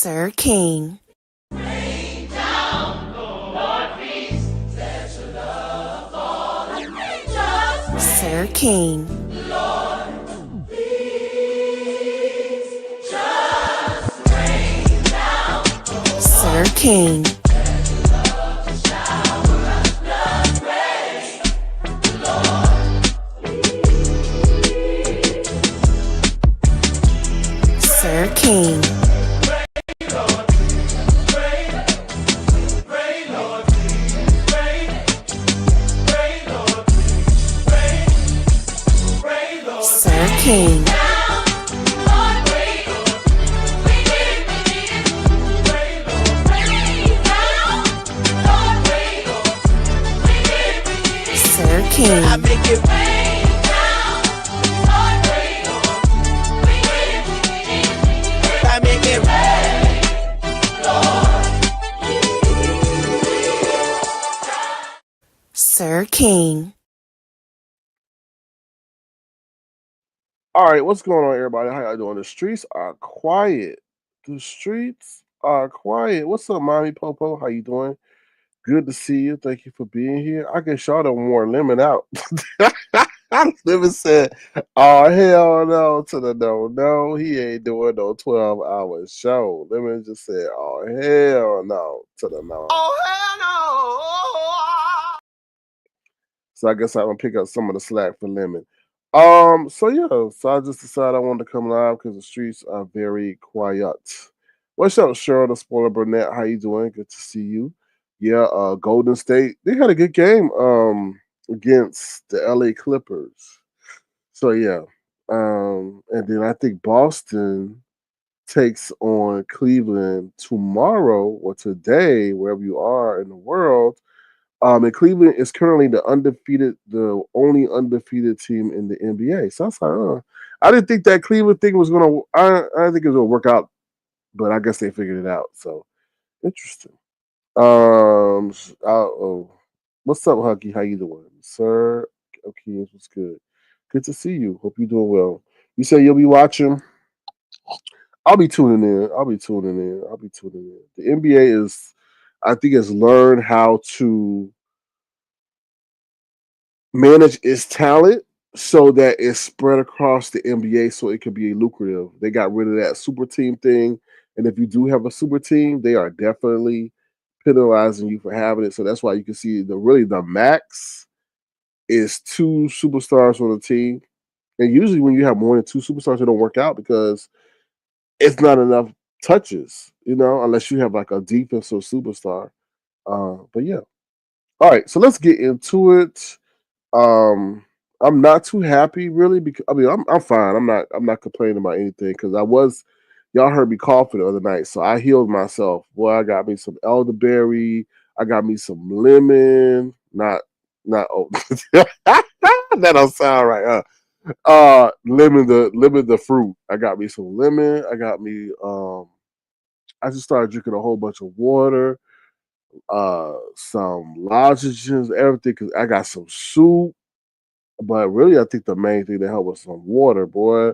Sir King. Rain down, Lord, please, let your love fall and rain just rain. Sir King. Lord, please, just rain down. Sir King. Let your love just shower us blood rain. Lord, please. Sir King. Sir King. Sir King. I make it rain down, Lord, rain on. We need it. I make it rain, Lord. Sir King. All right, what's going on, everybody? How y'all doing? The streets are quiet. The streets are quiet. What's up, Mommy Popo? How you doing? Good to see you. Thank you for being here. I guess y'all done wore Lemon out. Lemon said, "Oh hell no to the no, no. He ain't doing no 12-hour show." Lemon just said, "Oh hell no to the no." Oh, hell no. So I guess I'm gonna pick up some of the slack for Lemon. So yeah, so I just decided I wanted to come live because the streets are very quiet. What's up, Cheryl the Spoiler Burnett? How you doing? Good to see you. Yeah, Golden State, they had a good game against the LA Clippers. So yeah. And then I think Boston takes on Cleveland tomorrow or today, wherever you are in the world. And Cleveland is currently the only undefeated team in the NBA. So I was like, I didn't think that Cleveland thing was gonna. I didn't think it was gonna work out, but I guess they figured it out. So interesting. Oh, what's up, Huggy? How you doing, sir? Okay, what's good? Good to see you. Hope you're doing well. You say you'll be watching. I'll be tuning in. I'll be tuning in. I'll be tuning in. The NBA is, I think, has learned how to manage its talent so that it's spread across the NBA so it could be lucrative. They got rid of that super team thing. And if you do have a super team, they are definitely penalizing you for having it. So that's why you can see the max is two superstars on the team. And usually when you have more than two superstars, it don't work out because it's not enough touches, unless you have like a defensive superstar. But yeah. All right, so let's get into it. Um, I'm not too happy really because I'm fine. I'm not complaining about anything because y'all heard me coughing the other night, so I healed myself. Boy, I got me some elderberry. I got me some lemon. Not oh that don't sound right. Lemon the fruit. I got me some lemon. I got me I just started drinking a whole bunch of water, some lozenges, everything. Cause I got some soup. But really, I think the main thing that helped was some water, boy.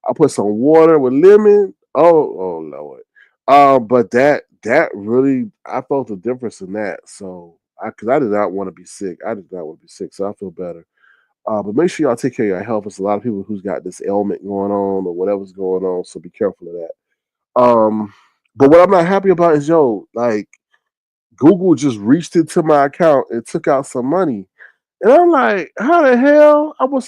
I put some water with lemon. Oh Lord. But that really, I felt the difference in that. So, because I did not want to be sick. I did not want to be sick, so I feel better. But make sure y'all take care of your health. There's a lot of people who's got this ailment going on or whatever's going on, so be careful of that. But what I'm not happy about is like Google just reached into my account and took out some money. And I'm like, how the hell? I was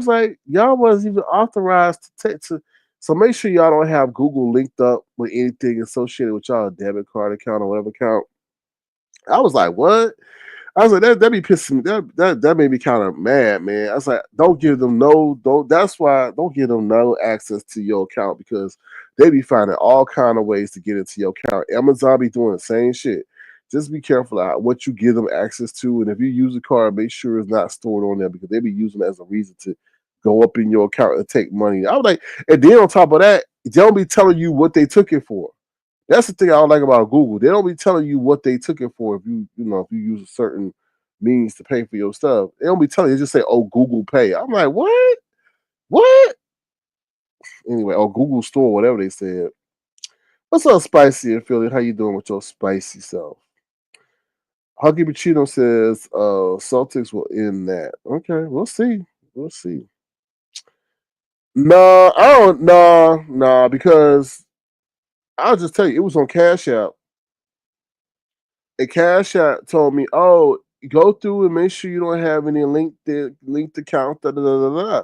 like, y'all wasn't even authorized to take to. So make sure y'all don't have Google linked up with anything associated with y'all debit card account or whatever account. I was like, what? I was like, that be pissing me. That made me kind of mad, man. I was like, don't give them no, don't. That's why don't give them no access to your account because they be finding all kind of ways to get into your account. Amazon be doing the same shit. Just be careful about what you give them access to, and if you use a card, make sure it's not stored on there because they be using it as a reason to go up in your account and take money. I was like, and then on top of that, they don't be telling you what they took it for. That's the thing I don't like about Google. They don't be telling you what they took it for if if you use a certain means to pay for your stuff. They don't be telling you. They just say, "Oh, Google Pay." I'm like, what? What? Anyway, or Google Store, whatever they said. What's up, Spicy and Philly? How you doing with your spicy self? Huggy Pacino says Celtics will end that. Okay, we'll see. We'll see. No, I don't. No, because I'll just tell you, it was on Cash App. And Cash App told me, "Oh, go through and make sure you don't have any linked account." Da, da, da, da, da.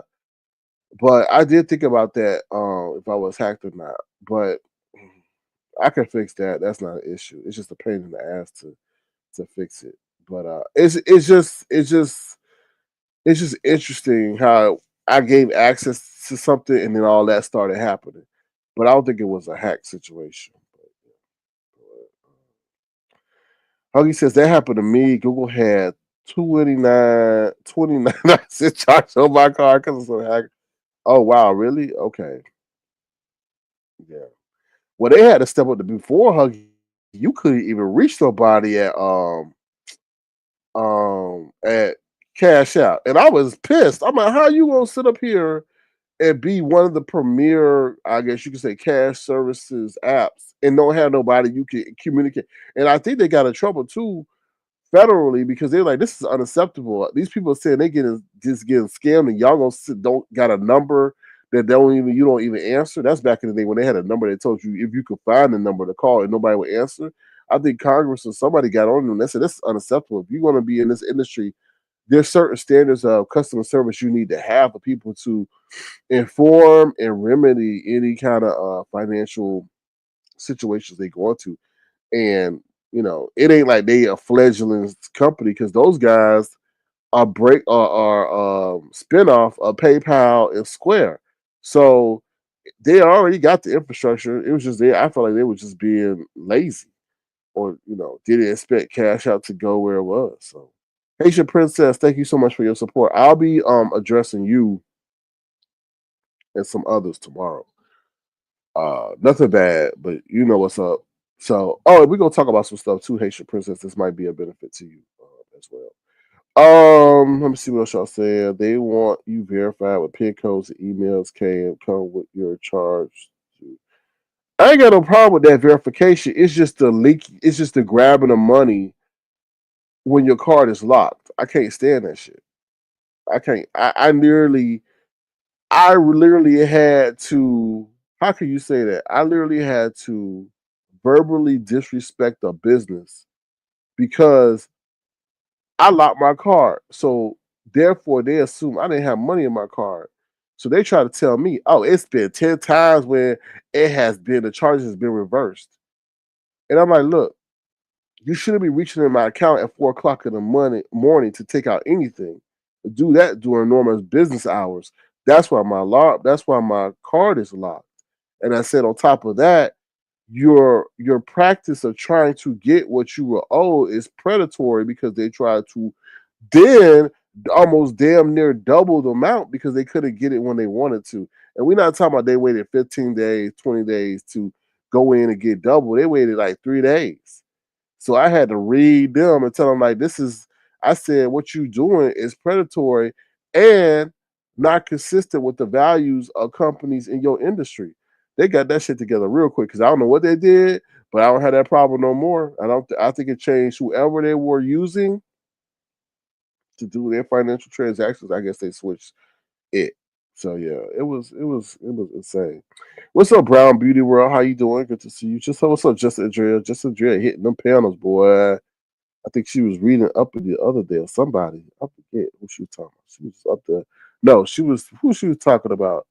But I did think about that, if I was hacked or not. But I can fix that. That's not an issue. It's just a pain in the ass to fix it. But it's just interesting how I gave access to something and then all that started happening. But I don't think it was a hack situation. Huggy says that happened to me. Google had 29 cent charge on my card because of some hack. Oh wow, really? Okay. Yeah. Well, they had to step up to before Huggy. You couldn't even reach nobody at Cash Out. And I was pissed. I'm like, how you gonna sit up here and be one of the premier, I guess you could say, cash services apps and don't have nobody you can communicate? And I think they got in trouble too federally because they're like, this is unacceptable. These people are saying they getting scammed, and y'all don't got a number that you don't even answer. That's back in the day when they had a number that told you if you could find the number to call and nobody would answer. I think Congress or somebody got on them and they said this is unacceptable. If you want to be in this industry, there's certain standards of customer service you need to have for people to inform and remedy any kind of financial situations they go into. And it ain't like they a fledgling company because those guys are spinoff of PayPal and Square. So they already got the infrastructure. It was just there. I felt like they were just being lazy, or didn't expect Cash Out to go where it was. So, Haitian Princess, thank you so much for your support. I'll be addressing you and some others tomorrow. Nothing bad, but you know what's up. So, we're gonna talk about some stuff too, Haitian Princess. This might be a benefit to you as well. Let me see what else y'all saying. They want you verified with PIN codes and emails can come with your charge. I ain't got no problem with that verification. It's just the leak. It's just the grabbing of money when your card is locked. I can't stand that shit. I can't. I literally had to. How can you say that? I literally had to verbally disrespect a business because I locked my card. So therefore, they assume I didn't have money in my card. So they try to tell me, "Oh, it's been 10 times when the charges has been reversed." And I'm like, "Look, you shouldn't be reaching in my account at 4 o'clock in the morning to take out anything. Do that during normal business hours. That's why my card is locked." And I said, on top of that, your practice of trying to get what you were owed is predatory because they try to then almost damn near double the amount because they couldn't get it when they wanted to. And we're not talking about they waited 15 days, 20 days to go in and get double. They waited like 3 days. So I had to read them and tell them like I said what you doing is predatory and not consistent with the values of companies in your industry. They got that shit together real quick because I don't know what they did, but I don't have that problem no more. I think it changed whoever they were using to do their financial transactions. I guess they switched it. So yeah, it was insane. What's up, Brown Beauty World? How you doing? Good to see you. What's up, Just Andrea? Just Andrea hitting them panels, boy. I think she was reading up the other day or somebody. I forget who she was talking about. She was up there. No, she was who she was talking about.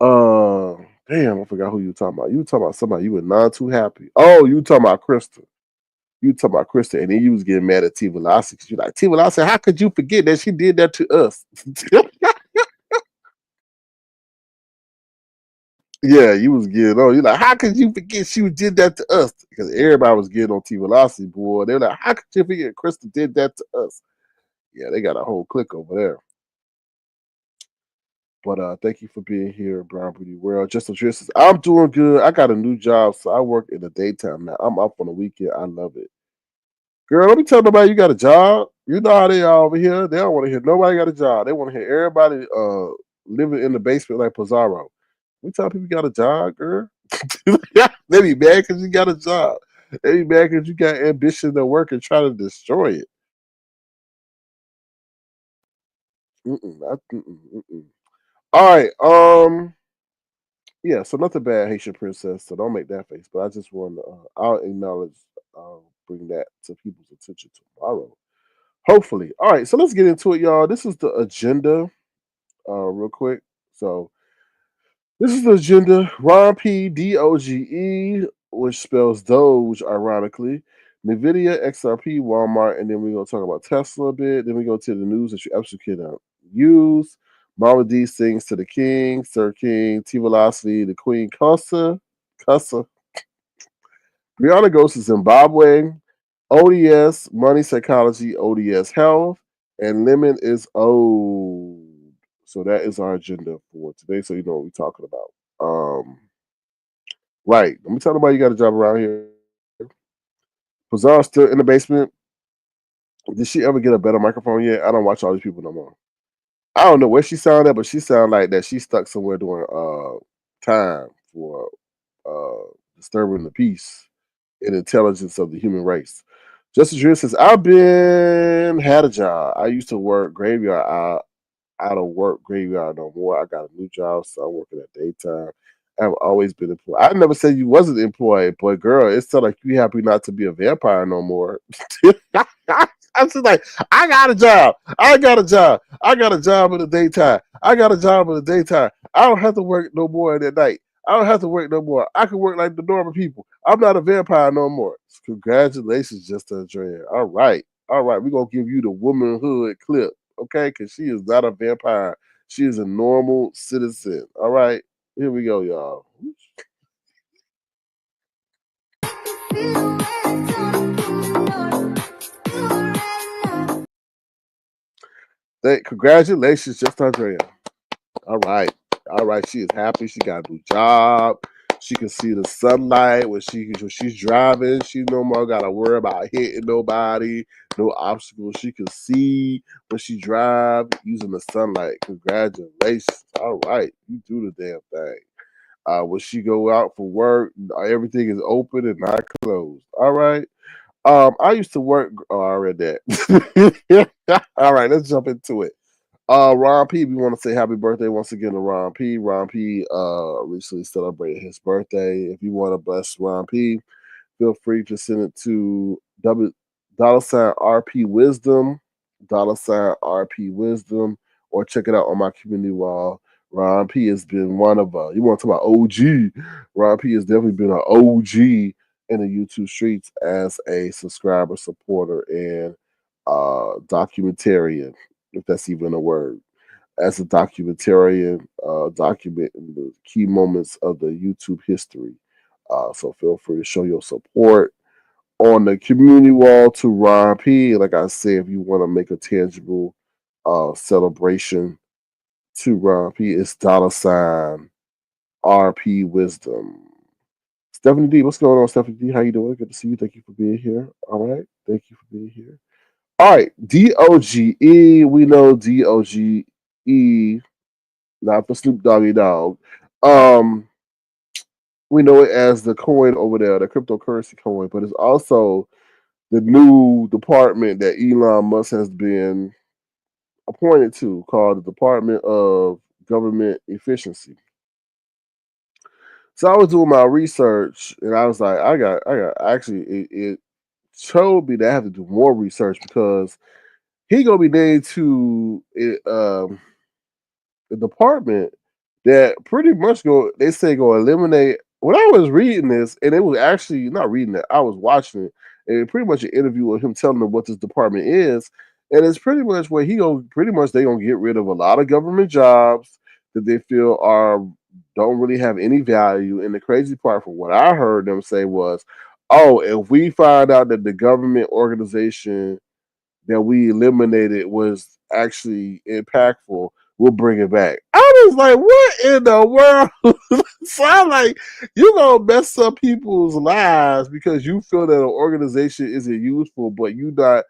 Uh Damn, I forgot who you were talking about. You were talking about somebody you were not too happy. Oh, you were talking about Krista. You talking about Krista, and then you was getting mad at T Velocity because you like T Velocity. How could you forget that she did that to us? Yeah, you was getting on. You like, how could you forget she did that to us? Because everybody was getting on T Velocity, boy. They're like, how could you forget Krista did that to us? Yeah, they got a whole clique over there. But thank you for being here, Brown Beauty World. Just as I'm doing good. I got a new job, so I work in the daytime now. I'm up on the weekend. I love it. Girl, let me tell nobody you got a job. You know how they are over here. They don't want to hear nobody got a job. They want to hear everybody living in the basement like Pizarro. We tell people you got a job, girl. They be mad because you got a job. They be mad because you got ambition to work and try to destroy it. Mm-mm. All right. Yeah. So nothing bad, Haitian princess. So don't make that face. But I just want to. I'll acknowledge. Bring that to people's attention tomorrow. Hopefully. All right. So let's get into it, y'all. This is the agenda. Real quick. So this is the agenda. Ron P Doge, which spells Doge, ironically. Nvidia, XRP, Walmart, and then we're gonna talk about Tesla a bit. Then we go to the news that you absolutely cannot use. Momma D sings to the King, Sir King, T Velocity, the Queen Cussa. Brianna goes to Zimbabwe. ODS, Money Psychology, ODS Health, and Lemon is old. So that is our agenda for today. So you know what we're talking about. Right. Let me tell nobody you got a job around here. Pazar's still in the basement. Did she ever get a better microphone yet? I don't watch all these people no more. I don't know where she sounded at, but she sounded like that she's stuck somewhere during time for disturbing the peace and intelligence of the human race. Justice Drew says, I've been had a job. I used to work graveyard. I don't work graveyard no more. I got a new job, so I'm working at daytime. I've always been employed. I never said you wasn't employed, but girl, it sounds like you happy not to be a vampire no more. I'm just like, I got a job. I got a job. I got a job in the daytime. I got a job in the daytime. I don't have to work no more at night. I don't have to work no more. I can work like the normal people. I'm not a vampire no more. Congratulations, Just Andrea. All right. All right. We're going to give you the womanhood clip, okay? Because she is not a vampire. She is a normal citizen. All right. Here we go, y'all. Congratulations, Just Andrea. All right. All right. She is happy. She got a new job. She can see the sunlight when she's driving. She no more gotta worry about hitting nobody, no obstacles. She can see when she drive using the sunlight. Congratulations. All right. You do the damn thing. When she go out for work, everything is open and not closed. All right. I used to work. Oh, I read that. All right, let's jump into it. Ron P, we want to say happy birthday once again to Ron P. Ron P recently celebrated his birthday. If you want to bless Ron P, feel free to send it to $RP Wisdom, $RP Wisdom, or check it out on my community wall. Ron P has been one of you want to talk about OG. Ron P has definitely been an OG in the YouTube streets as a subscriber, supporter, and documentarian, if that's even a word. As a documentarian, documenting the key moments of the YouTube history. So feel free to show your support on the community wall to Ron P. Like I said, if you want to make a tangible celebration to Ron P, it's $ RP Wisdom. Stephanie D, what's going on, Stephanie D? How you doing? Good to see you. Thank you for being here. All right. Thank you for being here. All right. DOGE. We know DOGE, not for Snoop Doggy Dogg. We know it as the coin over there, the cryptocurrency coin, but it's also the new department that Elon Musk has been appointed to, called the Department of Government Efficiency. So I was doing my research, and I was like, I got. Actually, it showed me that I have to do more research because he gonna be named to it, the department that pretty much they say go eliminate. When I was reading this, and it was actually not reading it, I was watching it, and pretty much an interview with him telling them what this department is, and it's pretty much where they gonna get rid of a lot of government jobs that they feel are don't really have any value. And the crazy part, from what I heard them say, was, "Oh, if we find out that the government organization that we eliminated was actually impactful, we'll bring it back." I was like, what in the world? So I'm like, you gonna mess up people's lives because you feel that an organization isn't useful, but you gonna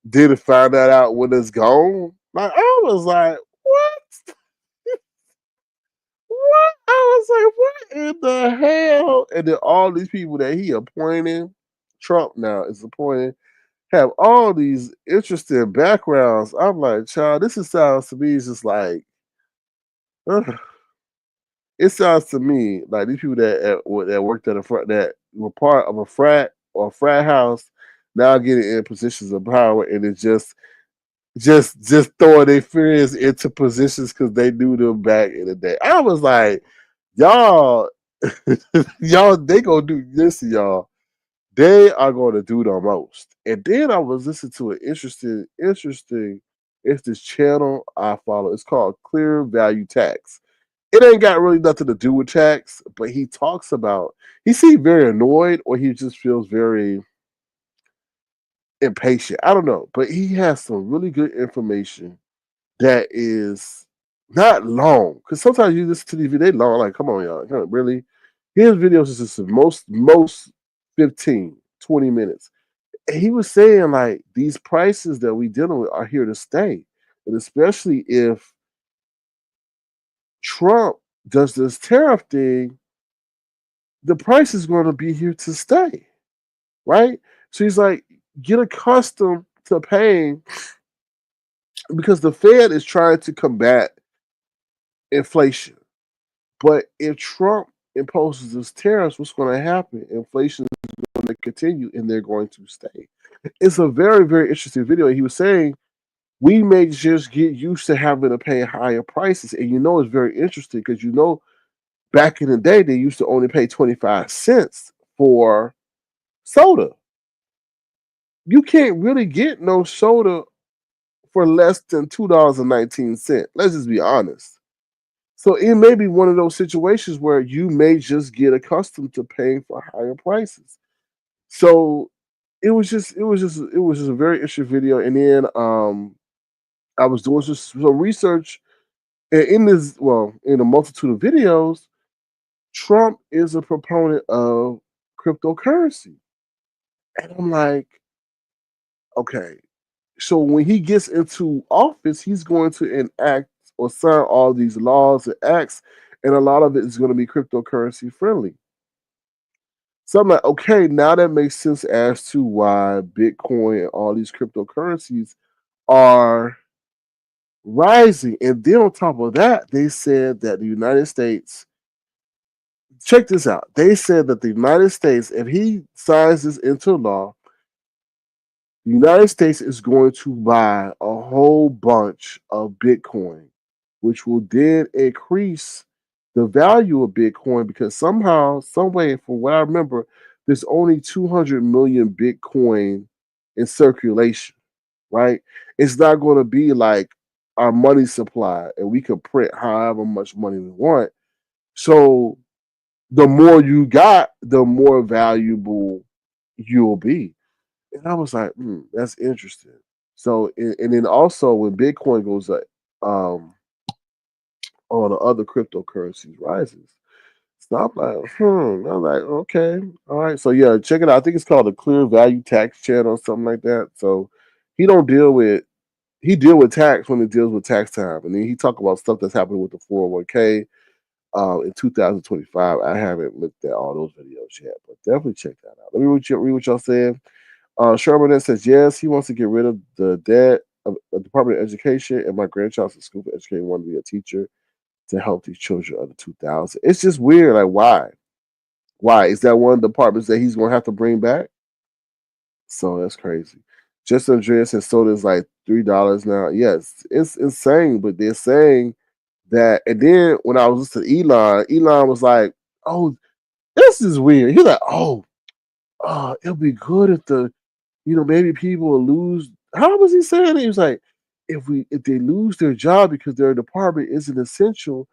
didn't find that out when it's gone. Like I was like, what? I was like, what in the hell? And then all these people that he appointed, Trump now is appointing, have all these interesting backgrounds. I'm like, child, sounds to me just like, ugh. It sounds to me like these people that worked at a front that were part of a frat or a frat house now getting in positions of power, and it's just throwing their fears into positions because they knew them back in the day. I was like, y'all, y'all, they gonna do this, y'all. They are going to do the most. And then I was listening to an interesting. It's this channel I follow. It's called Clear Value Tax. It ain't got really nothing to do with tax, but he talks about. He seems very annoyed, or he just feels very impatient. I don't know, but he has some really good information that is not long. Because sometimes you listen to these videos, they long. Like, come on, y'all, come on, really? His videos is just the most 15, 20 minutes. And he was saying like these prices that we dealing with are here to stay, and especially if Trump does this tariff thing, the price is going to be here to stay, right? So he's like, get accustomed to paying because the Fed is trying to combat inflation. But if Trump imposes this tariffs, what's going to happen? Inflation is going to continue and they're going to stay. It's a very, very interesting video. He was saying we may just get used to having to pay higher prices. And it's very interesting because back in the day, they used to only pay 25 cents for soda. You can't really get no soda for less than $2.19. Let's just be honest. So it may be one of those situations where you may just get accustomed to paying for higher prices. So it was just a very interesting video. And then I was doing some research, and in a multitude of videos, Trump is a proponent of cryptocurrency. And I'm like, okay, so when he gets into office, he's going to enact or sign all these laws and acts, and a lot of it is going to be cryptocurrency friendly. So I'm like, okay, now that makes sense as to why Bitcoin and all these cryptocurrencies are rising. And then on top of that, they said that the United States, check this out. They said that the United States, if he signs this into law, the United States is going to buy a whole bunch of Bitcoin, which will then increase the value of Bitcoin because somehow, some way, from what I remember, there's only 200 million Bitcoin in circulation, right? It's not going to be like our money supply and we can print however much money we want. So the more you got, the more valuable you'll be. And I was like, that's interesting. So, and then also when Bitcoin goes up, all the other cryptocurrencies rises. So I'm like, I'm like, okay, all right. So yeah, check it out. I think it's called the Clear Value Tax Channel or something like that. So he don't deal with he deal with tax when it deals with tax time, and then he talk about stuff that's happening with the 401k in 2025. I haven't looked at all those videos yet, but definitely check that out. Let me read what y'all saying. Sherman says, yes, he wants to get rid of the debt of the Department of Education, and my grandchild's in school for educating wanted to be a teacher to help these children under 2000. It's just weird. Like, why? Why? Is that one of the departments that he's going to have to bring back? So that's crazy. Just Andreas says soda is like $3 now. Yes, it's insane, but they're saying that. And then when I was listening to Elon was like, oh, this is weird. He's like, it'll be good if maybe people will lose. How was he saying it? He was like, if they lose their job because their department isn't essential,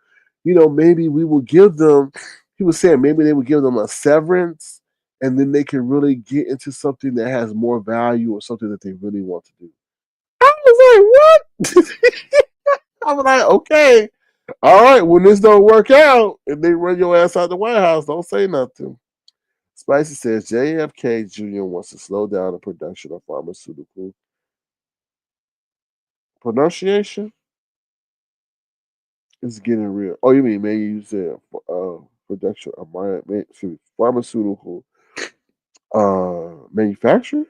maybe we will give them. He was saying maybe they would give them a severance, and then they can really get into something that has more value or something that they really want to do. I was like, what? I was like, okay, all right. When this don't work out and they run your ass out the White House, don't say nothing. Spicy says JFK Jr. wants to slow down the production of pharmaceutical pronunciation. It's getting real. Oh, you mean maybe you said production of pharmaceutical manufacturer?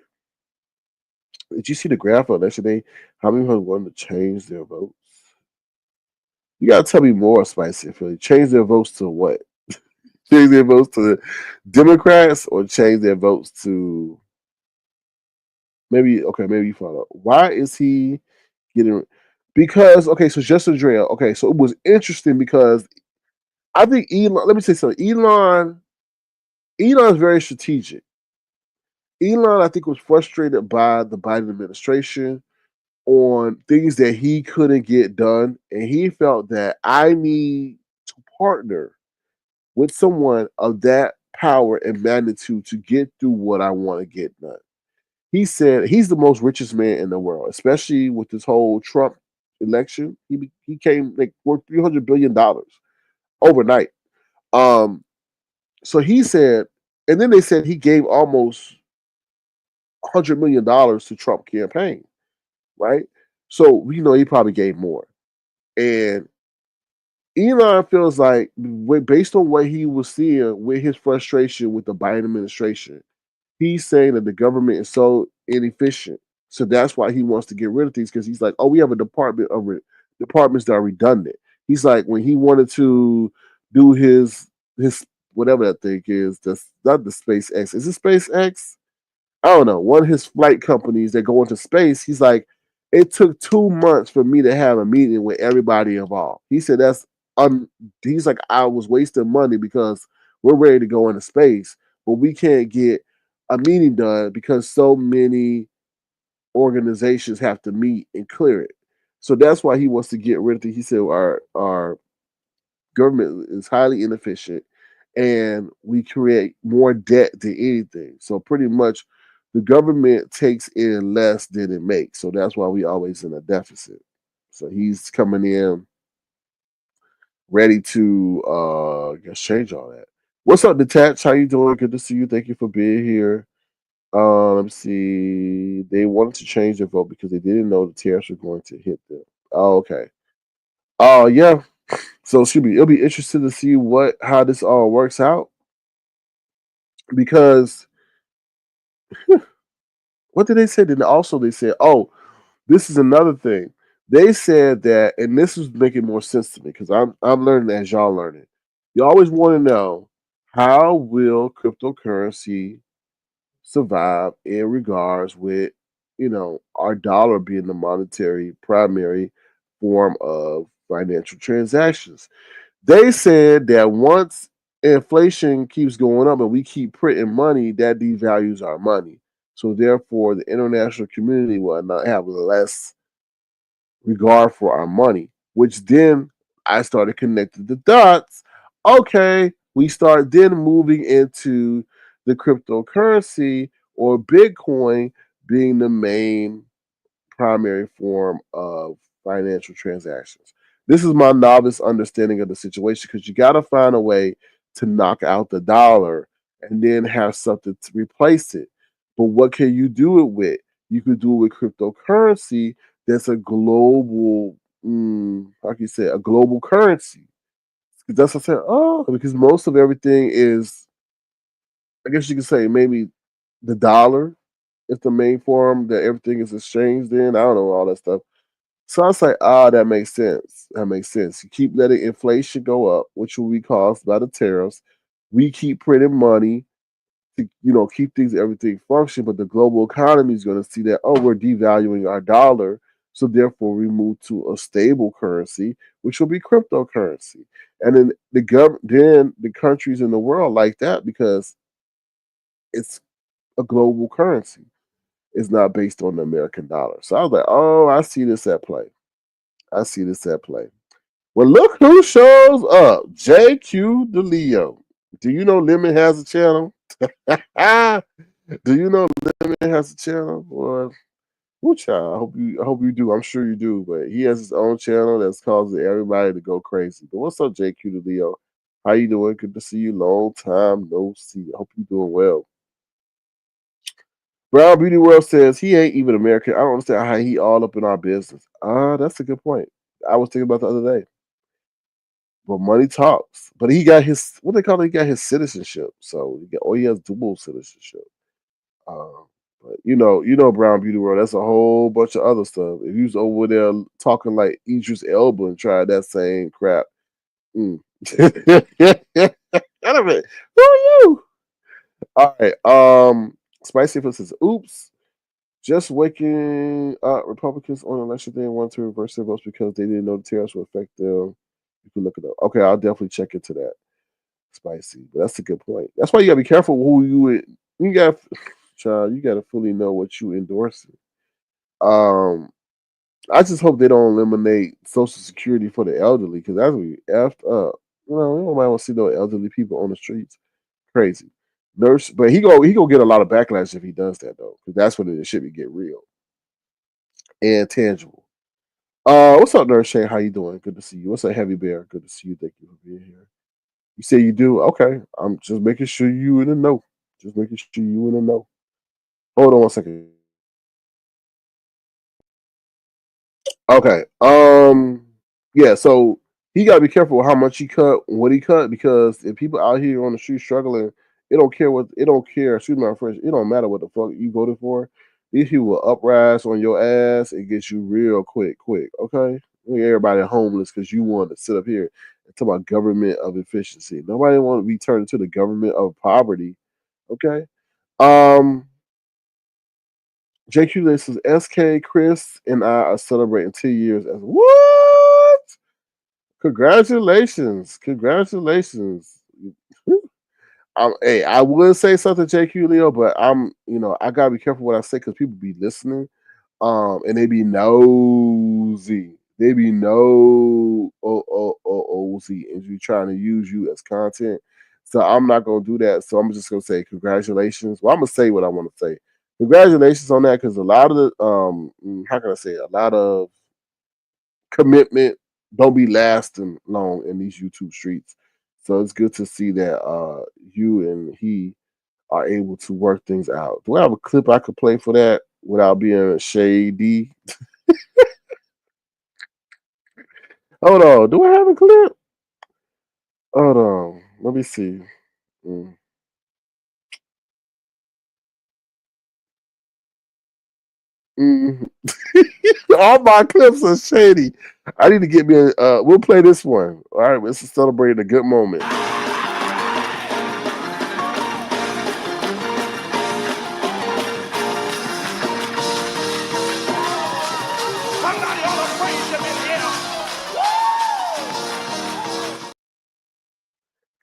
Did you see the graph on yesterday? How many people wanted to change their votes? You gotta tell me more, Spicy Philly. Change their votes to what? Change their votes to the Democrats or change their votes to maybe okay, maybe you found out. Why is he getting because okay, so just Andrea, okay, so it was interesting because I think Elon, let me say something. Elon is very strategic. Elon, I think, was frustrated by the Biden administration on things that he couldn't get done. And he felt that I need to partner with someone of that power and magnitude to get through what I want to get done. He said he's the most richest man in the world, especially with this whole Trump election. He came like worth $300 billion overnight. Um, so he said, and then they said he gave almost $100 million to Trump campaign, right? So we know he probably gave more. And Elon feels like, based on what he was seeing with his frustration with the Biden administration, he's saying that the government is so inefficient. So that's why he wants to get rid of things because he's like, oh, we have a departments that are redundant. He's like, when he wanted to do his whatever that thing is, that's not the SpaceX. Is it SpaceX? I don't know, one of his flight companies that go into space, he's like, it took 2 months for me to have a meeting with everybody involved. He said he's like, I was wasting money because we're ready to go into space, but we can't get a meeting done because so many organizations have to meet and clear it. So that's why he wants to get rid of it. He said our government is highly inefficient and we create more debt than anything. So pretty much the government takes in less than it makes. So that's why we always in a deficit. So he's coming in ready to change all that. What's up, Detach? How you doing? Good to see you. Thank you for being here. Let me see. They wanted to change their vote because they didn't know the tariffs were going to hit them. Oh, okay. Oh, yeah. So it'll be interesting to see how this all works out because what did they say? Then also they said, oh, this is another thing. They said that, and this is making more sense to me because I'm learning as y'all learning. You always want to know how will cryptocurrency survive in regards with our dollar being the monetary primary form of financial transactions. They said that once inflation keeps going up and we keep printing money, that devalues our money. So therefore, the international community will not have less regard for our money. Which then I started connecting the dots. Okay, we start then moving into the cryptocurrency or Bitcoin being the main primary form of financial transactions. This is my novice understanding of the situation because you got to find a way to knock out the dollar and then have something to replace it. But what can you do it with? You could do it with cryptocurrency that's a global, how can you say, a global currency. That's what I said. Oh, because most of everything is, I guess you could say, maybe the dollar is the main form that everything is exchanged in. I don't know all that stuff. So I was like, that makes sense. That makes sense. You keep letting inflation go up, which will be caused by the tariffs. We keep printing money to, keep everything function, but the global economy is going to see that, oh, we're devaluing our dollar. So therefore we move to a stable currency, which will be cryptocurrency. And then then the countries in the world like that because it's a global currency. It's not based on the American dollar. So I was like, oh, I see this at play. I see this at play. Well, look who shows up. JQ DeLeo. Do you know Lemon has a channel? Do you know Lemon has a channel? Well, woo child. I hope you do. I'm sure you do. But he has his own channel that's causing everybody to go crazy. But what's up, JQ DeLeo? How you doing? Good to see you. Long time no see. I hope you're doing well. Brown Beauty World says he ain't even American. I don't understand how he all up in our business. That's a good point. I was thinking about the other day. but money talks. But he got his what they call it. He got his citizenship, so he has dual citizenship. Um, but Brown Beauty World. That's a whole bunch of other stuff. If you was over there talking like Idris Elba and tried that same crap, mm. Wait a minute, who are you? All right. Spicy Flip says, "Oops, just waking up. Republicans on election day want to reverse their votes because they didn't know the tariffs would affect them. You can look it up. Okay, I'll definitely check into that. Spicy, but that's a good point. That's why you gotta be careful who you got. Child, you gotta fully know what you endorsing. Um, I just hope they don't eliminate Social Security for the elderly because that's gonna be effed up. We don't want to see no elderly people on the streets. Crazy. Nurse, but he go get a lot of backlash if he does that though, because that's when it should be get real and tangible. What's up, Nurse Shane? How you doing? Good to see you. What's up, Heavy Bear? Good to see you. Thank you for being here. You say you do? Okay. I'm just making sure you in the know. Just making sure you in the know. Hold on one second. Okay. Yeah. So he got to be careful with how much he cut, what he cut, because if people out here on the street struggling, it don't care what it don't care. Excuse my French. It don't matter what the fuck you voted for. These people will uprise on your ass and get you real quick. Okay. Everybody homeless because you want to sit up here and talk about government of efficiency. Nobody want to be turned into the government of poverty. Okay. Um. JQ says SK, Chris, and I are celebrating 2 years as what? Congratulations. Hey, I would say something, JQ Leo, but I gotta be careful what I say because people be listening, and they be nosy. They be nosy and you trying to use you as content. So I'm not gonna do that. So I'm just gonna say congratulations. Well, I'm gonna say what I want to say. Congratulations on that because a lot of the how can I say it? A lot of commitment don't be lasting long in these YouTube streets. So it's good to see that you and he are able to work things out. Do I have a clip I could play for that without being shady? Hold on. Do I have a clip? Hold on. Let me see. Mm. Mm. All my clips are shady. I need to get me a. We'll play this one. All right, let's celebrate a good moment. Somebody ought to praise him in here.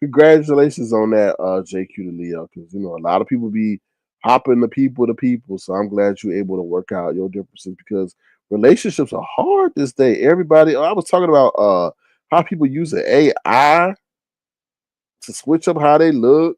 Congratulations on that, JQ to Leo, because a lot of people be hopping the people to people. So I'm glad you're able to work out your differences because relationships are hard this day. Everybody, I was talking about how people use the AI to switch up how they look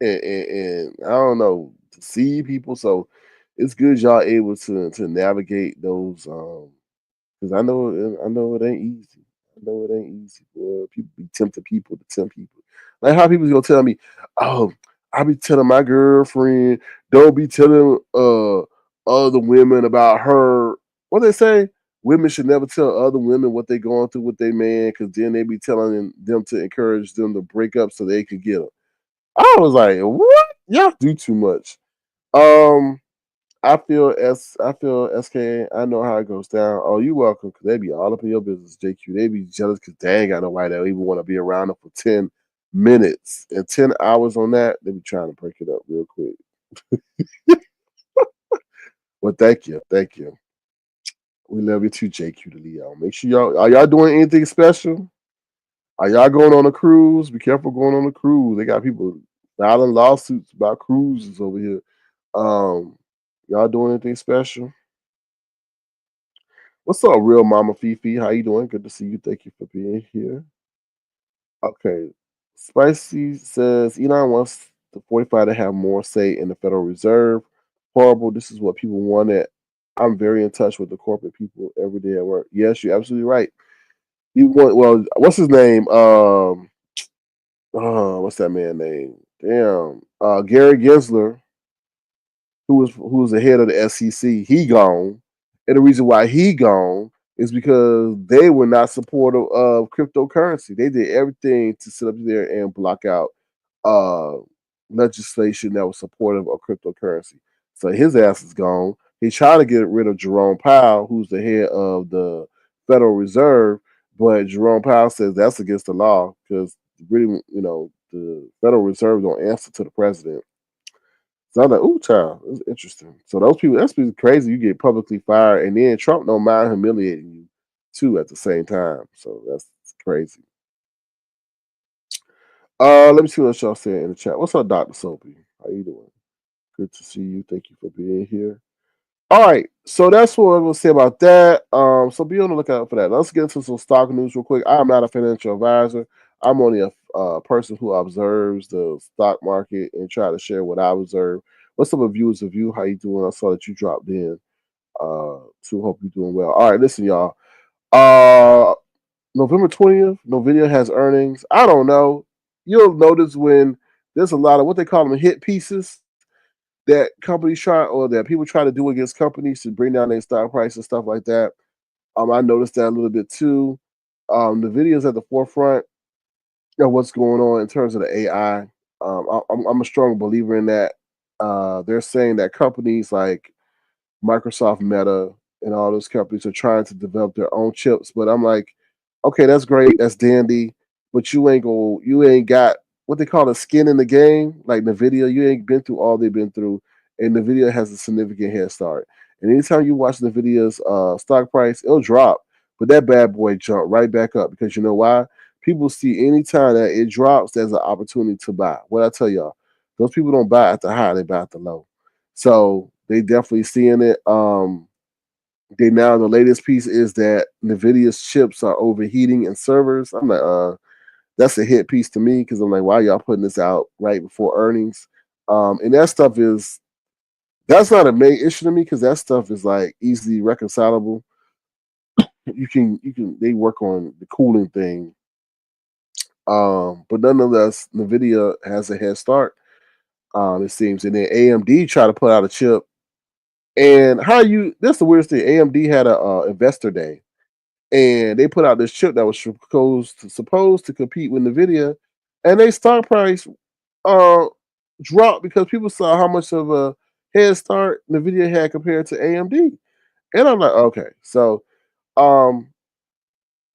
and I don't know to see people. So it's good y'all able to navigate those because I know it ain't easy. I know it ain't easy, boy. People be tempting people to tempt people. Like how people gonna tell me, oh, I be telling my girlfriend, don't be telling other women about her. What they say? Women should never tell other women what they going through with their man, because then they be telling them to encourage them to break up so they could get them. I was like, what? Y'all do too much. Um, I feel SK. I know how it goes down. Oh, you welcome. Cause they be all up in your business, JQ. They be jealous because they ain't got nobody that even want to be around them for 10 minutes and 10 hours on that. They be trying to break it up real quick. Well, thank you. We love you too, JQ to Leo. Make sure y'all doing anything special? Are y'all going on a cruise? Be careful going on a cruise. They got people filing lawsuits about cruises over here. Um, y'all doing anything special? What's up, real Mama Fifi? How you doing? Good to see you. Thank you for being here. Okay. Spicy says Elon wants the 45 to have more say in the Federal Reserve. Horrible. This is what people wanted. I'm very in touch with the corporate people every day at work. Yes, you're absolutely right. You want what's his name? What's that man name? Damn. Gary Gensler, who was the head of the SEC, he gone. And the reason why he gone is because they were not supportive of cryptocurrency. They did everything to sit up there and block out uh, legislation that was supportive of cryptocurrency. So his ass is gone. He tried to get rid of Jerome Powell, who's the head of the Federal Reserve, but Jerome Powell says that's against the law because really, the Federal Reserve don't answer to the president. So I'm like, ooh, child, that's interesting. So those people, that's pretty crazy. You get publicly fired, and then Trump don't mind humiliating you too at the same time. So that's crazy. Let me see what y'all saying in the chat. What's up, Dr. Soapy? How you doing? Good to see you. Thank you for being here. All right, so that's what I'm gonna say about that. So be on the lookout for that. Let's get into some stock news real quick. I'm not a financial advisor. I'm only a person who observes the stock market and try to share what I observe. What's up, viewers of you? How you doing? I saw that you dropped in. So hope you're doing well. All right, listen, y'all. Uh, November 20th, Nvidia has earnings. I don't know. You'll notice when there's a lot of what they call them hit pieces that companies try or that people try to do against companies to bring down their stock price and stuff like that. I noticed that a little bit too. Nvidia is at the forefront of what's going on in terms of the AI. I'm a strong believer in that. They're saying that companies like Microsoft, Meta, and all those companies are trying to develop their own chips. But I'm like, okay, that's great, that's dandy, but you ain't got what they call a skin in the game, like Nvidia. You ain't been through all they've been through, and Nvidia has a significant head start. And anytime you watch Nvidia's stock price, it'll drop, but that bad boy jump right back up because you know why? People see anytime that it drops, there's an opportunity to buy. What I tell y'all, those people don't buy at the high, they buy at the low. So they definitely seeing it. They now the latest piece is that Nvidia's chips are overheating in servers. I'm like, that's a hit piece to me because I'm like, why y'all putting this out right before earnings? And that stuff that's not a main issue to me because that stuff is like easily reconcilable. You can they work on the cooling thing. But nonetheless, Nvidia has a head start. It seems, and then AMD try to put out a chip. And that's the weirdest thing. AMD had a investor day, and they put out this chip that was supposed to compete with Nvidia, and they stock price uh dropped because people saw how much of a head start Nvidia had compared to AMD. And I'm like, okay, so um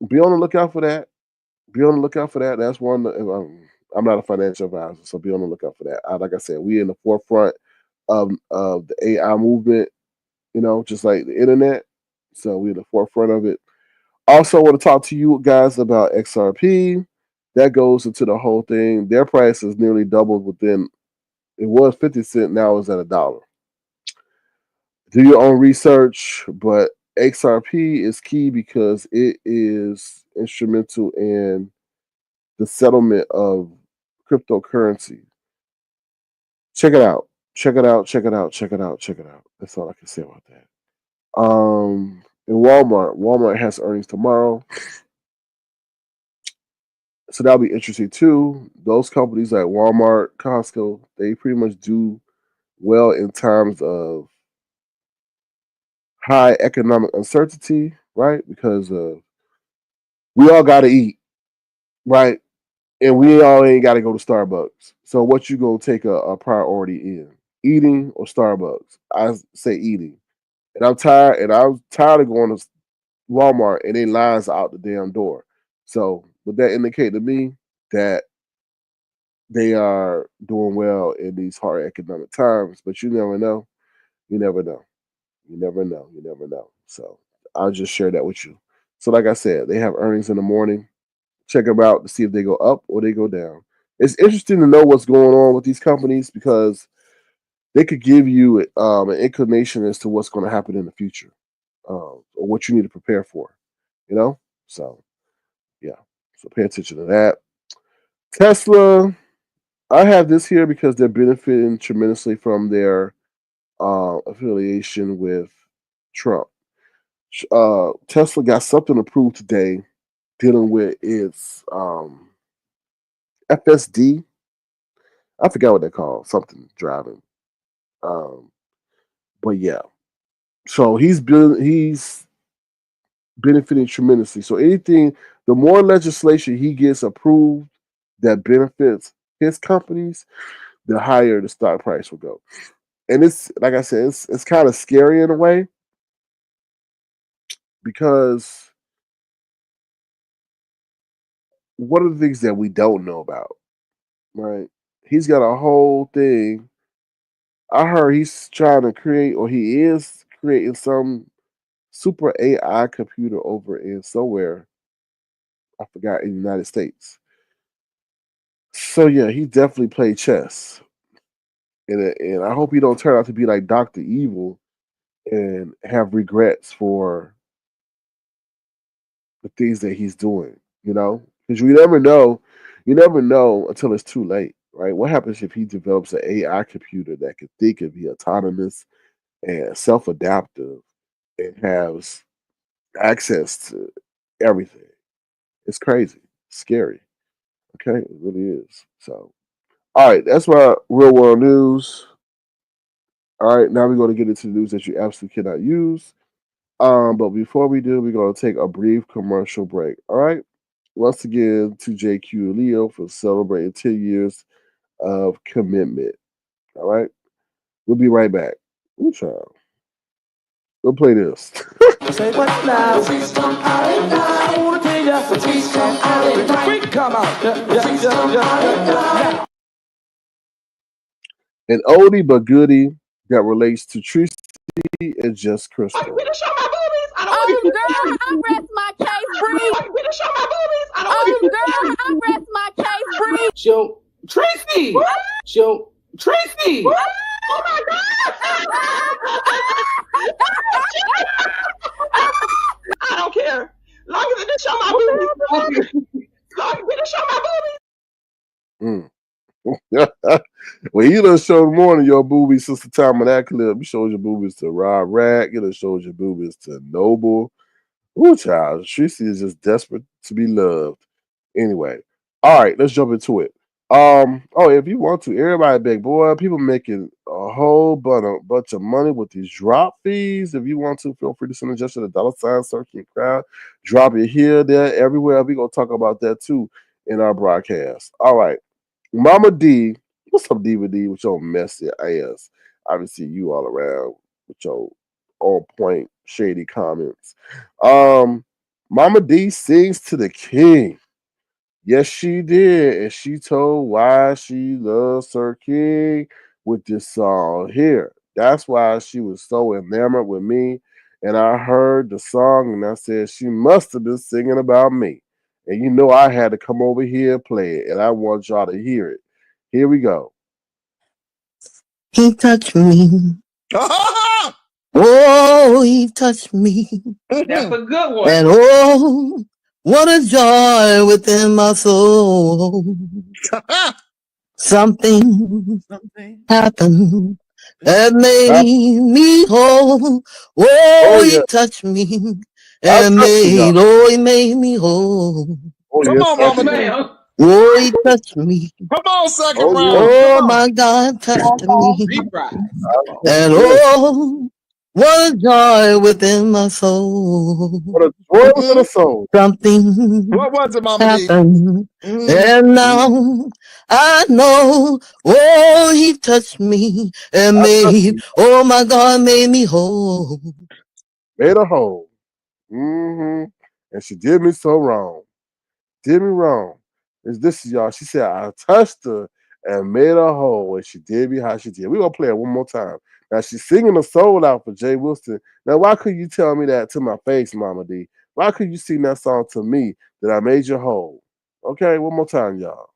be on the lookout for that. Be on the lookout for that. That's one. I'm not a financial advisor, so be on the lookout for that. Like I said, we in the forefront of the AI movement. Just like the internet. So we're in the forefront of it. Also, I want to talk to you guys about XRP. That goes into the whole thing. Their price has nearly doubled within. It was 50 cents. Now it's at $1. Do your own research, but XRP is key because it is instrumental in the settlement of cryptocurrency. Check it out. Check it out. Check it out. Check it out. Check it out. That's all I can say about that. In Walmart has earnings tomorrow. So that'll be interesting too. Those companies like Walmart, Costco, they pretty much do well in times of high economic uncertainty, right? Because we all got to eat, right? And we all ain't got to go to Starbucks. So what you gonna take a priority in? Eating or Starbucks? I say eating. And I'm tired of going to Walmart and they lines out the damn door. So would that indicate to me that they are doing well in these hard economic times? But you never know. You never know. You never know. You never know. So I'll just share that with you. So like I said, they have earnings in the morning. Check them out to see if they go up or they go down. It's interesting to know what's going on with these companies because they could give you an inclination as to what's going to happen in the future, or what you need to prepare for. You know, so yeah. So pay attention to that. Tesla, I have this here because they're benefiting tremendously from their affiliation with Trump. Tesla got something approved today dealing with its FSD. I forgot what they call something driving. Um, but yeah, so he's benefiting tremendously. So anything, the more legislation he gets approved that benefits his companies, the higher the stock price will go. And it's like I said, it's kind of scary in a way because what are the things that we don't know about, right? He's got a whole thing. I heard he's trying to create, or he is creating some super AI computer over in somewhere. I forgot, in the United States. So yeah, he definitely played chess, and I hope he don't turn out to be like Doctor Evil and have regrets for the things that he's doing. You know, because you never know. You never know until it's too late, right? What happens if he develops an AI computer that can think and be autonomous and self-adaptive and has access to everything? It's crazy, scary. Okay, it really is. So, all right, that's my real world news. All right, now we're going to get into the news that you absolutely cannot use. But before we do, we're going to take a brief commercial break. All right. Once again, to JQ and Leo for celebrating 10 years of commitment. All right. We'll be right back. Ooh, child. We'll play this. Say what now? I wanna tell you, the freak come out. Yeah. An oldie but goodie that relates to Tracy and Just Crystal. Oh, girl, I rest my case, Bree. Oh, girl, I rest my case, Bree. Show Tracy. Show Tracy. Oh my God! I don't care. Long as it didn't show my boobies. Long as it didn't show my boobies. Well, you done showed more than your boobies since the time of that clip. You showed your boobies to Rob Rack. You done showed your boobies to Noble. Ooh, child. Tracy is just desperate to be loved. Anyway, all right, let's jump into it. Oh, if you want to, everybody big boy, people making a whole bunch of money with these drop fees. If you want to, feel free to send a gesture to $ searching crowd. Drop it here, there, everywhere. We're gonna talk about that too in our broadcast. All right. Mama D, what's up, DVD with your messy ass? Obviously, you all around with your on point shady comments. Mama D sings to the king. Yes, she did. And she told why she loves her king with this song here. That's why she was so enamored with me. And I heard the song and I said, she must have been singing about me. And you know, I had to come over here and play it. And I want y'all to hear it. Here we go. He touched me. Oh, he touched me. That's a good one. And oh, what a joy within my soul. Something happened that made me whole. Oh, he touched me and he made me whole. Oh, Come yes, on, touch Mama me. Ma'am. Oh, he touched me. Come on, second Oh, round. yeah. Oh, my God, touched me. Deep rise. And oh, what a joy within my soul. What a joy within a soul. Something What was it, Mama D? happened. And now I know, oh, he touched me and made, oh my God, made me whole. Made her whole. Mm-hmm. And she did me so wrong. Did me wrong. This is y'all. She said I touched her and made her whole, and she did me how she did. We're gonna play it one more time. Now she's singing the soul out for Jay Wilson. Now, why could you tell me that to my face, Mama D? Why could you sing that song to me that I made you whole? Okay, one more time, y'all.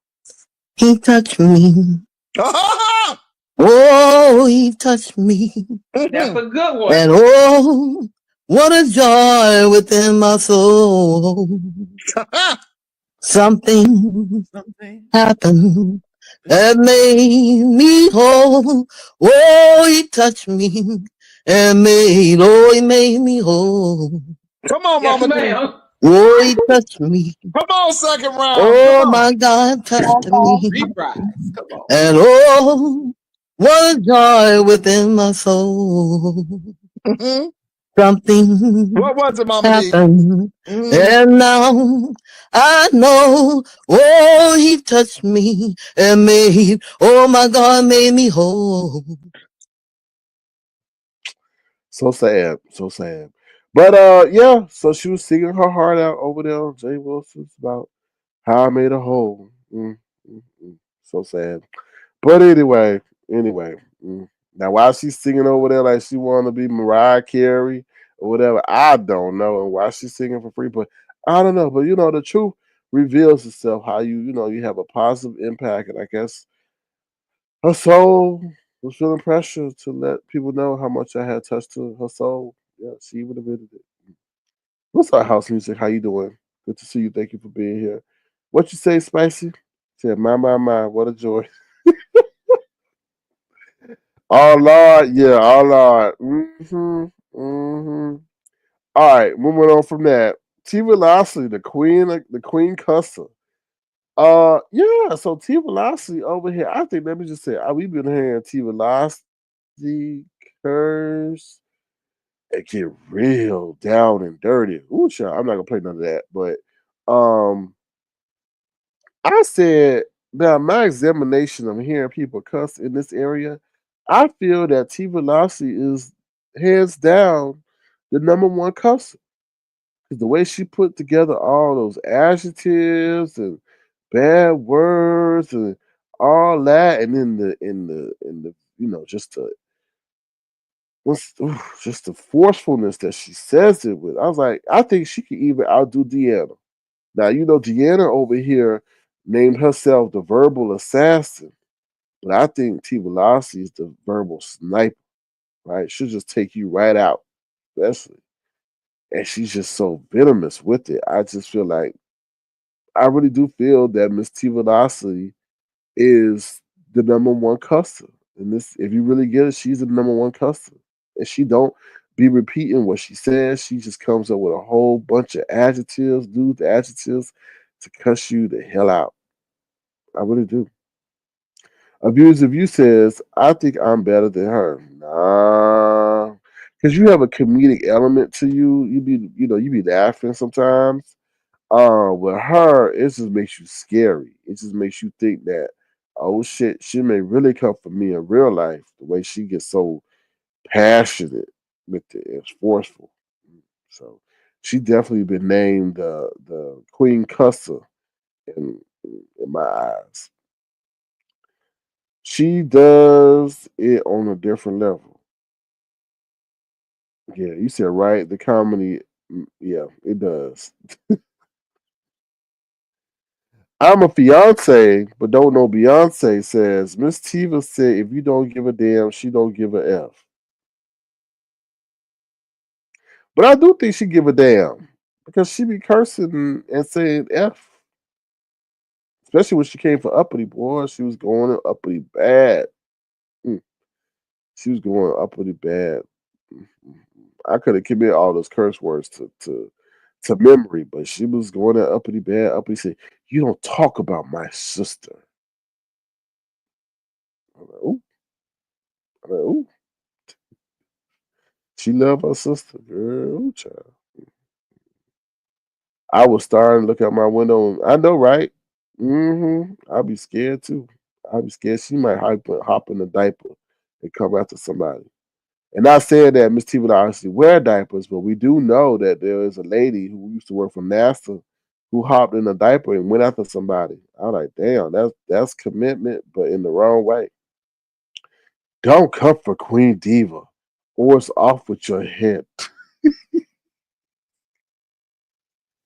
He touched me. Oh, he touched me. That's a good one. And oh, what a joy within my soul. Something happened that made me whole. Oh, he touched me and made, oh, he made me whole. Come on, Mama D. Oh, he touched me. Come on, second round. Oh, my God, touched me. Deep rise. Come on. And oh, what a joy within my soul. Something What was it, Mama D? happened, and now I know. Oh, he touched me and made, oh my God, made me whole. So sad, so sad. But yeah, so she was singing her heart out over there on Jay Wilson's about how I made a hole. So sad. But anyway. Now why she's singing over there like she wanna be Mariah Carey or whatever, I don't know. And why she's singing for free, but I don't know. But the truth reveals itself how you have a positive impact, and I guess her soul was feeling pressure to let people know how much I had touched to her soul. Yeah, she would have admitted it. What's up, house music? How you doing? Good to see you. Thank you for being here. What you say, Spicy? Said, my, what a joy. Oh Lord, yeah, oh Lord. All right, moving on from that. T Velocity, the Queen Cusser. Yeah, so T Velocity over here. I think let me just say, we've been hearing T Velocity curse and get real down and dirty. Ooh, child, I'm not gonna play none of that, but um I said now my examination of hearing people cuss in this area, I feel that T Velocity is hands down the number one cusser. Because the way she put together all those adjectives and bad words and all that, and in the just just the forcefulness that she says it with. I was like, I think she could even outdo Deanna. Now Deanna over here named herself the verbal assassin, but I think T Velocity is the verbal sniper. Right? She'll just take you right out, especially, and she's just so venomous with it. I just feel like I really do feel that Miss T Velocity is the number one cusser. And this, if you really get it, she's the number one cusser. And she don't be repeating what she says. She just comes up with a whole bunch of adjectives, dudes, adjectives to cuss you the hell out. I really do. Abuse of you says, I think I'm better than her. Nah. Because you have a comedic element to you. You be laughing sometimes. With her, it just makes you scary. It just makes you think that, oh shit, she may really come for me in real life. The way she gets so passionate with it, it's forceful. So she definitely been named the Queen Cusser in my eyes. She does it on a different level. Yeah, you said right. The comedy, yeah, it does. I'm a fiance, but don't know Beyonce says Miss Tiva said if you don't give a damn, she don't give a F. But I do think she give a damn because she be cursing and saying F, especially when she came for uppity boy. She was going uppity bad. Mm, She was going uppity bad. I could have committed all those curse words to memory, but she was going at uppity bad. Uppity said, "You don't talk about my sister." I'm like, ooh, I'm like, ooh. She love her sister, girl. Ooh, child. I was starting to look out my window. I know, right? I'll be scared too. I'll be scared she might hop in a diaper and come after somebody. And not saying that Miss T would obviously wear diapers, but we do know that there is a lady who used to work for NASA who hopped in a diaper and went after somebody. I was like, damn, that's commitment, but in the wrong way. Don't come for Queen Diva, or it's off with your head.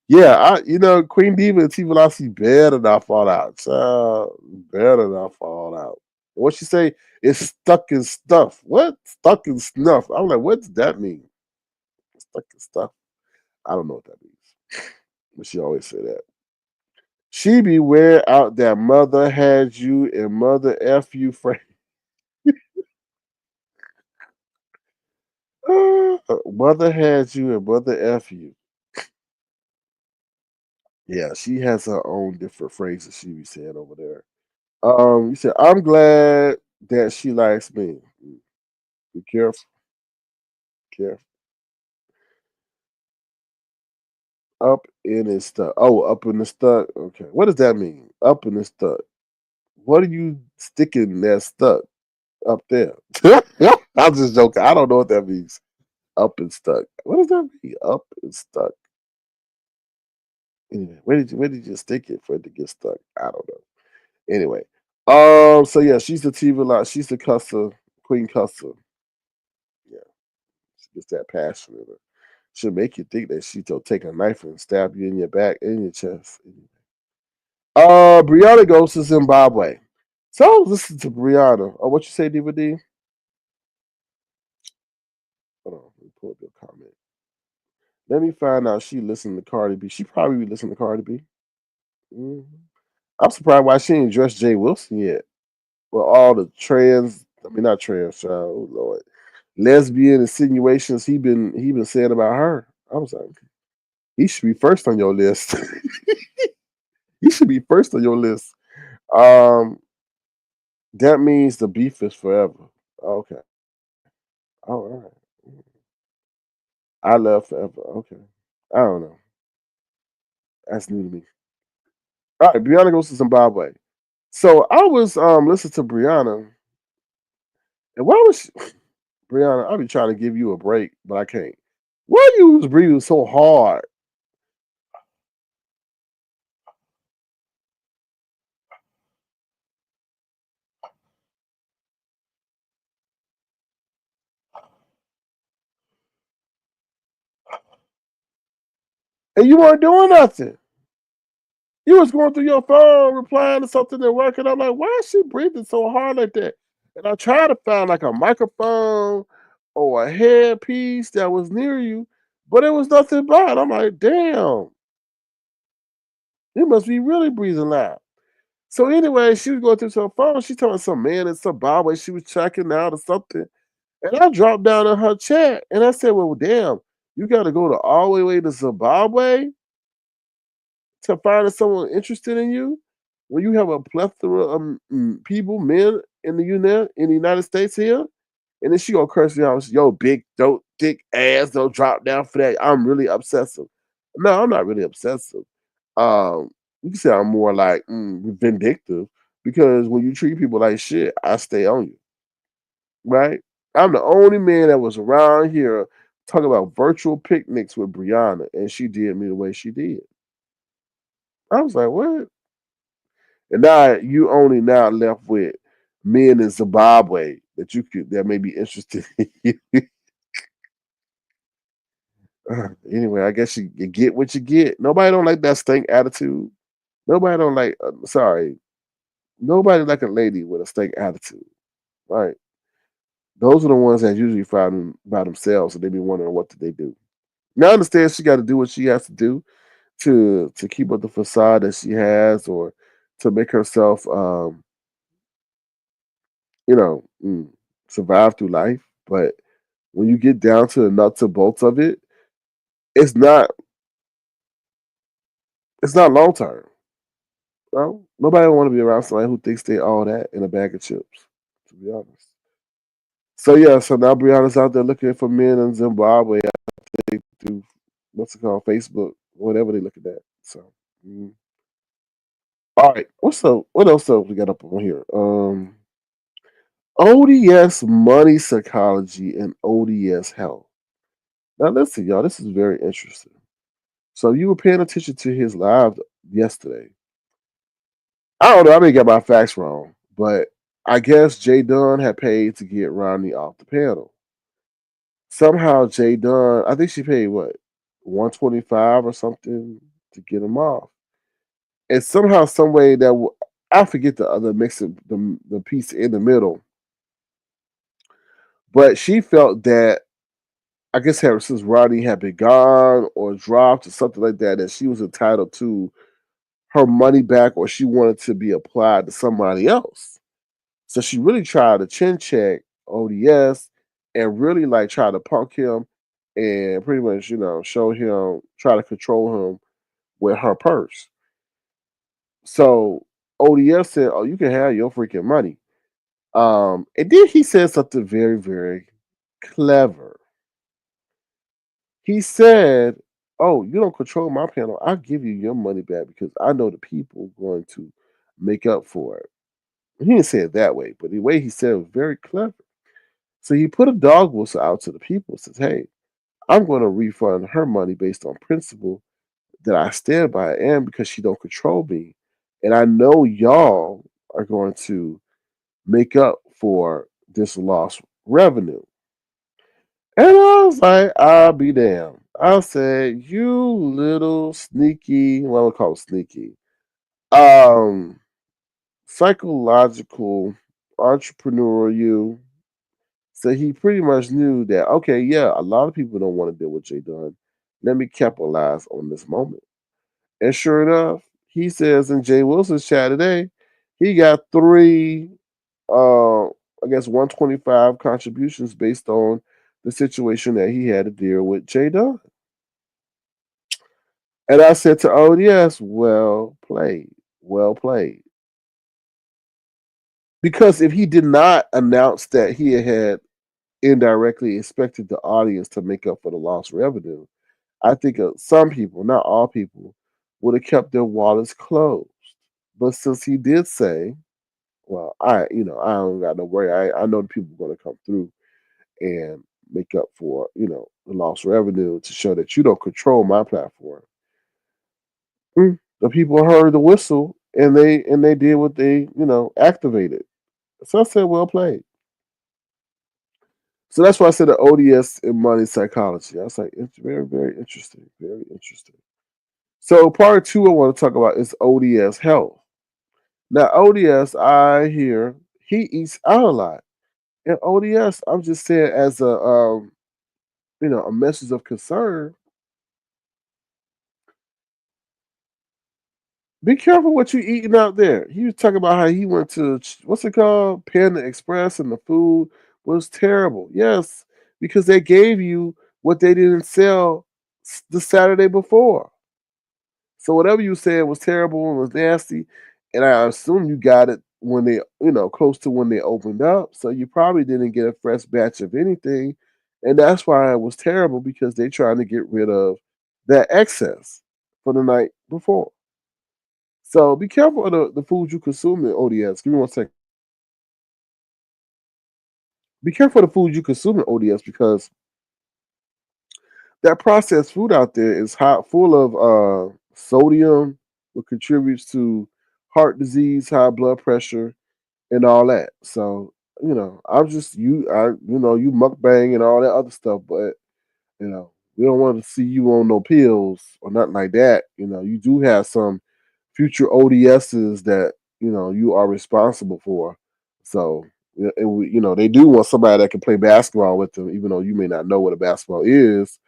Yeah, Queen Diva and T Velocity better not fall out. Child, better not fall out. What she say? It's stuck in stuff. What? Stuck in snuff. I'm like, what does that mean? Stuck in stuff. I don't know what that means. But she always say that. She be wear out that mother had you and mother F you friend. Mother had you and mother F you. Yeah, she has her own different phrases she be saying over there. You said, I'm glad that she likes me. Be careful, careful. Up in and stuck. Oh, up in the stuck. Okay. What does that mean? Up in the stuck. What are you sticking that stuck up there? I'm just joking. I don't know what that means. Up and stuck. What does that mean? Up and stuck. Anyway, where did you stick it for it to get stuck? I don't know. Anyway. So yeah, she's the TV lot, she's the cusser, Queen Cusser. Yeah, she gets that passion in her. She'll make you think that she'll take a knife and stab you in your back and your chest. Brianna goes to Zimbabwe. So listen to Brianna. Oh, what you say, DVD? Hold on, let me pull up your comment. Let me find out she listened to Cardi B. She probably be listening to Cardi B. Mhm. I'm surprised why she ain't dressed Jay Wilson yet. Well, all the not trans, oh Lord, lesbian insinuations he been saying about her. I was like, he should be first on your list. He should be first on your list. Um, that means the beef is forever. Okay. All right. I love forever. Okay. I don't know. That's new to me. All right, Brianna goes to Zimbabwe. So I was listening to Brianna, and why was Brianna? I be trying to give you a break, but I can't. Why you was breathing so hard? And you weren't doing nothing. You was going through your phone, replying to something at work, and I'm like, why is she breathing so hard like that? And I tried to find like a microphone or a headpiece that was near you, but it was nothing but. I'm like, damn, you must be really breathing loud. So anyway, she was going through her phone. She told some man in Zimbabwe she was checking out or something. And I dropped down in her chat and I said, well, damn, you got to go to all the way to Zimbabwe to find someone interested in you when you have a plethora of people, men in the United States here, and then she gonna curse me out. Yo, big dope, thick ass, don't drop down for that. I'm really obsessive. No, I'm not really obsessive. Um, you can say I'm more like vindictive because when you treat people like shit, I stay on you, right? I'm the only man that was around here talking about virtual picnics with Brianna, and she did me the way she did. I was like, what? And now you only now left with men in Zimbabwe that may be interested in you. Anyway, I guess you get what you get. Nobody don't like that stink attitude. Nobody don't like. Sorry, nobody like a lady with a stink attitude. Right? Those are the ones that usually find by themselves, and they be wondering what did they do. Now I understand she got to do what she has to do to keep up the facade that she has, or to make herself you know, survive through life. But when you get down to the nuts and bolts of it, it's not it's not long term. No, nobody want to be around somebody who thinks they all that in a bag of chips. To be honest. So yeah, so now Brianna's out there looking for men in Zimbabwe. They do what's it called, Facebook, whatever they looking at. So, all right, what's up? What else up we got up on here? ODS money psychology and ODS health. Now listen, y'all, this is very interesting. So you were paying attention to his live yesterday. I don't know. I may get my facts wrong, but I guess Jay Dunn had paid to get Ronnie off the panel. Somehow Jay Dunn, I think she paid what 125 or something to get him off, and somehow, some way I forget the other mix of the piece in the middle, but she felt that I guess since Ronnie had been gone or dropped or something like that, that she was entitled to her money back or she wanted to be applied to somebody else. So she really tried to chin check ODS and really like try to punk him and pretty much, show him, try to control him with her purse. So ODS said, oh, you can have your freaking money. And then he said something very, very clever. He said, oh, you don't control my panel. I'll give you your money back because I know the people going to make up for it. He didn't say it that way, but the way he said it was very clever. So he put a dog whistle out to the people and says, hey, I'm going to refund her money based on principle that I stand by and because she don't control me. And I know y'all are going to make up for this lost revenue. And I was like, I'll be damned. I said, you little sneaky, what I would call sneaky, um, psychological entrepreneur you. So he pretty much knew that, okay, yeah, a lot of people don't want to deal with Jay Dunn. Let me capitalize on this moment. And sure enough, he says in Jay Wilson's chat today, he got three, I guess 125 contributions based on the situation that he had to deal with Jay Dunn. And I said to ODS, well played, well played. Because if he did not announce that he had indirectly expected the audience to make up for the lost revenue, I think some people, not all people, would have kept their wallets closed. But since he did say, well, I don't got no worry. I know the people are going to come through and make up for, the lost revenue to show that you don't control my platform. The people heard the whistle and they did what they, activated. So I said, well played. So that's why I said the ODS in money psychology. I was like, it's very, very interesting. Very interesting. So part two I want to talk about is ODS health. Now ODS, I hear he eats out a lot. And ODS, I'm just saying as a message of concern. Be careful what you eating out there. He was talking about how he went to what's it called, Panda Express, and the food was terrible. Yes, because they gave you what they didn't sell the Saturday before. So whatever you said was terrible and was nasty, and I assume you got it when they, close to when they opened up. So you probably didn't get a fresh batch of anything, and that's why it was terrible because they trying to get rid of that excess for the night before. So be careful of the food you consume in ODS. Give me 1 second. Be careful of the food you consume in ODS because that processed food out there is hot, full of sodium, which contributes to heart disease, high blood pressure, and all that. So I'm just you mukbang and all that other stuff, but we don't want to see you on no pills or nothing like that. You do have some future ODSs that you are responsible for. So they do want somebody that can play basketball with them, even though you may not know what a basketball is.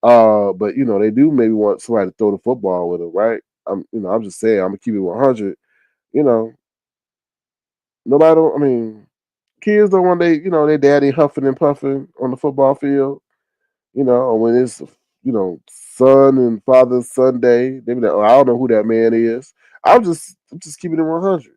But they do maybe want somebody to throw the football with them, right? I'm just saying, I'm gonna keep it 100. You know, nobody don't. I mean, kids don't want their daddy huffing and puffing on the football field. Or when it's son and father's Sunday, they be like, oh, I don't know who that man is. I'm just keeping it 100.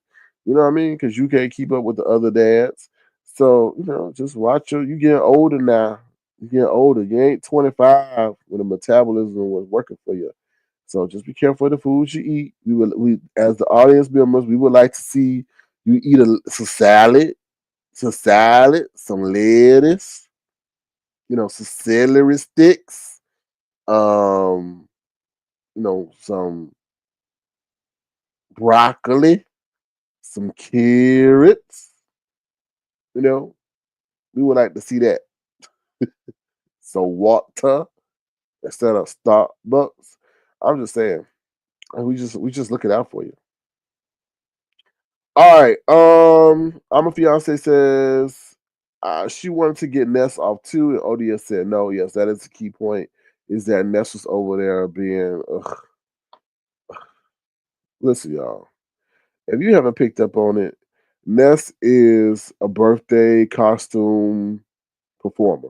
You know what I mean? Because you can't keep up with the other dads. So just watch you getting older now. You getting older. You ain't 25 when the metabolism was working for you. So just be careful of the foods you eat. We as the audience members, we would like to see you eat some salad, some lettuce, some celery sticks, some broccoli, some carrots. You know, we would like to see that. Some water instead of Starbucks. I'm just saying, we just looking out for you. All right. I'm a fiance says she wanted to get Ness off too, and ODS said no. Yes, that is the key point. Is that Ness was over there being? Listen, y'all. If you haven't picked up on it, Ness is a birthday costume performer.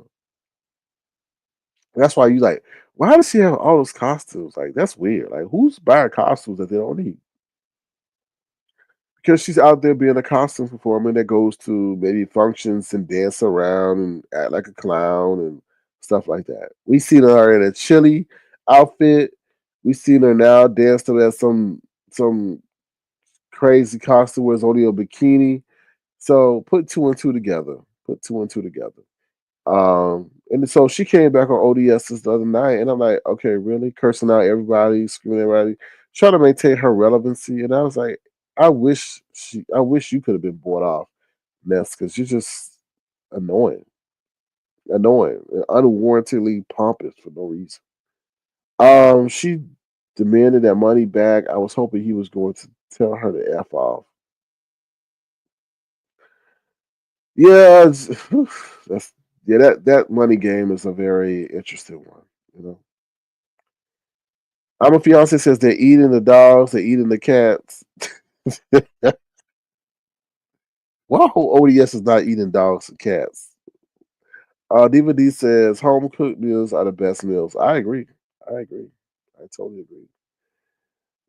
That's why you like. Why does she have all those costumes? Like that's weird. Like who's buying costumes that they don't need? Because she's out there being a costume performer that goes to maybe functions and dance around and act like a clown and stuff like that. We seen her in a chili outfit. We seen her now dance to that some crazy costume where it's only a bikini. So put two and two together. Put two and two together. And so she came back on ODS's the other night, and I'm like, okay, really cursing out everybody, screaming at everybody, trying to maintain her relevancy. And I was like, I wish you could have been bought off, Ness, because you're just annoying, annoying, and unwarrantedly pompous for no reason. She demanded that money back. I was hoping he was going to tell her to f off. Yeah, that's yeah. That money game is a very interesting one. You know, I'm a fiance says they're eating the dogs, they're eating the cats. Well, ODS is not eating dogs and cats. Diva D says home cooked meals are the best meals. I agree. I agree. I totally agree.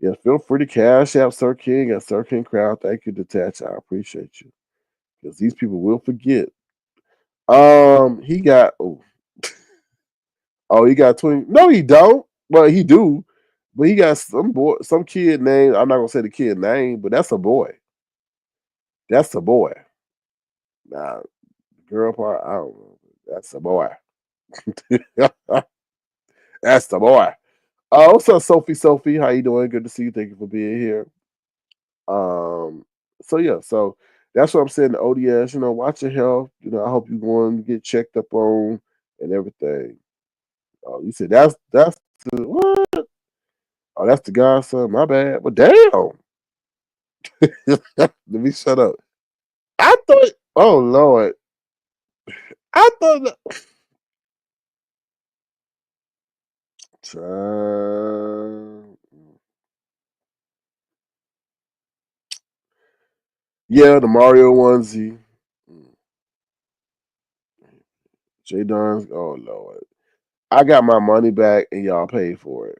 Yeah, feel free to cash out Sir King at Sir King Crowd. Thank you, Detach. I appreciate you. Because these people will forget. He got he got 20. No, he don't. Well, he do. But he got some kid name. I'm not gonna say the kid name, but that's a boy. That's a boy. Now, girl part, I don't know. That's a boy. That's the boy. What's up, Sophie? Sophie, how you doing? Good to see you. Thank you for being here. Um, so yeah, so that's what I'm saying. The ODS, watch your health. I hope you going to get checked up on and everything. Oh, you said that's the what? Oh, that's the godson. My bad. But damn, let me shut up. I thought. Oh Lord, I thought. Child. Yeah, the Mario onesie. J Don's. Oh Lord, I got my money back and y'all paid for it.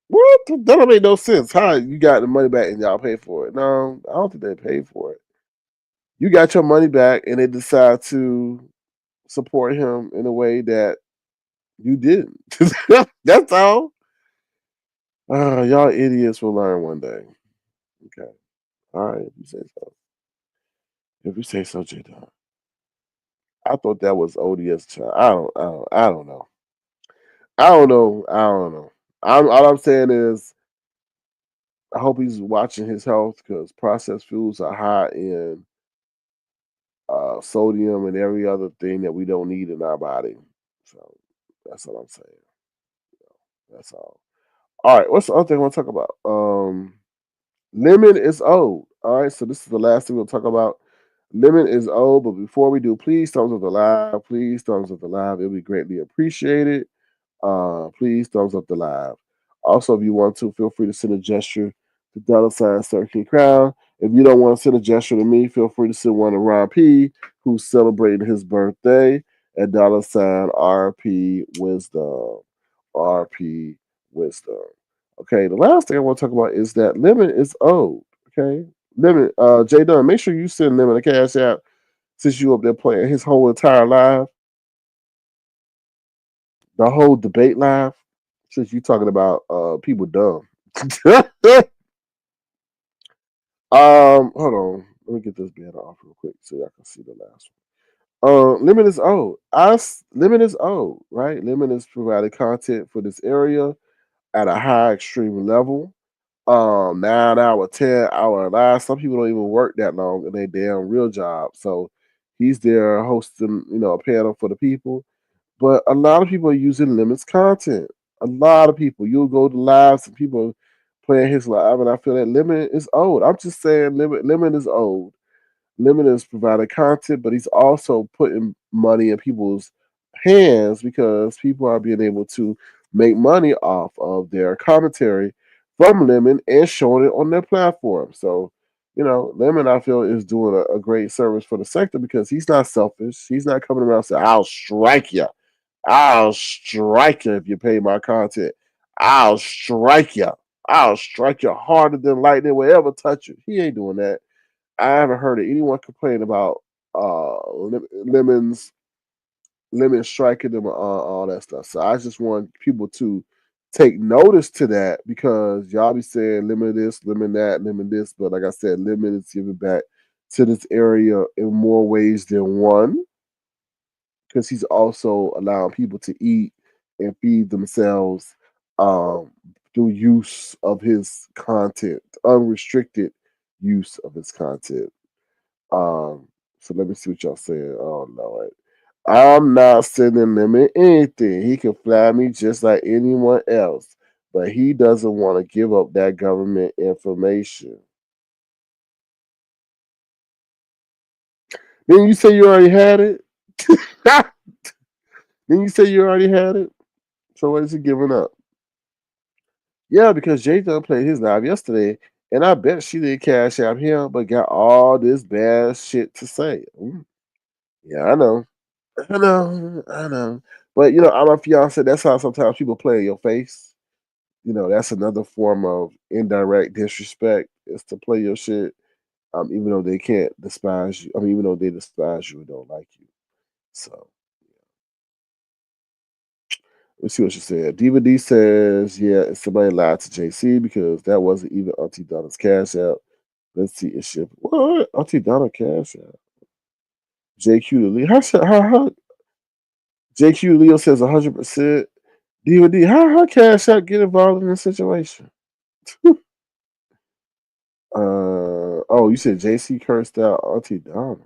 What? That don't make no sense. How you got the money back and y'all paid for it? No, I don't think they paid for it. You got your money back and they decide to support him in a way that you didn't. That's all. Y'all idiots will learn one day. Okay. All right, if you say so. If you say so, J Don. I thought that was ODS child. I don't know. I don't know. I don't know. All I'm saying is I hope he's watching his health because processed foods are high in sodium and every other thing that we don't need in our body. So that's what I'm saying. That's all. All right, what's the other thing I want to talk about? Lemon is old. All right, so this is the last thing we'll talk about. Lemon is old, but before we do, please thumbs up the live. Please thumbs up the live. It'll be greatly appreciated. Please thumbs up the live. Also, if you want to, feel free to send a gesture to $13 Crown. If you don't want to send a gesture to me, feel free to send one to Ron P, who's celebrating his birthday at $RP Wisdom. RP Wisdom. Okay, the last thing I want to talk about is that Lemon is old. Okay, Lemon, J Dunn, make sure you send Lemon a cash app since you up there playing his whole entire live, the whole debate live. Since you talking about people dumb. Hold on, let me get this banner off real quick so y'all can see the last one. Lemon is old. Lemon is old, right? Lemon is providing content for this area at a high extreme level. 9 hour, 10 hour live. Some people don't even work that long in their damn real job. So he's there hosting, a panel for the people. But a lot of people are using Lemon's content. A lot of people. You'll go to lives and people playing his live, and I feel that Lemon is old. I'm just saying Lemon is old. Lemon is providing content, but he's also putting money in people's hands because people are being able to make money off of their commentary from Lemon and showing it on their platform. So, Lemon, I feel, is doing a great service for the sector because he's not selfish. He's not coming around saying, I'll strike you. I'll strike you if you pay my content. I'll strike you. I'll strike you harder than lightning will ever touch you. He ain't doing that. I haven't heard of anyone complain about Lemon's Limit striking them, all that stuff. So I just want people to take notice to that because y'all be saying limit this, limit that, limit this. But like I said, limit is giving back to this area in more ways than one because he's also allowing people to eat and feed themselves um, through use of his content, unrestricted use of his content. Um, so let me see what y'all saying. Oh Lord. I'm not sending him in anything. He can fly me just like anyone else, but he doesn't want to give up that government information. Then you say you already had it? Then you say you already had it? So what is he giving up? Yeah, because Jay Dunn played his live yesterday, and I bet she did cash out him, but got all this bad shit to say. Yeah, I know. I know. I know. But I'm a fiance. That's how sometimes people play in your face. That's another form of indirect disrespect is to play your shit, even though they can't despise you. I mean, even though they despise you and don't like you. So let's see what she said. Diva D says, yeah, somebody lied to JC because that wasn't even Auntie Donna's cash out. Let's see if she what? Auntie Donna cash out. JQ Lee. How JQ Leo says 100%. Diva D, how cash out get involved in this situation? Oh, you said JC cursed out Auntie Donna.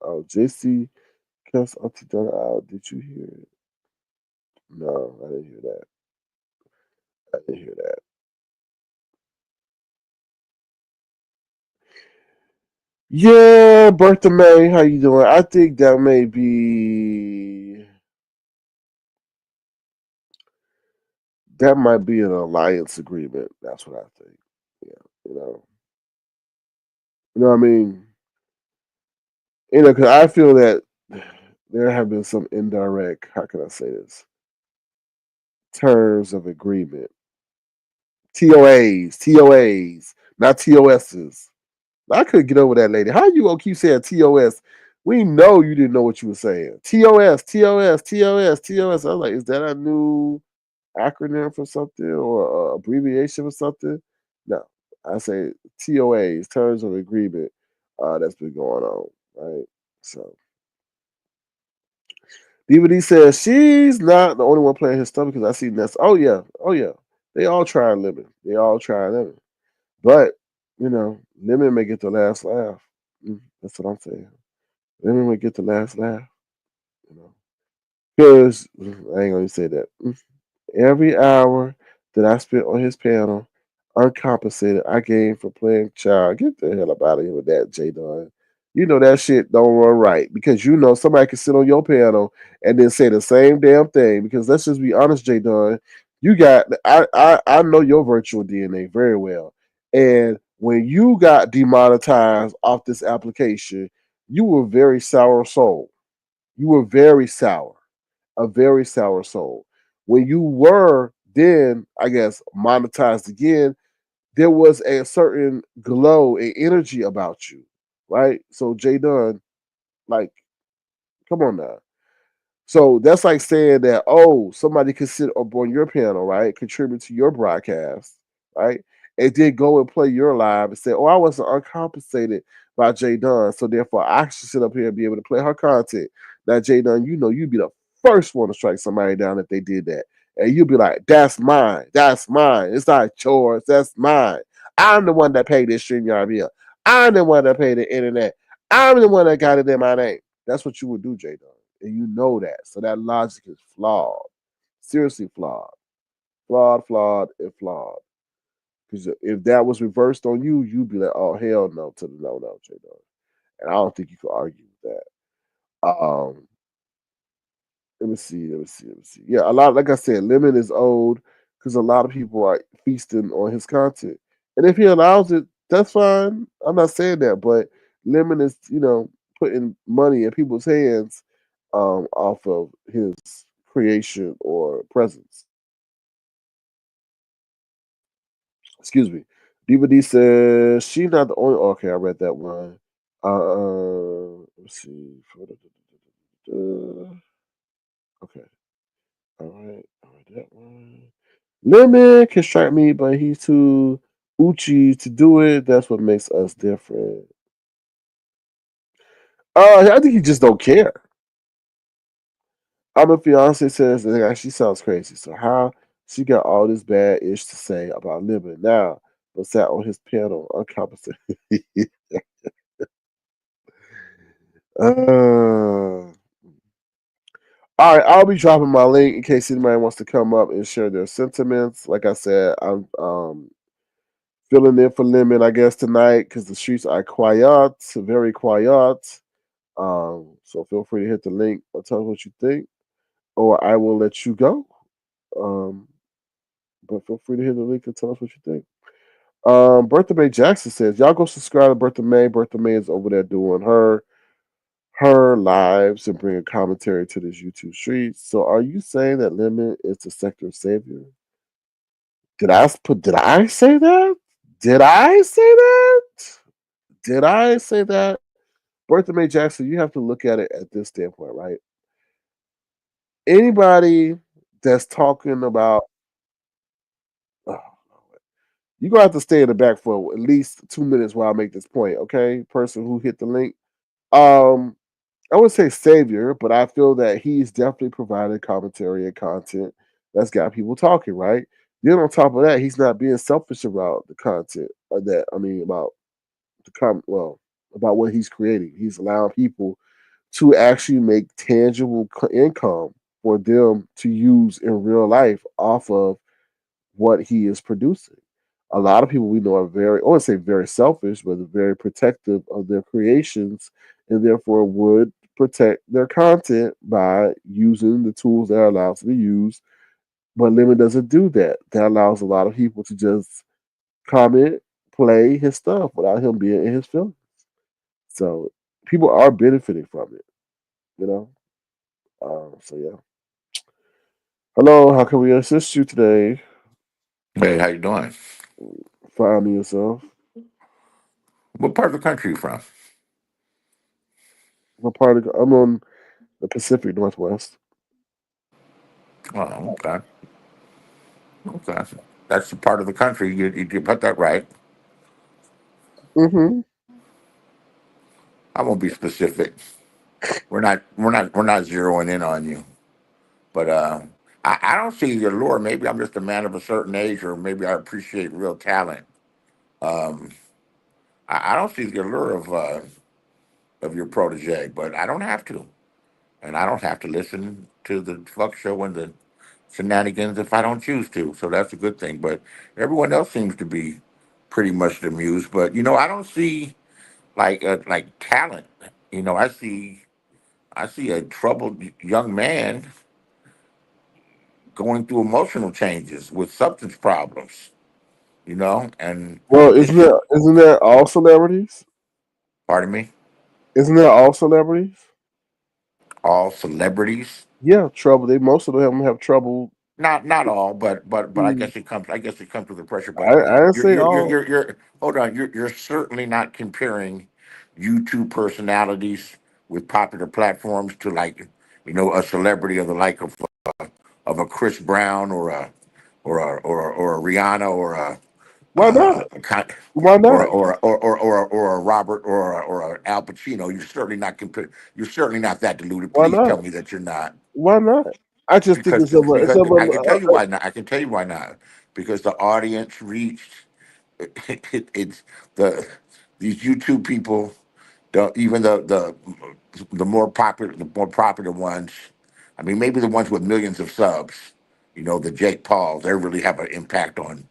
Oh, JC cursed Auntie Donna out. Did you hear it? No, I didn't hear that. I didn't hear that. Yeah, Bertha May, how you doing? I think that may be an alliance agreement. That's what I think. Yeah, you know what I mean. Because I feel that there have been some indirect. How can I say this? Terms of agreement. TOAs, not TOSs. I couldn't get over that lady. How you gonna keep saying TOS? We know you didn't know what you were saying. TOS, TOS, TOS, TOS. I was like, is that a new acronym for something or abbreviation for something? No, I say TOAs, terms of agreement. That's been going on, right? So DVD says she's not the only one playing his stuff because I see Ness. Oh yeah. They all try limit. They all try limit. But limit may get the last laugh. That's what I'm saying. Lemon may get the last laugh. You know, because I ain't gonna say that. Every hour that I spent on his panel, uncompensated, I gained for playing child. Get the hell up out of here with that, J Don. You know that shit don't run right because somebody can sit on your panel and then say the same damn thing. Because let's just be honest, J Don, you got I know your virtual DNA very well, and when you got demonetized off this application, you were very sour soul. You were very sour, a very sour soul. When you were then, I guess, monetized again, there was a certain glow and energy about you, right? So Jay Dunn, like, come on now. So that's like saying that, oh, somebody could sit up on your panel, right? Contribute to your broadcast, right? And then go and play your live and say, oh, I wasn't uncompensated by Jay Dunn. So therefore I should sit up here and be able to play her content. Now, Jay Dunn, you'd be the first one to strike somebody down if they did that. And you'd be like, that's mine. That's mine. It's not yours. That's mine. I'm the one that paid this StreamYard bill. I'm the one that paid the internet. I'm the one that got it in my name. That's what you would do, Jay Dunn. And you know that. So that logic is flawed. Seriously flawed. Flawed, and flawed. Because if that was reversed on you, you'd be like, oh, hell no to the no, J Dog. And I don't think you could argue with that. Let me see. Yeah, a lot, like I said, Lemon is old because a lot of people are feasting on his content. And if he allows it, that's fine. I'm not saying that, but Lemon is, putting money in people's hands off of his creation or presence. Excuse me. Diva D says she's not the only. Okay, I read that one. Let's see. Okay. All right, that one. Lemon can strike me, but he's too Uchi to do it. That's what makes us different. I think he just don't care. I'm a fiance says that she sounds crazy. So how she got all this bad ish to say about Lemon now, but sat on his panel uncompensated. uh, all right, I'll be dropping my link in case anybody wants to come up and share their sentiments. Like I said, I'm filling in for Lemon, I guess, tonight because the streets are quiet, very quiet. So feel free to hit the link or tell us what you think, or I will let you go. Um, but feel free to hit the link and tell us what you think. Bertha May Jackson says, "Y'all go subscribe to Bertha May. Bertha May is over there doing her lives and bringing commentary to this YouTube street. So, are you saying that Lemon is the sector savior? Did I say that? Did I say that? Did I say that? Bertha May Jackson, you have to look at it at this standpoint, right? Anybody that's talking about, oh, you're gonna have to stay in the back for at least 2 minutes while I make this point, okay? Person who hit the link. Um, I would say savior, but I feel that he's definitely provided commentary and content that's got people talking, right? Then on top of that, he's not being selfish about the content or that I mean about about what he's creating. He's allowing people to actually make tangible income for them to use in real life off of what he is producing. A lot of people we know are very, I wouldn't say very selfish, but very protective of their creations and therefore would protect their content by using the tools that are allowed to be used. But Lemon doesn't do that. That allows a lot of people to just comment, play his stuff without him being in his feelings. So people are benefiting from it, you know? So yeah. Hello, how can we assist you today? Hey, how you doing? Find yourself. What part of the country you from? What part of I'm on the Pacific Northwest. Oh, okay, okay. That's the part of the country you put that right. Mm-hmm. I won't be specific. We're not zeroing in on you. But I don't see the allure. Maybe I'm just a man of a certain age, or maybe I appreciate real talent. Um, I don't see the allure of your protege, but I don't have to, and I don't have to listen to the fuck show and the shenanigans if I don't choose to. So that's a good thing. But everyone else seems to be pretty much amused. But I don't see like talent. I see a troubled young man going through emotional changes with substance problems. And Well, it's just, isn't that all celebrities? pardon me, Isn't that all celebrities? all celebrities. Yeah, trouble. They most of them have trouble. Not all, but I Mm, guess it comes with the pressure. I But didn't you're say you're you're all. you're, you're hold on. You're certainly not comparing YouTube personalities with popular platforms to a celebrity of the like of a Chris Brown or a Rihanna Why not? a Con- Why not? or a Robert or a Al Pacino. You're certainly not that deluded. Why Please tell not? me that you're not. Why not? I just think Because it's of a, it's because of I can tell you a why not. I can tell you why not. Because the audience reached it's these YouTube people. Even the more popular ones. I mean, maybe the ones with millions of subs. The Jake Pauls. They really have an impact on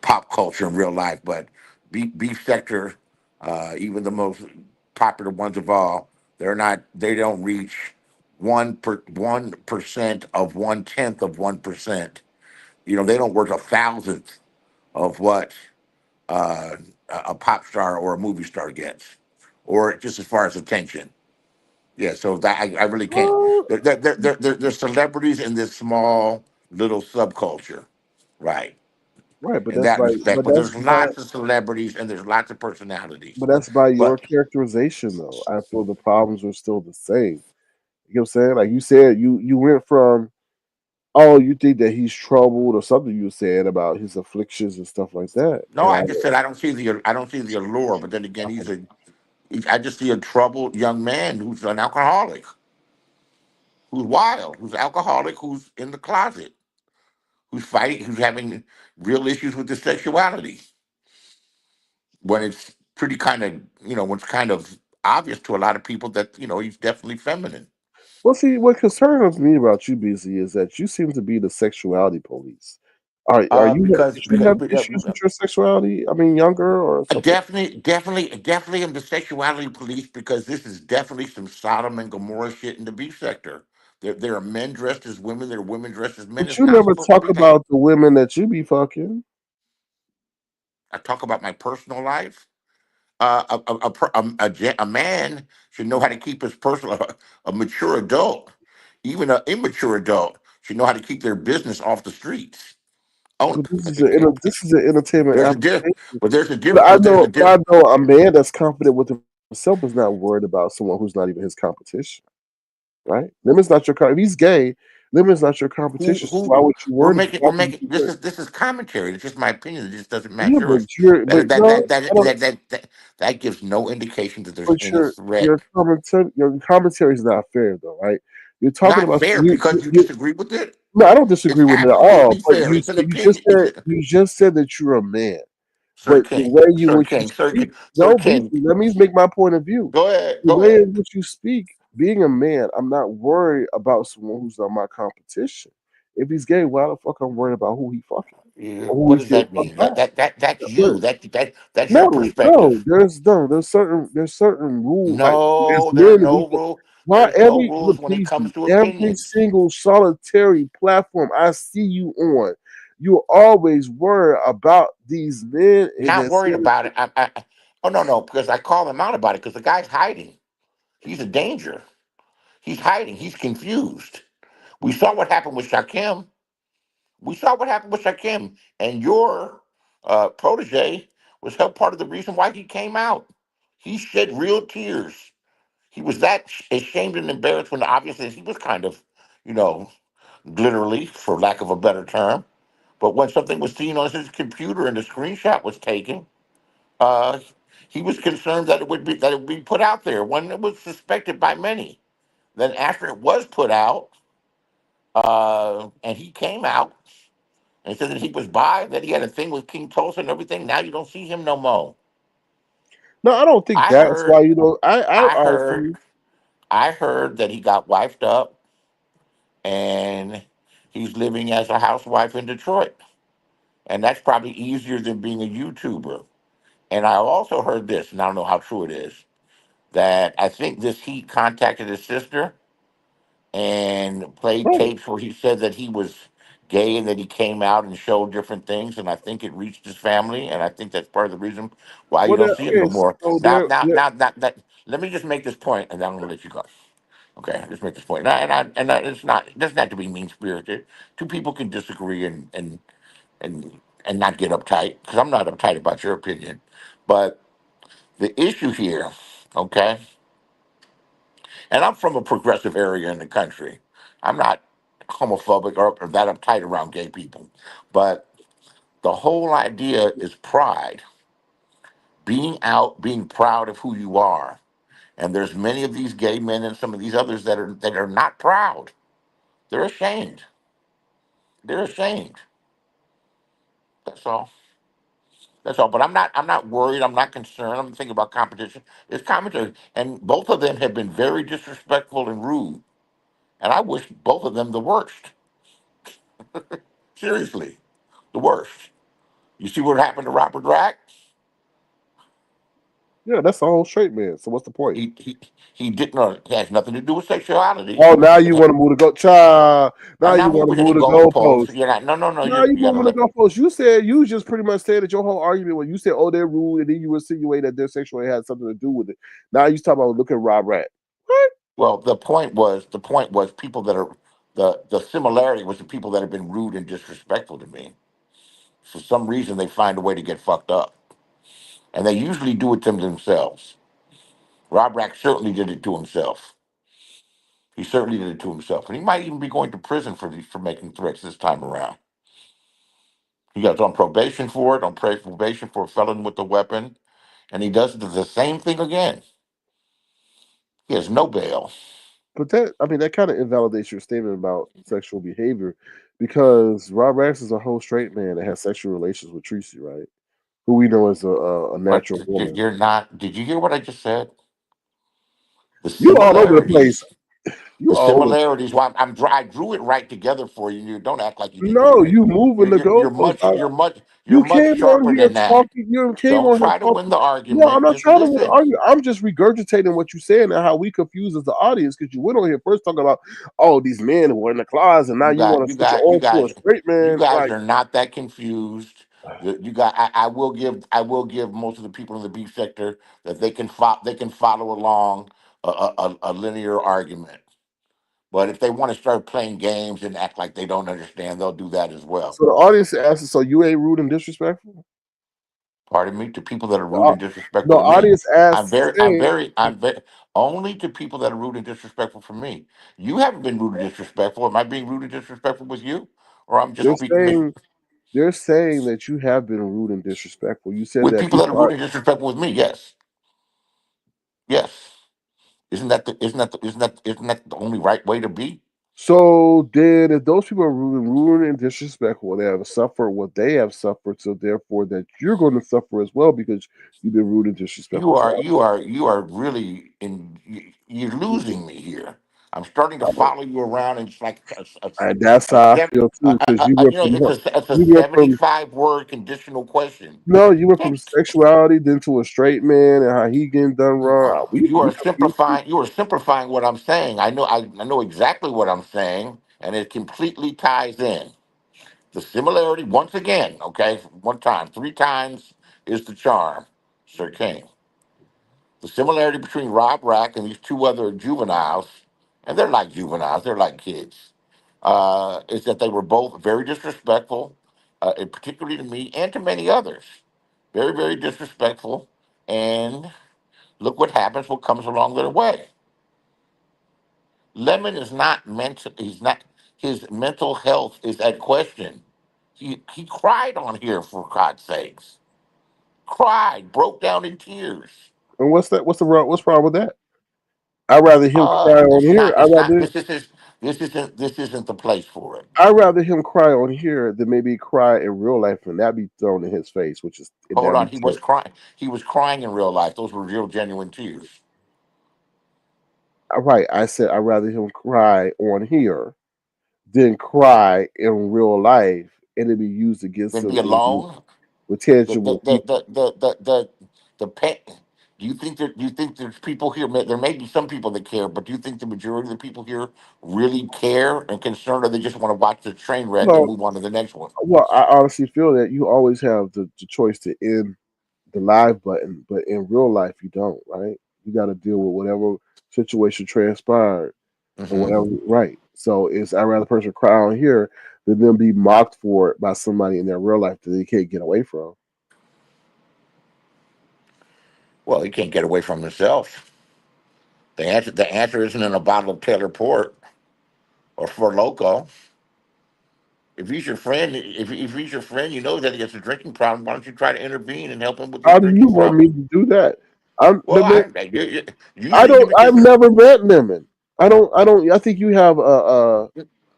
pop culture in real life. But beef sector, even the most popular ones of all, they're not. They don't reach 1% of 1/10 of 1%. They don't work a thousandth of what a pop star or a movie star gets, or just as far as attention. Yeah, so that I really can't. well, They're celebrities in this small little subculture, right? Right, but in that's that by respect. But there's lots of celebrities and there's lots of personalities. but that's by your But characterization though. I feel the problems are still the same. You know what I'm saying? Like you said, you went from, oh, you think that he's troubled or something you said about his afflictions and stuff like that. no, And I just said I don't see the allure. But then again, I just see a troubled young man who's an alcoholic, who's wild, who's alcoholic, who's in the closet, who's fighting, who's having real issues with his sexuality. When it's pretty kind of, when it's kind of obvious to a lot of people that he's definitely feminine. well, see, what concerns me about you, BZ, is that you seem to be the sexuality police. Are you Because did you have issues with your sexuality? I mean, younger or something? definitely in the sexuality police, because this is definitely some Sodom and Gomorrah shit in the beef sector. There are men dressed as women. There are women dressed as men. But It's you never possible talk everything. about the women that you be fucking. I talk about my personal life. A man should know how to keep his personal. A mature adult, even an immature adult, should know how to keep their business off the streets. Oh, But this is an entertainment there's a diff, application. but there's a But diff, but there's a diff. I know a man that's confident with himself is not worried about someone who's not even his competition, right? Lemon's not your if he's gay. Lemon's not your competition. So why Who would you worry? we're Why would making you this worry? is commentary. It's just my opinion. It just doesn't Yeah, match yours. but That no, that that I that don't. that that, that, that gives no indication that there's But any threat. your commentary is not fair though, right? You're talking Not about fair because you disagree with it. no, I don't It's disagree with it at all. absolutely But fair. It's an you just opinion. It's said that you're a man. Sir But the King, way you Sir which you King, Sir speak, King, Sir no, BC, King. let me make my point of view. Go ahead. The Go way ahead. in which you speak, being a man, I'm not worried about someone who's not my competition. If he's gay, why the fuck I'm worried about who he fucking Yeah, or who what he's does getting that fucked mean? by? That's But you. That's your no, no, perspective. there's certain rules. Like as No, there are men, we no rule. why There's no rules when it comes to every opinions. single solitary platform I see you on, you're always worried about these men and Not their worried certain. about it. Oh no, because I call him out about it because the guy's hiding. He's a danger. He's hiding. He's confused. We saw what happened with Shakim. We saw what happened with Shakim, and your protege was help part of the reason why he came out. He shed real tears. He was that ashamed and embarrassed when obviously he was kind of, you know, literally, for lack of a better term. But when something was seen on his computer and the screenshot was taken, uh, he was concerned that it would be put out there when it was suspected by many. Then after it was put out, and he came out and said that he was bi, that he had a thing with King Tulsa and everything. Now you don't see him no more. No, I don't think I that's why heard, you know. I I heard, honestly, I heard that he got wifed up and he's living as a housewife in Detroit, and that's probably easier than being a YouTuber. And I also heard this, and I don't know how true it is, that I think this heat contacted his sister and played right. tapes where he said that he was gay and that he came out and showed different things, and I think it reached his family, and I think that's part of the reason why you Well, don't see him okay, no more. so Now, now, now, that, that let me just make this point, and then I'm gonna let you go. Okay, just make this point. It's not, it doesn't have to be mean spirited. Two people can disagree and not get uptight, because I'm not uptight about your opinion, but the issue here, okay, and I'm from a progressive area in the country. I'm not homophobic or that uptight around gay people. But the whole idea is pride, being out, being proud of who you are. And there's many of these gay men and some of these others that are not proud. They're ashamed. They're ashamed. That's all. That's all. But I'm not worried. I'm not concerned. I'm thinking about competition. It's commentary. And both of them have been very disrespectful and rude. And I wish both of them the worst. Seriously, the worst. You see what happened to Robert Rack? Yeah, that's the whole straight man. So what's the point? He he he didn't. It has nothing to do with sexuality. Oh, now you It want had, to move the go child. Now I'm you not want to moving any move the goalposts. goalpost. You're not. No, no, no. Now you You gotta moving the let. goalpost. You just pretty much said that your whole argument when you said, "Oh, they're rude," and then you insinuate that their sexuality had something to do with it. Now you talking about look at Rob Rat. What? Well, the point was people that are the similarity was the people that have been rude and disrespectful to me. For some reason, they find a way to get fucked up, and they usually do it to themselves. Rob Rack certainly did it to himself. He certainly did it to himself, and he might even be going to prison for making threats this time around. He got on probation for it, on probation for a felon with a weapon, and he does the same thing again. He has no bail. But that, I mean, that kind of invalidates your statement about sexual behavior, because Rob Rax is a whole straight man that has sexual relations with Tracy, right? Who we know is a But natural woman. you're not. Did you hear what I just said? The You all over the place. similarities. You The all over. similarities. Why I drew it right together for you. You don't act like you didn't No, hear it. you moving the goalposts. You're You much came on sharper here than that. talking. You came Don't on here try to win talking. the No, I'm argument. not Just trying to win the listen. argument. I'm just regurgitating what you said and how we confuse as the audience, because you went on here first talking about, oh, these men who are in the closet, and now You you got want to you switch it got you on to a guys straight you man. guys Like, are not that confused. You got I will give most of the people in the beef sector that they can follow along a linear argument. But if they want to start playing games and act like they don't understand, they'll do that as well. so the audience asks, so you ain't rude and disrespectful? Pardon me, to people that are The, rude and the disrespectful to me. audience asks the same. I'm very only to people that are rude and disrespectful for me. You haven't been rude and disrespectful. Am I being rude and disrespectful with you, or I'm just They're speaking saying they're saying that you have been rude and disrespectful. You said with that people that are people rude are. and disrespectful with me? Yes, yes. Isn't that the only right way to be? So then, if those people are rude and disrespectful, they have suffered what they have suffered, so therefore that you're going to suffer as well because you've been rude and disrespectful to us. You are really you're losing me here. I'm starting to Uh, follow you around, and it's like And that's a how I seven, feel too, because you you went know, from it's a you went from 75 word conditional question. no, you went from Can't- sexuality then to a straight man and how he getting done wrong. We confused. You are simplifying what I'm saying. I know exactly what I'm saying, and it completely ties in. The similarity, once again, okay, one time, three times is the charm, Sir King. The similarity between Rob Rack and these two other juveniles, and they're like juveniles, they're like kids, is that they were both very disrespectful, and particularly to me and to many others. Very, very disrespectful. And look what happens, what comes along their way. Lemon is not mental, he's not, his mental health is at question. He cried on here, for God's sakes. Cried, broke down in tears. And what's that? What's wrong with that? I'd rather him cry on here. It's not, this isn't the place for it. I'd rather him cry on here than maybe cry in real life and that be thrown in his face, which is Hold that on, be terrible. he was crying in real life. Those were real, genuine tears. Right. I said I'd rather him cry on here than cry in real life, and it be used against Then him be in alone. with The tangible the people. the pet. Do you think there's people here? There may be some people that care, but do you think the majority of the people here really care and concerned, or they just want to watch the train wreck and Well, move on to the next one? well, I honestly feel that you always have the choice to end the live button, but in real life you don't, right? You got to deal with whatever situation transpired or Hmm. whatever, right? So it's I'd rather person cry on here than them be mocked for it by somebody in their real life that they can't get away from. Well, he can't get away from himself. The answer isn't in a bottle of Taylor Port or Four Loco. If he's your friend, you know that he has a drinking problem. Why don't you try to intervene and help him with this How do you drinking want me problem? to do that? I'm the Well, man. you I seem to don't. be I've concerned. never met Lemon. I don't. I don't. I think you have a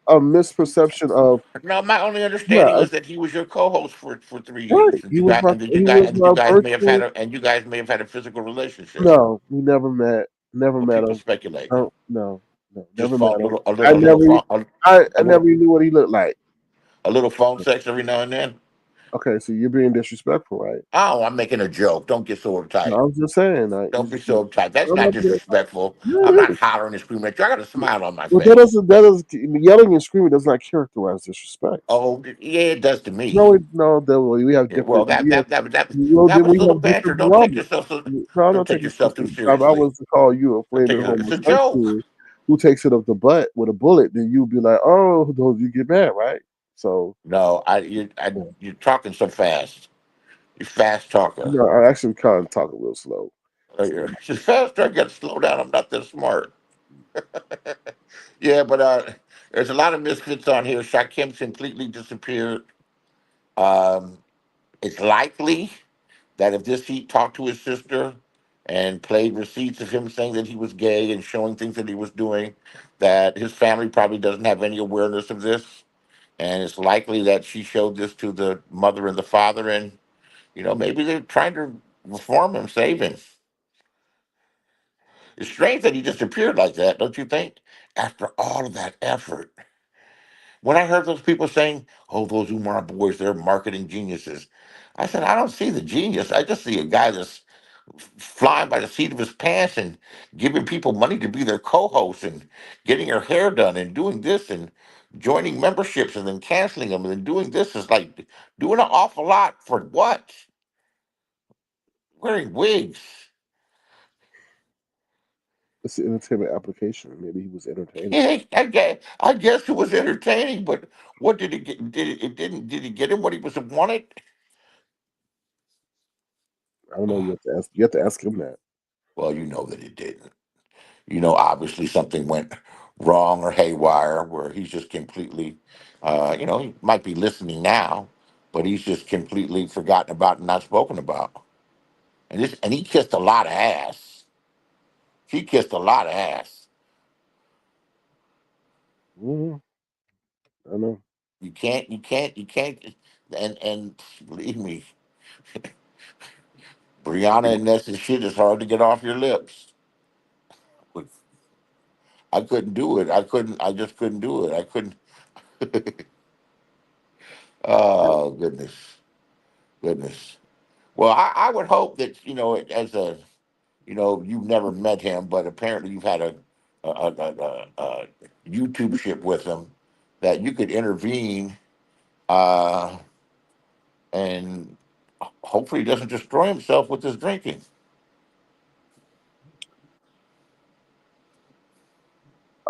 misperception of No, my only understanding yeah. was that he was your co-host for three Right. years, and you guys and you guys may have had Virtual. a physical relationship. No, we never met. Never Well, met people him. speculate. No, no, no. Just Never met him. I a little never. phone I never even knew what he looked like. a little phone sex every now and then. Okay, so you're being disrespectful, right? Oh, I'm making a joke. Don't get so No, uptight. I was just saying. Don't be so uptight. That's I'm not not being, disrespectful. yeah, I'm it not is. hollering and screaming at you. I got a smile on my Well, face. that is yelling and screaming does not characterize disrespect. Oh, yeah, it does to me. No, no, we have Yeah, well, different. We have, that then was a we little have banter. different barometers. No, I'm Don't not take taking stuff yourself to too the top. If I seriously. was to call you a Don't take flaming it. It's a joke. homosexual who takes it up the butt with a bullet, then you'd be like, "Oh, don't you get mad, right?" So No, yeah. you're talking so fast. You're fast talker. No, I actually kind of talk a little slow. You're faster. I got to slow down. I'm not that smart. Yeah, but there's a lot of misfits on here. Shakim's completely disappeared. Um, it's likely that if this he talked to his sister and played receipts of him saying that he was gay and showing things that he was doing, that his family probably doesn't have any awareness of this. And it's likely that she showed this to the mother and the father, and maybe they're trying to reform him, save him. It's strange that he disappeared like that, don't you think? After all of that effort. When I heard those people saying, "Oh, those Umar boys, they're marketing geniuses," I said, "I don't see the genius. I just see a guy that's flying by the seat of his pants and giving people money to be their co-hosts and getting their hair done and doing this and joining memberships and then canceling them and then doing this is like doing an awful lot for what? Wearing wigs." It's an entertainment application. Maybe he was entertaining. Yeah, I guess it was entertaining, but what did it get? Did it get him what he was wanted? I don't know. You have to ask. You have to ask him that. Well, you know that it didn't. Obviously something went wrong or haywire where he's just completely, he might be listening now, but he's just completely forgotten about and not spoken about. And he kissed a lot of ass. He kissed a lot of ass. Hmm. I know. You can't. And believe me, Brianna and Ness's shit is hard to get off your lips. I couldn't do it. I just couldn't do it. I couldn't. Oh, goodness. Well, I would hope that as you've never met him, but apparently you've had a YouTube ship with him, that you could intervene, uh, and hopefully he doesn't destroy himself with his drinking.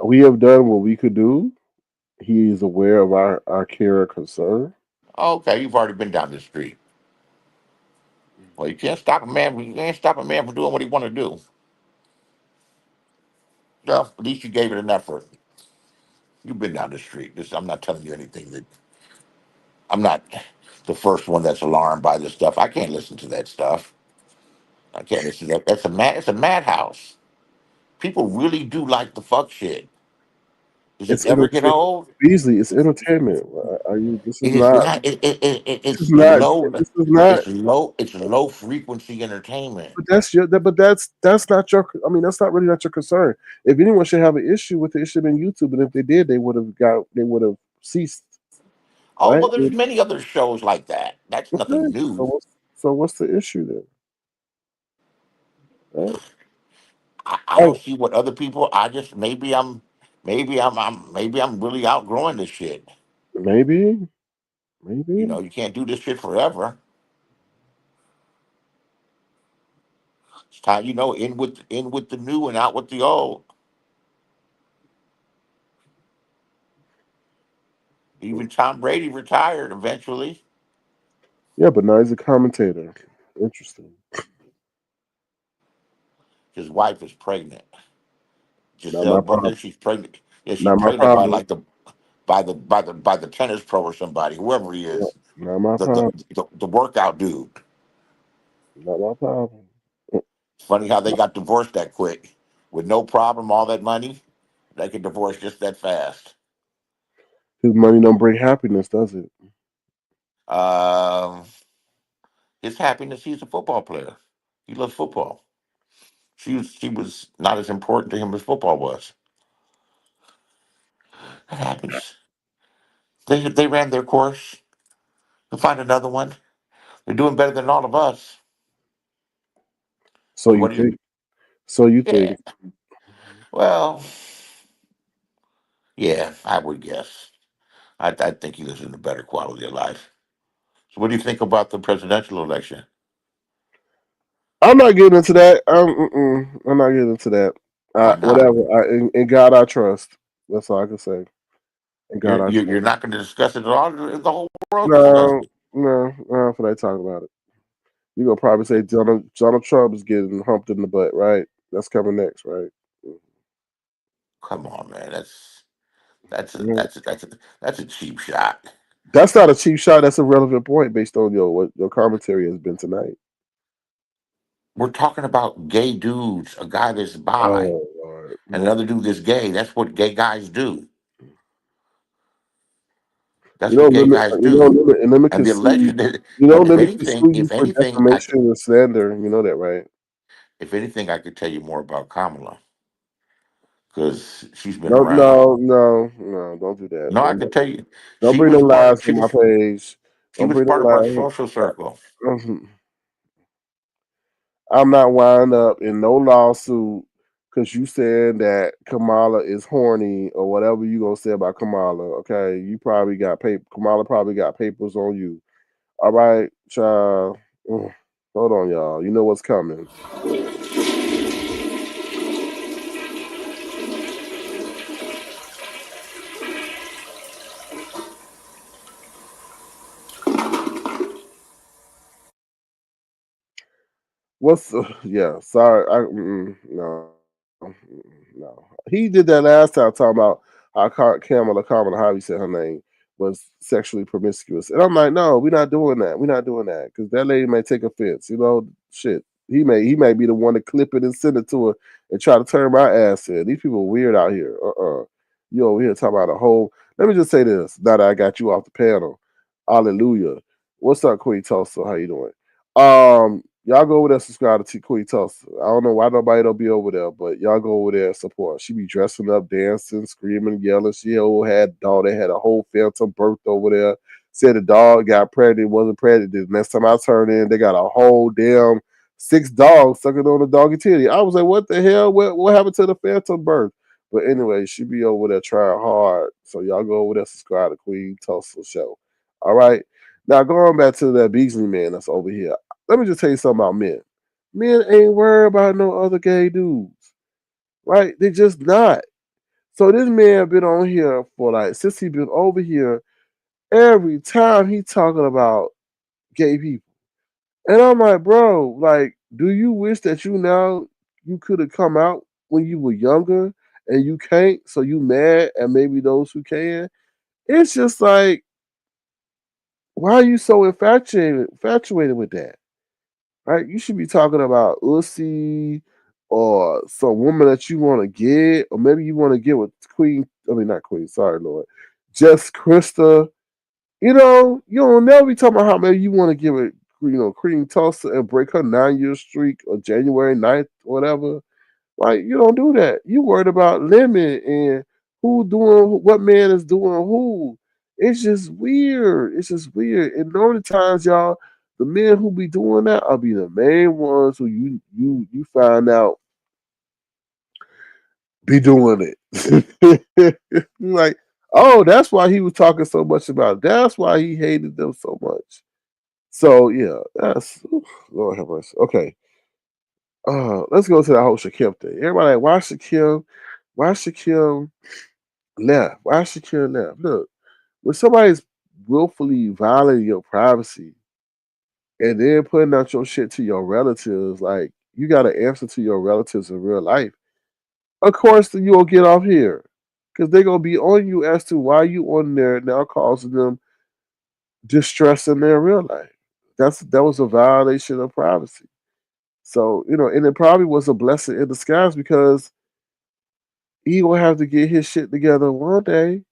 We have done what we could do. He is aware of our care and concern. Okay, you've already been down the street. Well, you can't stop a man. You can't stop a man from doing what he want to do. Well, at least you gave it an effort. You've been down the street. I'm not telling you anything that I'm not the first one that's alarmed by this stuff. I can't listen to that stuff. I can't listen to that. It's a madhouse. People really do like the fuck shit. Does it It's ever get entertainment. old? Beasley, it's entertainment. Are you? This is It is not. not. This is It's not. low. This is not. It's low frequency entertainment. But that's not your. I mean, that's not really not your concern. If anyone should have an issue with it, it should have been YouTube. And if they did, they would have ceased. Oh Right? well, there's many other shows like that. That's Okay. nothing new. So what's the issue then? Right? I don't Oh, see what other people. I just maybe I'm really outgrowing this shit. maybe, maybe. You can't do this shit forever. It's time, in with the new and out with the old. Even Tom Brady retired eventually. Yeah, but now he's a commentator. Interesting. His wife is pregnant. Not Giselle my Butler, problem. she's pregnant. Yeah, she's Not my pregnant by problem. like by the tennis pro or somebody, whoever he Yeah, is, not my the the problem. the workout dude. Not my problem. It's funny how they got divorced that quick, with no problem, all that money. They could divorce just that fast. His money don't bring happiness, does it? Um, his happiness. He's a football player. He loves football. She was not as important to him as football was. That happens. They ran their course. They'll find another one. They're doing better than all of us. So So you what do you? think? So you Yeah. think? Well, yeah, I would guess. I think he lives in a better quality of life. So what do you think about the presidential election? I'm not getting into that. I'm not getting into that. Why not? Whatever. In God I trust. That's all I can say. And God, I You're not going to discuss it at all. The whole world discussed no, it. no, for that talk about it. You're gonna probably say Donald Trump is getting humped in the butt, right? That's coming next, right? Come on, man. Mhm. That's a cheap shot. That's not a cheap shot. That's a relevant point based on what your commentary has been tonight. We're talking about gay dudes, a guy that's bi, Oh Lord. and Well, another dude that's gay. That's what gay guys do. you That's what don't gay limit, guys do. and limit And can the sue. alleged, that- You know, and limit can sue you if for anything, defamation and slander. You know that, right? if anything, I could tell you more about Kamala because she's been No, around. no, no, no. Don't do that. No, I could tell you, Don't bring no lies on my page. she Don't was bring no part of our lies. social circle. I'm not winding up in no lawsuit because you said that Kamala is horny or whatever you gonna say about Kamala. Okay, you probably got paper. Kamala probably got papers on you. All right, child. Ugh. Hold on, y'all. You know what's coming. What's yeah? Sorry, no, no. He did that last time talking about how Kamala, how he said her name was sexually promiscuous, and I'm like, no, we're not doing that. We're not doing that because that lady may take offense. You know, shit. He may be the one to clip it and send it to her and try to turn my ass in. These people are weird out here. You over here talking about a whole. Let me just say this. Now that I got you off the panel, hallelujah. What's up, Queen Tulsa? How you doing? Y'all go over there, subscribe to Queen Tulsa. I don't know why nobody don't be over there, but y'all go over there and support. She be dressing up, dancing, screaming, yelling. She had dog. They had a whole phantom birth over there. Said the dog got pregnant, wasn't pregnant. The next time I turned in, they got a whole damn 6 dogs sucking on the doggy titty. I was like, what the hell? What happened to the phantom birth? But anyway, she be over there trying hard. So y'all go over there, subscribe to Queen Tulsa Show. All right. Now going back to that Beasley man that's over here. Let me just tell you something about men. Men ain't worried about no other gay dudes, right? They just not. So this man been on here for like since he been over here. Every time he talking about gay people, and I'm like, bro, like, do you wish that you could have come out when you were younger and you can't, so you mad at maybe those who can? It's just like, why are you so infatuated with that? Right? You should be talking about Ussy or some woman that you want to get, or maybe you want to get with Queen. I mean, not Queen. Sorry, Lord. Just Krista. You don't never be talking about how maybe you want to give it, Queen Tulsa and break her 9 year streak or January 9th, whatever. Like, you don't do that. You worried about limit and who doing what man is doing who. It's just weird. It's just weird. And the only times y'all, the men who be doing that are be the main ones who you find out be doing it. Like, oh, that's why he was talking so much about it. That's why he hated them so much. So yeah, that's Lord have mercy. Okay. Let's go to that whole Shaquille thing. Everybody like, why Shaquille left? Why Shaquille left? Look, when somebody's willfully violating your privacy and then putting out your shit to your relatives, like you gotta answer to your relatives in real life. Of course then you'll get off here. Because they're gonna be on you as to why you on there now causing them distress in their real life. That was a violation of privacy. So, and it probably was a blessing in disguise because he will have to get his shit together one day,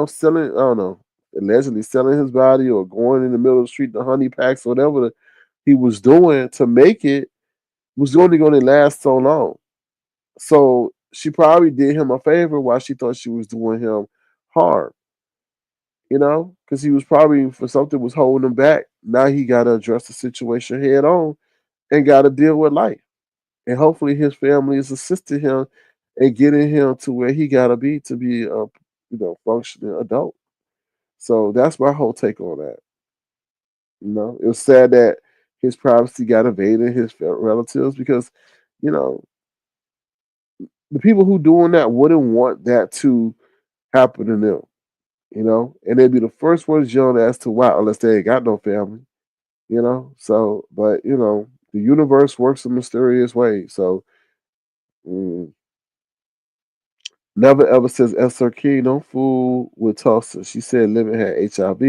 selling, I don't know, allegedly selling his body or going in the middle of the street to honey packs, whatever he was doing to make it was only going to last so long. So she probably did him a favor while she thought she was doing him harm, because he was probably for something was holding him back. Now he got to address the situation head on and got to deal with life. And hopefully his family is assisting him and getting him to where he gotta be to be a functioning adult. So that's my whole take on that. It was sad that his privacy got invaded, his relatives, because you know the people who doing that wouldn't want that to happen to them. and they'd be the first ones yelling as to why, unless they ain't got no family. So, but the universe works in mysterious ways. So, mm, never ever says Esther King, don't fool with Tulsa. She said Lemon had HIV,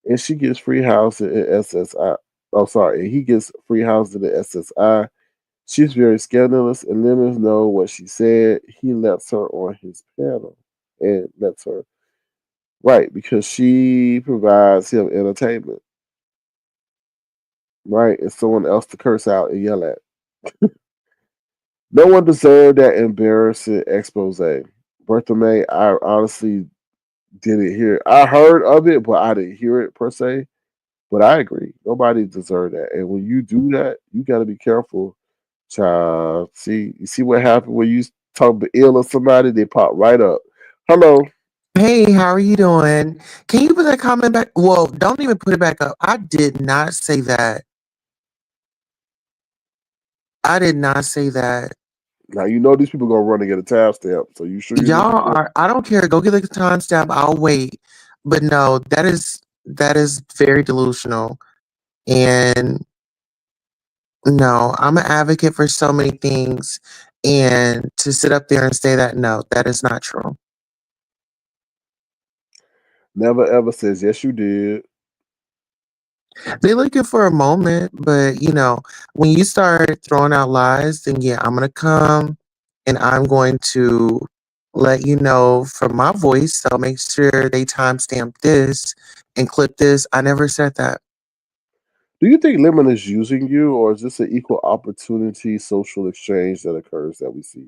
and she gets free housing in SSI. Oh, sorry, and he gets free housing in SSI. She's very scandalous, and Lemons know what she said. He lets her on his panel and lets her right because she provides him entertainment, right, and someone else to curse out and yell at. No one deserved that embarrassing expose. Bertha May, I honestly didn't hear. I heard of it, but I didn't hear it per se. But I agree, nobody deserved that. And when you do that, you got to be careful, child. See, you see what happened when you talk ill of somebody, they pop right up. Hello. Hey, how are you doing? Can you put that comment back? Well, don't even put it back up. I did not say that. I did not say that. Now you know these people gonna run and get a tab stamp. So you sure you didn't Y'all say that? are, I don't care. Go get the timestamp. I'll wait. But no, that is very delusional. And no, I'm an advocate for so many things. And to sit up there and say that, no, that is not true. Never ever says yes you did. They're looking for a moment, but when you start throwing out lies, then yeah, I'm gonna come and I'm going to let you know from my voice. So make sure they timestamp this and clip this. I never said that. Do you think Lemon is using you, or is this an equal opportunity social exchange that occurs that we see?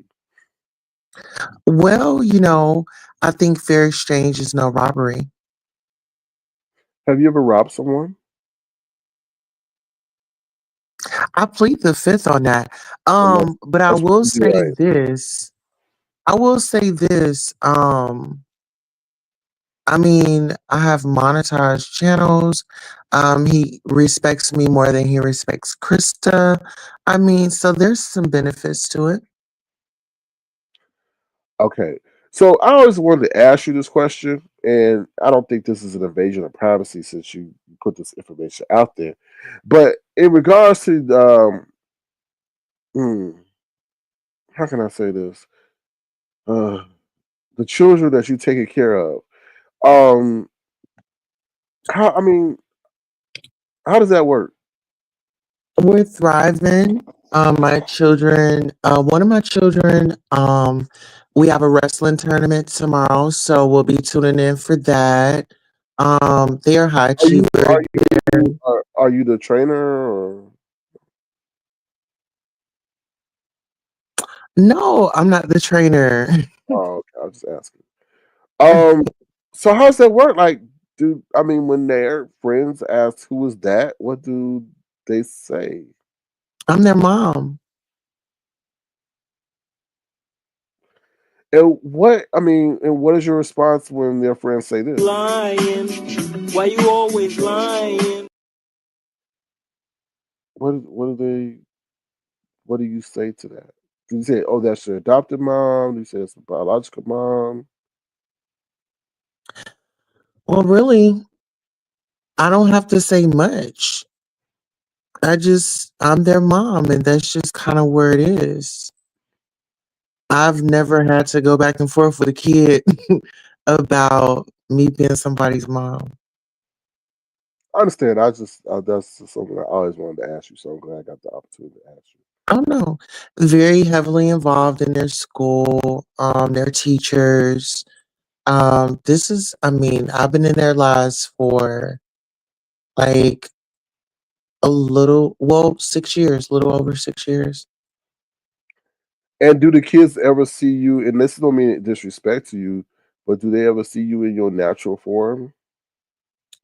Well, I think fair exchange is no robbery. Have you ever robbed someone? I plead the fifth on that. And But I that's what will you do, say right? this. I will say this. I mean, I have monetized channels. He respects me more than he respects Krista. I mean, so there's some benefits to it. Okay. So I always wanted to ask you this question, and I don't think this is an invasion of privacy since you put this information out there. But in regards to hmm, how can I say this? Uh, the children that you taking care of. Um, how I mean, how does that work? We're thriving. My children, one of my children, we have a wrestling tournament tomorrow, so we'll be tuning in for that. They are high Are you achievers. are are you the trainer or No, I'm not the trainer. oh okay, I was just asking. Um so how does that work? Like do I mean when their friends ask who is that, what do they say? I'm their mom. And what is your response when their friends say this? Lying. Why you always lying? What do you say to that? Do you say, oh, that's your adopted mom? Do you say it's a biological mom? Well, really, I don't have to say much. I'm their mom, and that's just kind of where it is. I've never had to go back and forth with a kid about me being somebody's mom. I understand. That's just something I always wanted to ask you, so I'm glad I got the opportunity to ask you. I don't know. Very heavily involved in their school, their teachers. I mean, I've been in their lives for like well, 6 years, a little over 6 years. And do the kids ever see you? And this don't mean disrespect to you, but do they ever see you in your natural form?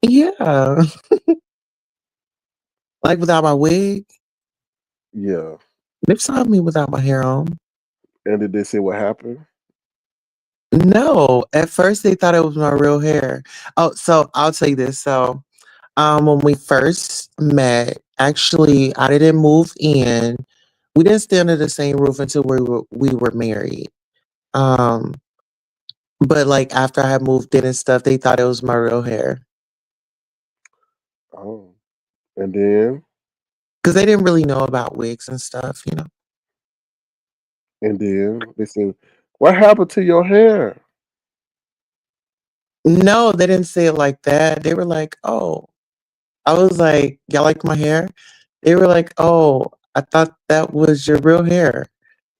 Yeah, like without my wig. Yeah. They've saw me without my hair on. And did they say what happened? No, at first they thought it was my real hair. Oh, so I'll tell you this. So, when we first met, actually, I didn't move in. We didn't stay under the same roof until we were married. Um, But like after I had moved in and stuff, they thought it was my real hair Oh, and then because they didn't really know about wigs and stuff, you know. they said, "What happened to your hair?" No, they didn't say it like that. They were like, "Oh," I was like, "Y'all like my hair?" They were like, "Oh, I thought that was your real hair."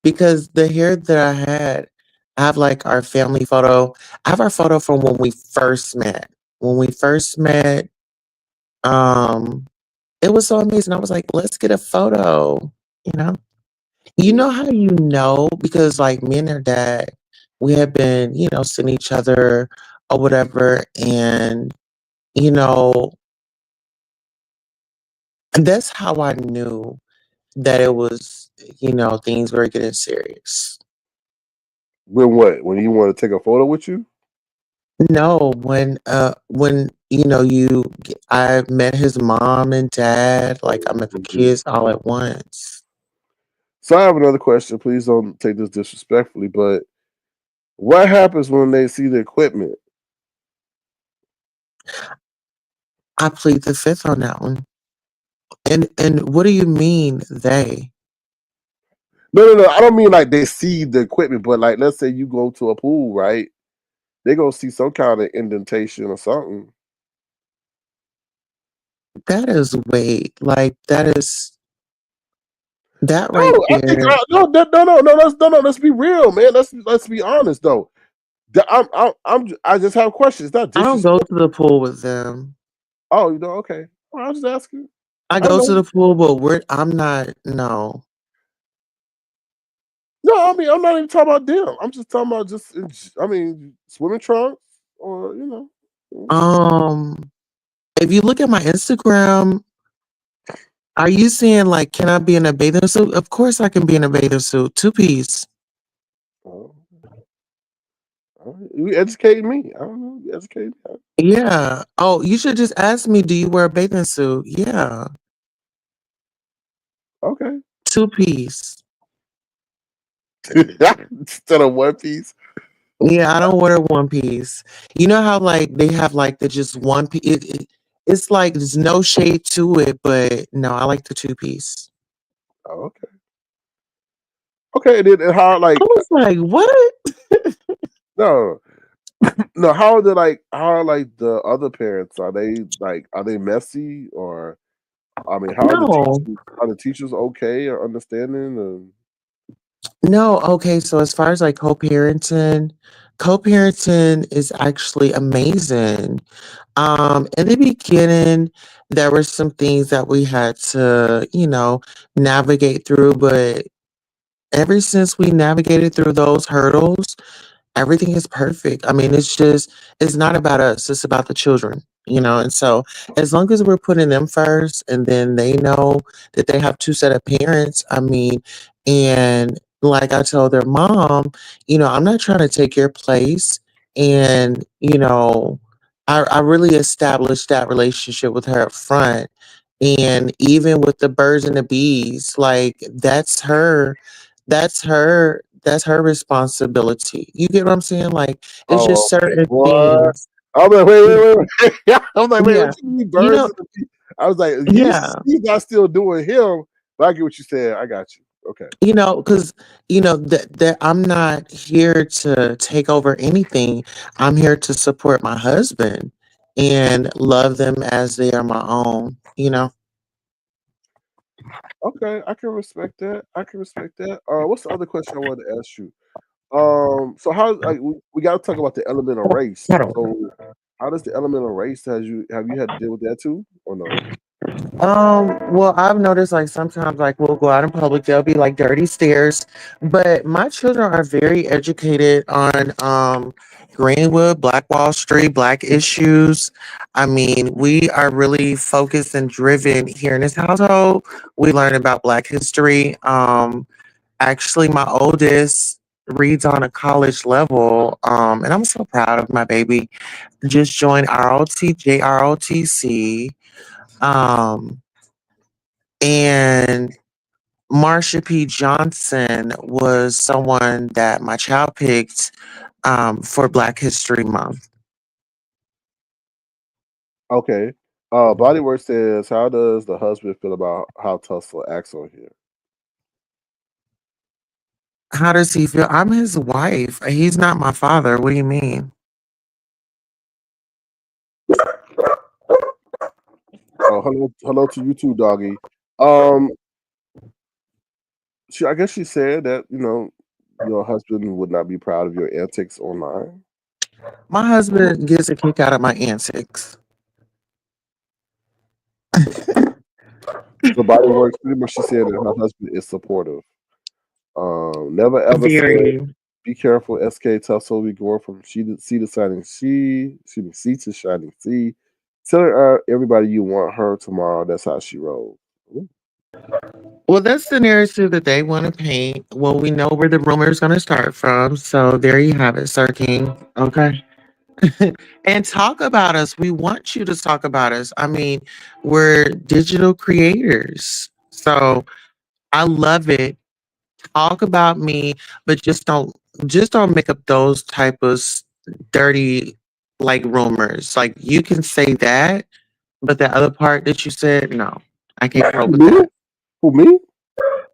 Because the hair that I had, I have like our family photo. I have our photo from when we first met. When we first met, um, it was so amazing. I was like, let's get a photo, you know? You Mm. know how you know? Because like me and her dad, we had been, seeing each other or whatever. And, you know, and that's how I knew that it was, things were getting serious. When what? When you want to take a photo with you? No, when I met his mom and dad, like I met the Mhm. kids all at once. So I have another question. Please don't take this disrespectfully, but what happens when they see the equipment? I plead the fifth on that one. And what do you mean they? No, no, no. I don't mean like they see the equipment, but like let's say you go to a pool, right? They gonna see some kind of indentation or something. That is way like that right No, I think there. no, no. Let's be real, man. Let's be honest though. I just have questions. It's not I don't go disrespect. to the pool with them. Oh, you know, okay. Well, I was just asking. I I go to know. the pool, but I'm not no. No, I mean, I'm not even talking about them. I'm just talking about I mean, swimming trunks or mm, Um if you look at my Instagram, are you saying like can I be in a bathing suit? Of course I can be in a bathing suit, two piece. oh, you educating me. I don't know. You educating me. Yeah. Oh, you should just ask me, do you wear a bathing suit? Yeah. Okay. Two piece. Instead of one piece. Yeah, I don't wear one piece. You know how like they have like the just one piece. It's like there's no shade to it, but no, I like the two piece. Oh, okay. Okay. And how I was like, what? no no how are like the other parents? Are they messy or I mean No. are the teachers okay or understanding and No, okay, so as far as like co-parenting is actually amazing. In the beginning, there were some things that we had to, navigate through, but ever since we navigated through those hurdles, everything is perfect. I mean, it's not about us, it's about the children, And so as long as we're putting them first and then they know that they have two set of parents, I mean, and like I told their mom, I'm not trying to take your place. And, I really established that relationship with her up front. And even with the birds and the bees, like that's her responsibility. You get what I'm saying? Like it's oh just okay. certain What? things. I'm like, Y- wait. I'm like, wait, Yeah. what you mean You birds know, in the bee? I was like, yeah. he's not still doing him, but I get what you said. I got you. Okay. Because that I'm not here to take over anything. I'm here to support my husband and love them as they are my own. Okay, I can respect that. I can respect that. What's the other question I wanted to ask you? So how like we got to talk about the element of race. So how does the element of race have you had to deal with that too or no? Well, I've noticed like sometimes like we'll go out in public, there'll be like dirty stairs, but my children are very educated on Greenwood, Black Wall Street, Black issues. I mean, we are really focused and driven here in this household. We learn about Black history. Actually my oldest reads on a college level. And I'm so proud of my baby. Just joined JROTC. Um and Marsha P. Johnson was someone that my child picked for Black History Month. Okay. Bodywork says, how does the husband feel about how Tulsa acts on here? How does he feel? I'm his wife. He's not my father. What do you mean? Oh, hello to you too, doggy. Um, I guess she said that your husband would not be proud of your antics online. My husband gets a kick out of my antics. So Bodyworks pretty much she said that her husband is supportive. Never ever said, Very. be careful, SK Tussle. We going from sea to shining sea, excuse me, sea to shining sea. Tell everybody you want her tomorrow. That's how she rolls. Ooh. Well, that's the narrative that they want to paint. Well, we know where the rumor is going to start from. So there you have it, Sir King. Okay. And talk about us. We want you to talk about us. I mean, we're digital creators. So I love it. Talk about me, but just don't make up those type of dirty like rumors. Like you can say that, but the other part that you said, no, I can't go Who with me? that. Who me?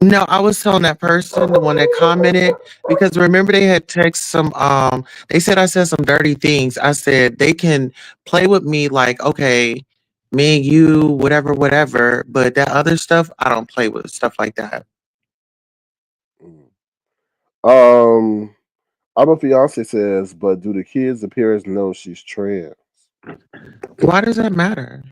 No, I was telling that person, the one that commented, because remember they had text some they said I said some dirty things. I said they can play with me like, okay, me and you, whatever, whatever, but that other stuff, I don't play with stuff like that. Mm. Um, I'm a fiance says, but do the kids' and parents know she's trans? Why does that matter?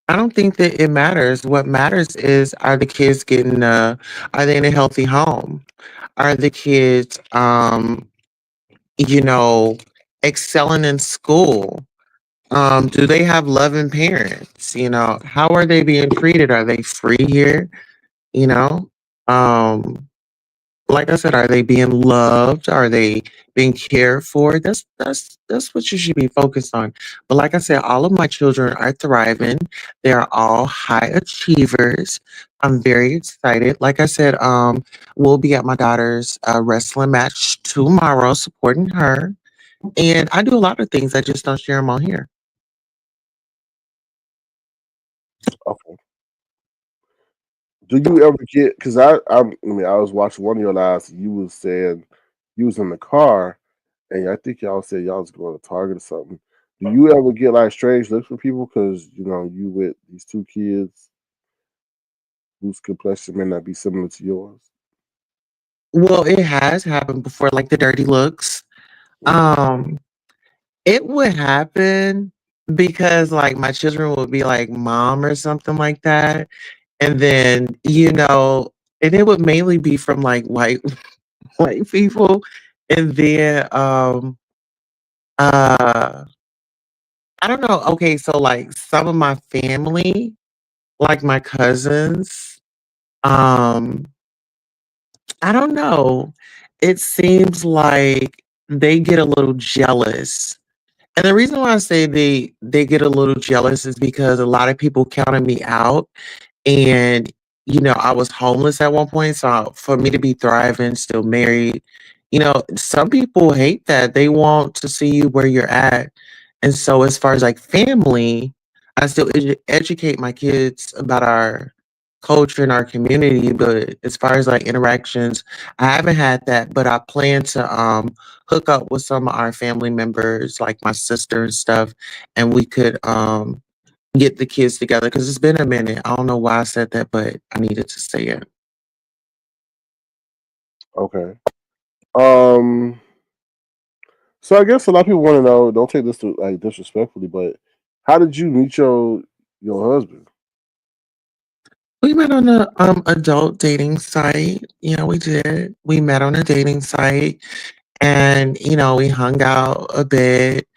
I don't think that it matters. What matters is are the kids getting are they in a healthy home? Are the kids you know, excelling in school? Do they have loving parents? How are they being treated? Are they free here? You know? Um, like I said, are they being loved? Are they being cared for? That's what you should be focused on. But like I said, all of my children are thriving. They are all high achievers. I'm very excited. Like I said, we'll be at my daughter's wrestling match tomorrow, supporting her. And I do a lot of things. I just don't share them on here. Okay. Do you ever get? Because I mean, I was watching one of your lives. You was saying you was in the car, and I think y'all said y'all was going to Target or something. Do you ever get like strange looks from people because you with these two kids whose complexion may not be similar to yours? Well, it has happened before, like the dirty looks. Mm. Um, it would happen because like my children would be like mom or something like that. And then, and it would mainly be from like white white people. And then uh I don't know. Okay, so like some of my family, like my cousins, um, I don't know. It seems like they get a little jealous. And the reason why I say they get a little jealous is because a lot of people counted me out. And, I was homeless at one point. So for me to be thriving, still married, some people hate that. They want to see you where you're at. And so as far as like family, I still educate my kids about our culture and our community. But as far as like interactions, I haven't had that, but I plan to hook up with some of our family members, like my sister and stuff, and we could get the kids together because it's been a minute. I don't know why I said that, but I needed to say it. Okay. Um. So I guess a lot of people want to know. Don't take this to like disrespectfully, but how did you meet your husband? We met on a adult dating site. We did. We met on a dating site and we hung out a bit.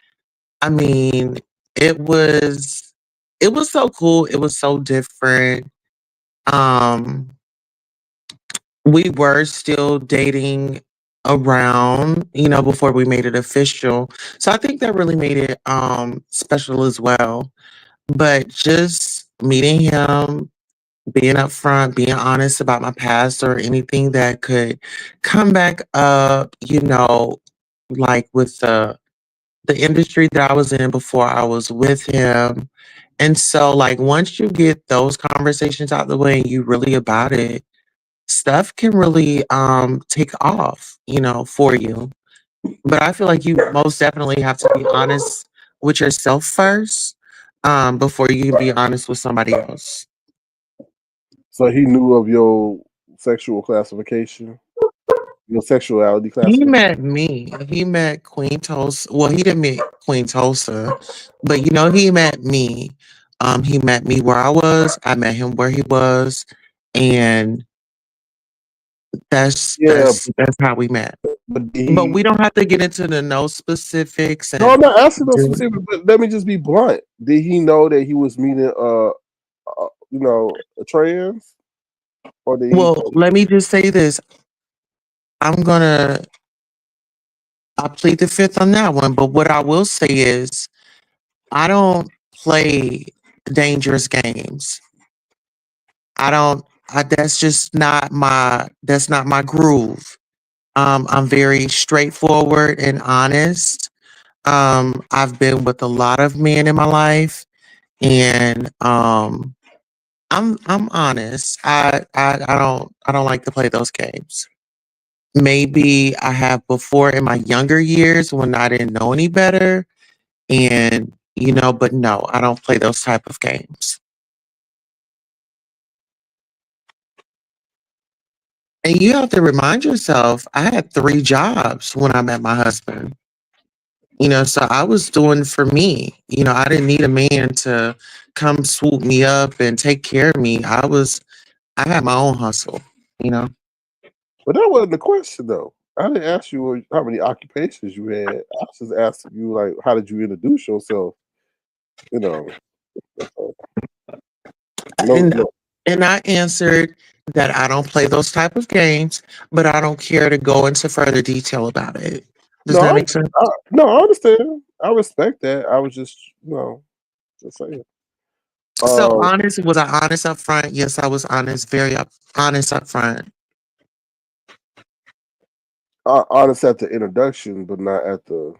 I mean, it was it was so cool. It was so different. Um we were still dating around, before we made it official. So I think that really made it special as well. But just meeting him, being upfront, being honest about my past or anything that could come back up, like with the industry that I was in before I was with him. And so like once you get those conversations out the way and you really about it, stuff can really take off, for you. But I feel like you most definitely have to be honest with yourself first, before you can be honest with somebody else. So he knew of your sexual classification, your sexuality He classification. met me. He met Queen Tulsa. Well, he didn't meet Queen Tulsa, but he met me. He met me where I was. I met him where he was, and that's Yeah, that's that's how we met. but did But he? we don't have to get into the no specifics No, and I'm not asking no do. specific. But let me just be blunt. Did he know that he was meeting a trans, or did he? Well, let me just say this. I'm gonna I plead the fifth on that one. But what I will say is I don't play dangerous games. I don't that's not my groove. I'm very straightforward and honest. I've been with a lot of men in my life and I'm honest. I don't like to play those games. Maybe I have before in my younger years when I didn't know any better and but no, I don't play those type of games. And you have to remind yourself, I had 3 jobs when I met my husband. So I was doing for me. I didn't need a man to come swoop me up and take care of me. I had my own hustle, you know. But that wasn't the question though. I didn't ask you how many occupations you had. I was just asking you like, how did you introduce yourself? You know, no, And no, and I answered that I don't play those type of games, but I don't care to go into further detail about it. Does that no, make sense? no. I understand. I respect that. I was just, just saying. So Um, honest, was I honest up front? Yes, I was honest, honest up front. honest at the introduction, but not at the.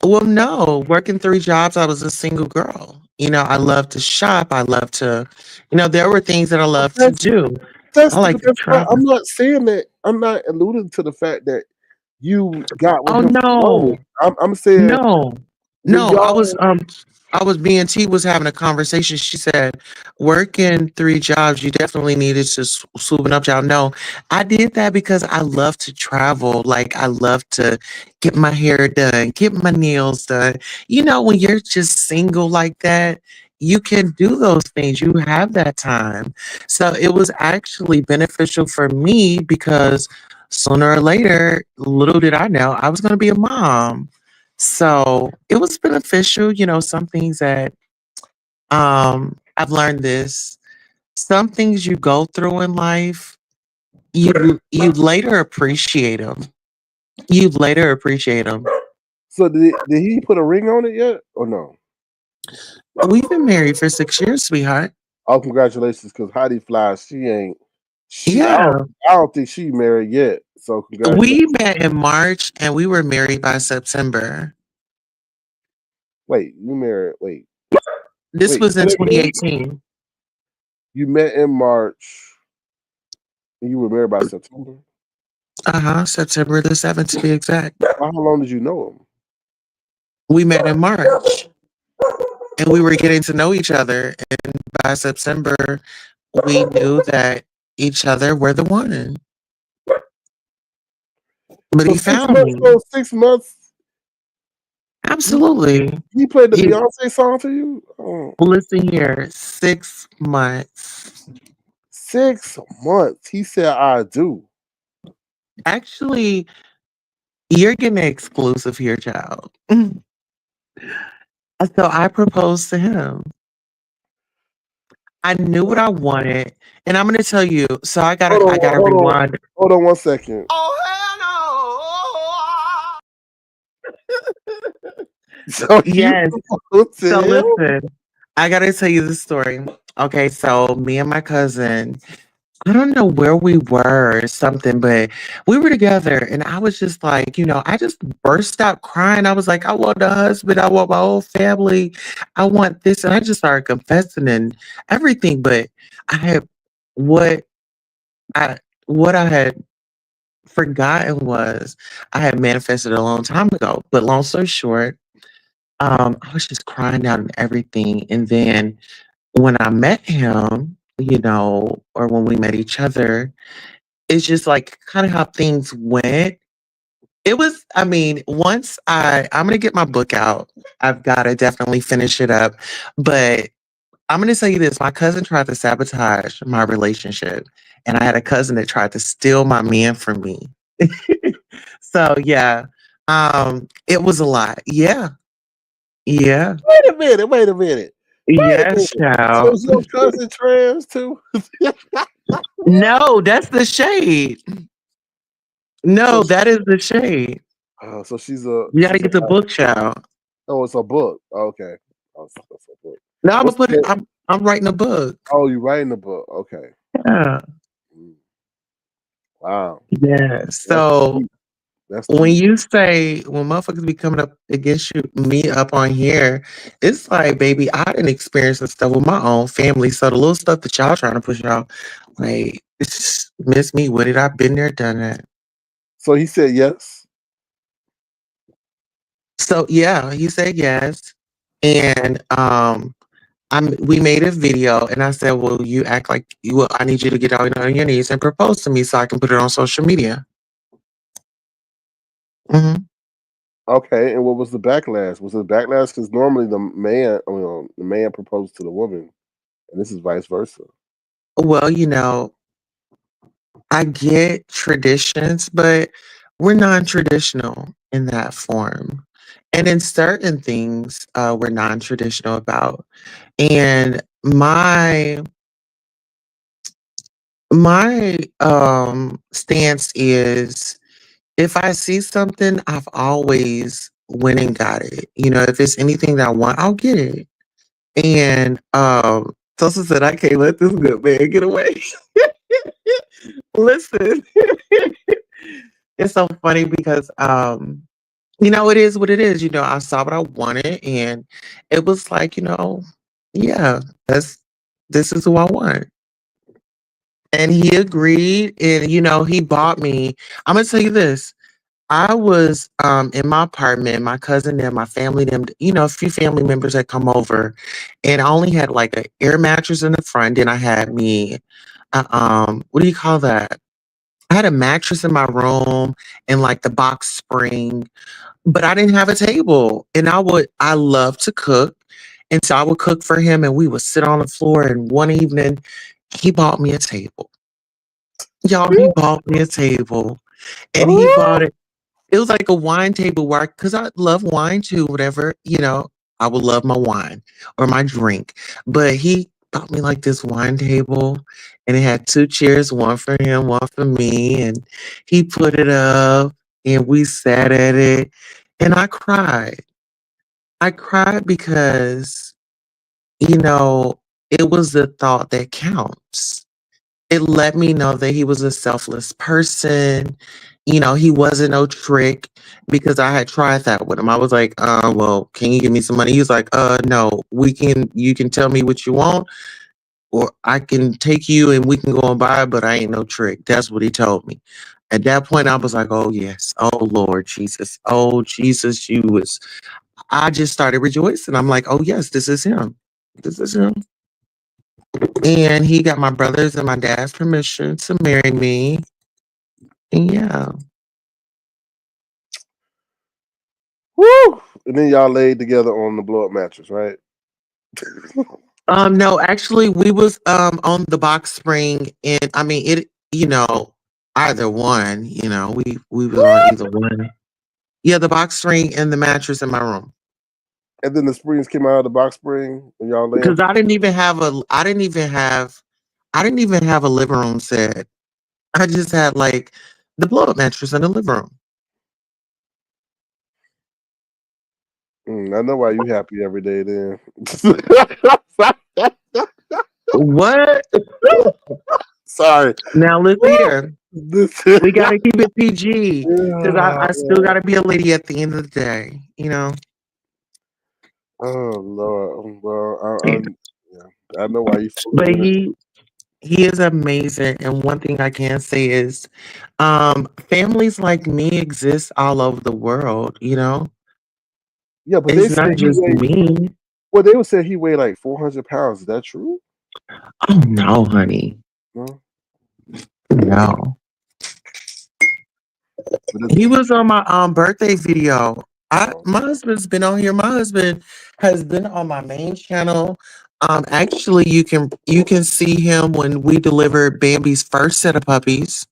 Well, no, working 3 jobs, I was a single girl. I love to shop. I love to, there were things that I But love to do. I like but to that's not. travel. I'm not saying that. I'm not alluding to the fact that you got with Oh him for money. no, I'm saying no, when no. y'all. Me and T was having a conversation. She said, working 3 jobs, you definitely needed to swoop it up, y'all. No, I did that because I love to travel. Like I love to get my hair done, get my nails done. When you're just single like that, you can do those things. You have that time. So it was actually beneficial for me because sooner or later, little did I know, I was going to be a mom. So it was beneficial, some things that I've learned this. Some things you go through in life, you later appreciate them. You later appreciate them. So did he put a ring on it yet or no? We've been married for 6 years, sweetheart. Oh, congratulations, because Heidi Flies, she ain't. She Yeah. I don't think she married yet. So congratulations. We met in March and we were married by September. Wait, you married? Wait, This wait. was in Say that again? 2018. You met in March and you were married by September. Uh-huh. September the 7th to be exact. How long did you know him? We met in March and we were getting to know each other. And by September, we knew that each other were the one. But So he six found months. me. So 6 months. He, Absolutely. he played the He, Beyonce song for you. Oh, listen here, 6 months. 6 months. He said, "I do." Actually, you're getting an exclusive here, child. So I proposed to him. I knew what I wanted, and I'm gonna tell you. So I gotta rewind. Hold on 1 second. So you Yes. proposed So to him? listen, I gotta tell you the story. Okay, so me and my cousin, I don't know where we were or something, but we were together and I was just like, I just burst out crying. I was like, I want a husband, I want my whole family, I want this. And I just started confessing and everything. But I had what I what I had forgotten was I had manifested a long time ago. But long story short, I was just crying out and everything. And then when I met him, or when we met each other, it's just like kind of how things went. It was, I mean, once I'm gonna get my book out. I've gotta definitely finish it up. But I'm gonna tell you this, my cousin tried to sabotage my relationship. And I had a cousin that tried to steal my man from me. So yeah. It was a lot. Yeah. Yeah. Wait a minute. Wait a minute. Wait a Yes, minute. So child. is your cousin trans too? No, that's the shade. So No, that is the shade. so You gotta get the book, child. oh, it's a book. Okay. Oh, it's a book. No, I'm gonna What's put the it. name? I'm writing a book. Oh, you writing the book. Okay. Yeah. Mm, wow. Yeah. That's So deep. That's when deep. when motherfuckers be coming up against me up on here, it's like, baby, I didn't experience this stuff with my own family. So the little stuff that y'all trying to push out, like, it's just miss me with it. I've been there, done that. So he said yes. So yeah, he said yes. And we made a video and I said, well, you act like I need you to get on your knees and propose to me so I can put it on social media. Hmm. Okay. And what was the backlash? Was it backlash because normally the man proposed to the woman, and this is vice versa. Well, I get traditions, but we're non-traditional in that form. And in certain things, we're non-traditional about. And my stance is, if I see something, I've always went and got it. If it's anything that I want, I'll get it. And Tulsa said, I can't let this good man get away. Listen, it's so funny because it is what it is. I saw what I wanted and it was like, yeah, this is who I want. And he agreed and he bought me. I'm gonna tell you this. I was in my apartment, my cousin and my family, them, a few family members that come over, and I only had like an air mattress in the front. Then I had me, what do you call that? I had a mattress in my room and like the box spring, but I didn't have a table. And I love to cook. And so I would cook for him and we would sit on the floor. And one evening, he bought me a table. Y'all, he bought me a table and he bought it. It was like a wine table where, because I love wine too, whatever, I would love my wine or my drink. But he bought me like this wine table and it had two chairs, one for him, one for me. And he put it up and we sat at it and I cried. I cried because, you know, it was the thought that counts. It let me know that he was a selfless person. He wasn't no trick because I had tried that with him. I was like, well, can you give me some money? He was like, no, you can tell me what you want, or I can take you and we can go and buy it, but I ain't no trick. That's what he told me. At that point, I was like, oh, yes. Oh, Lord Jesus. Oh, Jesus, I just started rejoicing. I'm like, oh, yes, this is him. This is him. And he got my brothers and my dad's permission to marry me. And yeah. Woo! And then y'all laid together on the blow up mattress, right? No, actually we was on the box spring and I mean it, either one, we was on either one. Yeah, the box spring and the mattress in my room. And then the springs came out of the box spring, and y'all laying. Because I didn't even have a living room set. I just had like the blow up mattress in the living room. I know why you happy every day then. What? Sorry. Now look Woo! here. This, We gotta keep it PG because I still yeah. gotta be a lady at the end of the day, you know. Oh Lord. Well, yeah, I know why you feel But good. he is amazing, and one thing I can say is, families like me exist all over the world. You know, Yeah, but they it's said not he just weighed. me. Well, they would say he weighed like 400 pounds. Is that true? Oh no, honey, No. no. But it's, He was on my birthday video. oh, My husband's been on here. My husband has been on my main channel. Actually, you can see him when we delivered Bambi's first set of puppies,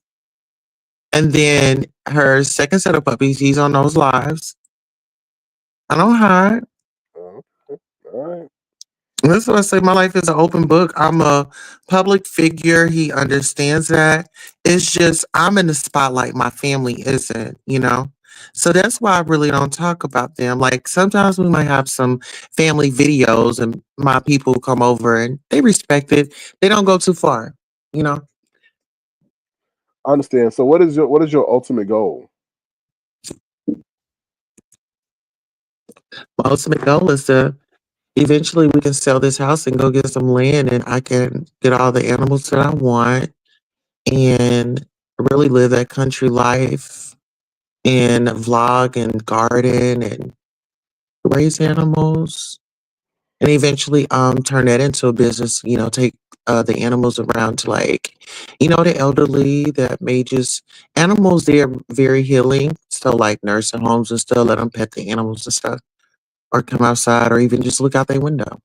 and then her second set of puppies. He's on those lives. I don't hide. oh, all right. That's what I say. My life is an open book. I'm a public figure. He understands that. It's just I'm in the spotlight. My family isn't, you know? So that's why I really don't talk about them. Like sometimes we might have some family videos and my people come over and they respect it. They don't go too far, you know? I understand. So, what is your ultimate goal? My ultimate goal is to eventually we can sell this house and go get some land and I can get all the animals that I want and really live that country life and vlog and garden and raise animals and eventually turn that into a business, you know, take the animals around to like, you know, the elderly that may just animals they're very healing. So like nursing homes and stuff, let them pet the animals and stuff or come outside or even just look out their window.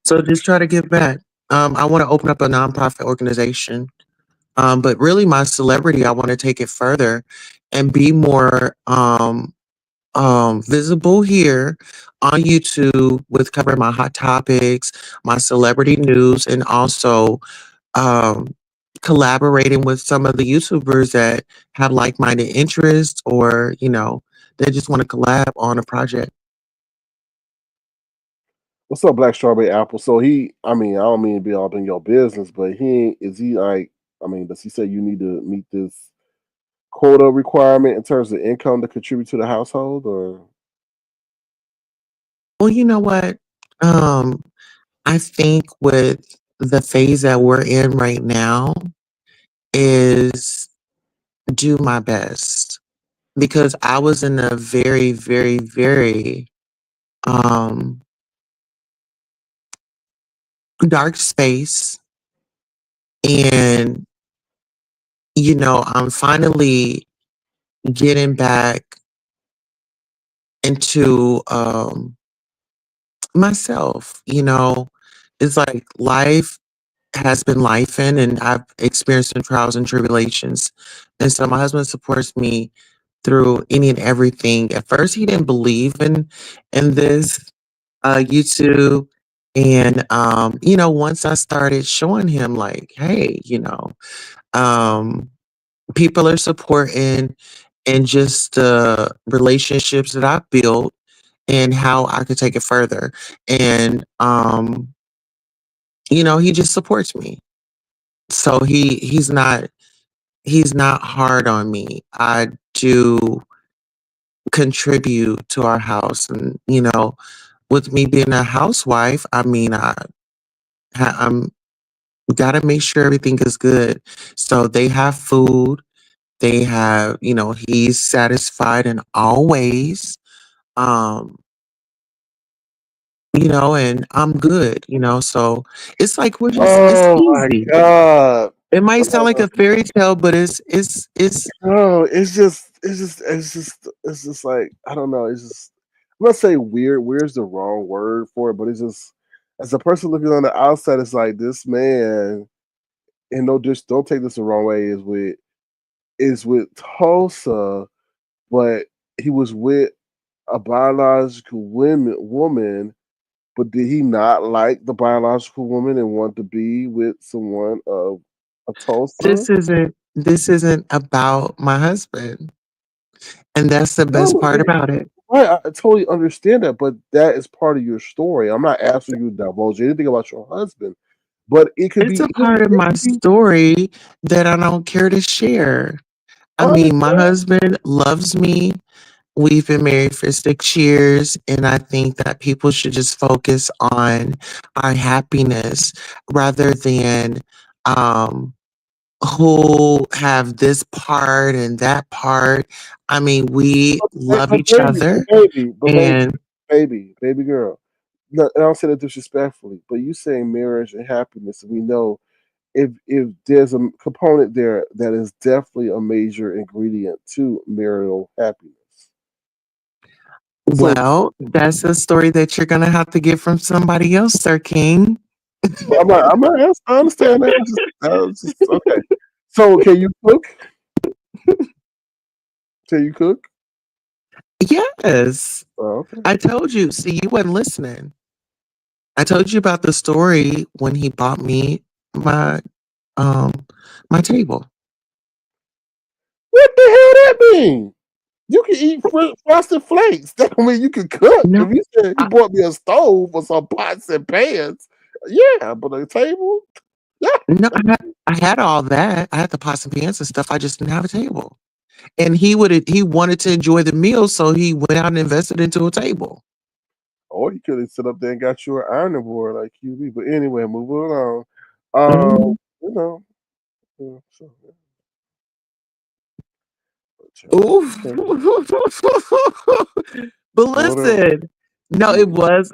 So just try to give back. I want to open up a nonprofit organization. But really, my celebrity, I want to take it further and be more visible here on YouTube with covering my hot topics, my celebrity news, and also um, collaborating with some of the YouTubers that have like minded interests or, you know, they just want to collab on a project. What's up, Black Strawberry Apple? So I mean, I don't mean to be all up in your business, but is he like, I mean, does he say you need to meet this quota requirement in terms of income to contribute to the household, or Well, you know what? Um, I think with the phase that we're in right now is do my best because I was in a very, very, very um dark space and you know, I'm finally getting back into myself, you know. It's like life has been life and I've experienced some trials and tribulations. And so my husband supports me through any and everything. At first he didn't believe in this YouTube. And you know, once I started showing him like, hey, you know, um, people are supporting and just the relationships that I built and how I could take it further. And you know, he just supports me. So he's not hard on me. I do contribute to our house and you know, with me being a housewife, I mean I'm gotta make sure everything is good. So they have food, they have, you know, he's satisfied in all ways. Um, you know, and I'm good, you know, so it's like it's oh my easy. god, It might sound like a fairy tale, but it's no, it's just like I don't know. It's just I'm not say weird. Weird's the wrong word for it, but it's just as a person looking on the outside, it's like this man, and no, just don't take this the wrong way. Is with Tulsa, but he was with a biological woman, but did he not like the biological woman and want to be with someone of a Tulsa? this isn't about my husband. And that's the best No, part about it. right. I totally understand that, but that is part of your story. I'm not asking you to divulge anything about your husband. but it could It's be a part of it my could be. story that I don't care to share. I I mean, my understand. husband loves me. We've been married for 6 years, and I think that people should just focus on our happiness rather than um, who have this part and that part. I mean, we love But each baby, but other, baby, but baby, and baby girl. No, and I don't say that disrespectfully, but you saying marriage and happiness, and we know if there's a component there that is definitely a major ingredient to marital happiness. So well, that's a story that you're gonna have to get from somebody else, Sir King. I'm not I understand that. I was just okay. So can you cook? Can you cook? Yes, Oh, okay. I told you. See, you wasn't listening. I told you about the story when he bought me my um my table. What the hell that mean? You can eat frosted flakes. That don't mean you can cook. No, If you said he I, bought me a stove or some pots and pans, yeah, but a table, yeah. no, I had all that. I had the pots and pans and stuff. I just didn't have a table. And he wanted to enjoy the meal, so he went out and invested into a table. Or you could have sit up there and got you an ironing board like QB. But anyway, moving along. Mhm. You know, so, yeah, but, Ooh. okay. But Water. listen, no, it Mm. was.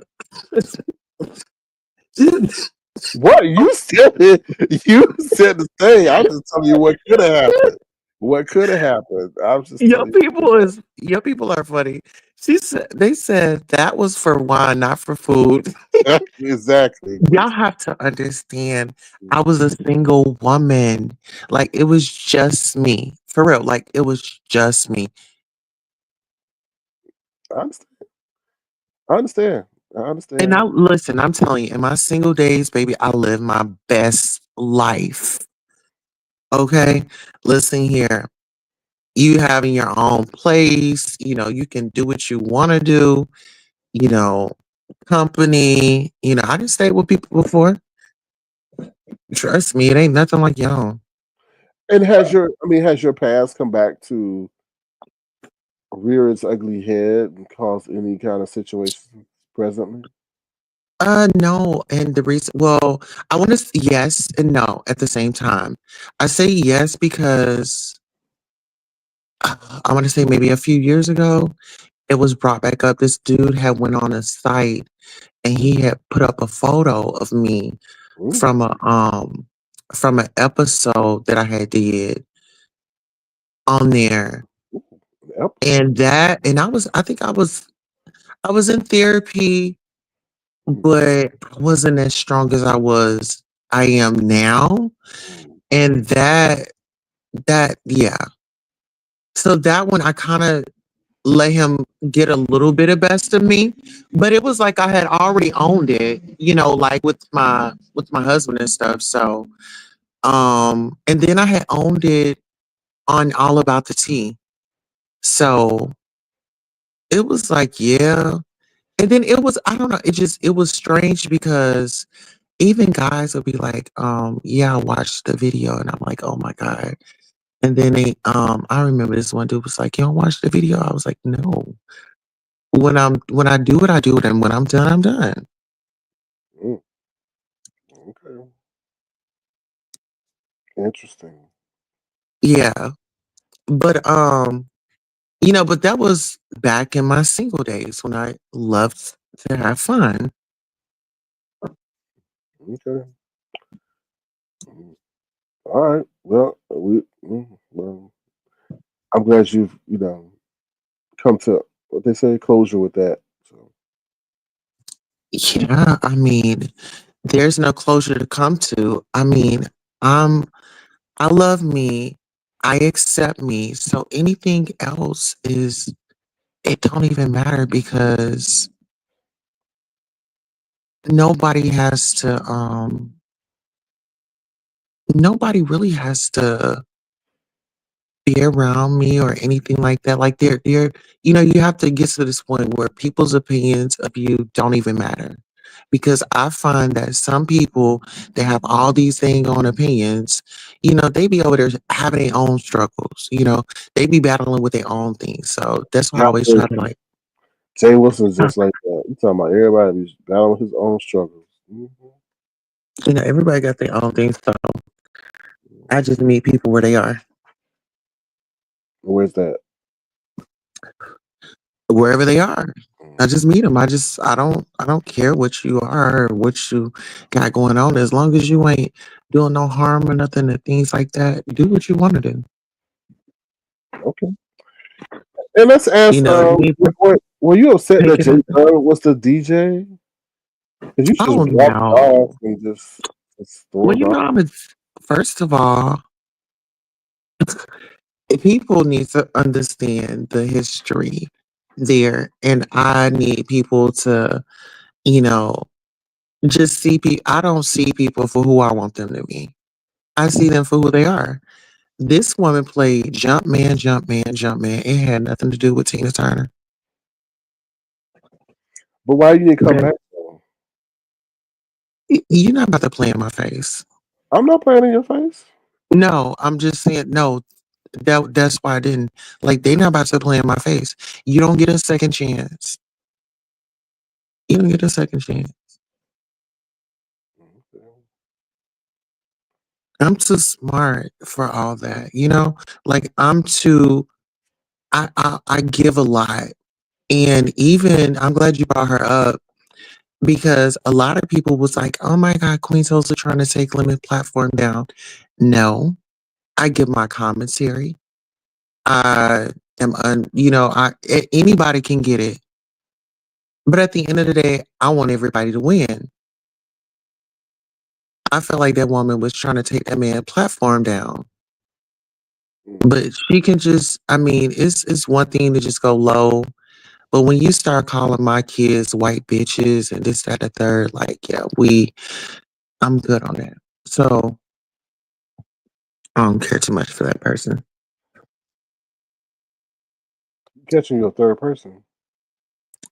What you said it? You said the thing. I was just telling you what could have happened. What could have happened? I was just telling Your people are funny. They said that was for wine, not for food. you exactly. But Y'all have to understand, I was a single woman. Like it was just me. For real. Like it was just me. I understand. I understand. I And I understand. listen, I'm telling you, in my single days, baby, I live my best life. Okay? Listen here. You having your own place, you can do what you want to do, you know, company. I didn't stay with people before. Trust me, it ain't nothing like y'all. And has your past come back to rear its ugly head and cause any kind of situation presently? No, and the reason, well, I want to, yes and no at the same time. I say yes because I want to say maybe a few years ago, it was brought back up. This dude had went on a site and he had put up a photo of me Ooh, from an episode that I had did on there. ooh, an episode. And I think I was in therapy, Mm, but I wasn't as strong as I am now. mm, And yeah. So that one I kind of let him get a little bit of best of me, but it was like I had already owned it, like with my husband and stuff. So and then I had owned it on All About the Tea. So it was like, yeah. And then it was, I don't know, it was strange because even guys would be like, yeah, I watched the video, and I'm like, oh my God. And then I remember this one dude was like, you don't watch the video? I was like, no. When I do it, I do it, and when I'm done, I'm done. mm, okay, interesting. Yeah. But but that was back in my single days when I loved to have fun. Okay, mm, all right. Well, well. I'm glad you've come to what they say closure with that. So Yeah, I mean, there's no closure to come to. I mean, I'm I love me. I accept me. So anything else is it don't even matter because nobody has to nobody really has to be around me or anything like that. Like you have to get to this point where people's opinions of you don't even matter. because I find that some people that have all these things on opinions, they be over there having their own struggles. They be battling with their own things. So that's why I Not always very try to true. like, Jay Wilson's just like that. You talking about everybody who's battling with his own struggles. everybody got their own things. So I just meet people where they are, Where's that? wherever they are. I Mm. just meet them. I don't care what you are or what you got going on. As long as you ain't doing no harm or nothing and things like that, do what you want to do. Okay. And let's ask, You need to were you upset take that it Jay on. Dunn was the DJ? Because you should Oh just walk it off no. and just throw Well, it off. first of all, people need to understand the history there. And I need people to, you know, just see people. I don't see people for who I want them to be. I see them for who they are. This woman played Jump Man, Jump Man, Jump Man. It had nothing to do with Tina Turner. But why you didn't come That back though? you're not about to play in my face. I'm not playing in your face. No, I'm just saying no. That's why I didn't like. They not about to play in my face. You don't get a second chance. You don't get a second chance. I'm too smart for all that. Like I'm too. I give a lot, and even I'm glad you brought her up because a lot of people was like, "Oh my God, Queen Tolsa trying to take Lemon platform down." No, I give my commentary. I anybody can get it. But at the end of the day, I want everybody to win. I feel like that woman was trying to take that man platform down. Mm. But she can just I mean, it's one thing to just go low. But when you start calling my kids white bitches and this, that, the third, like, yeah, I'm good on that. So I don't care too much for that person. Catching your third person.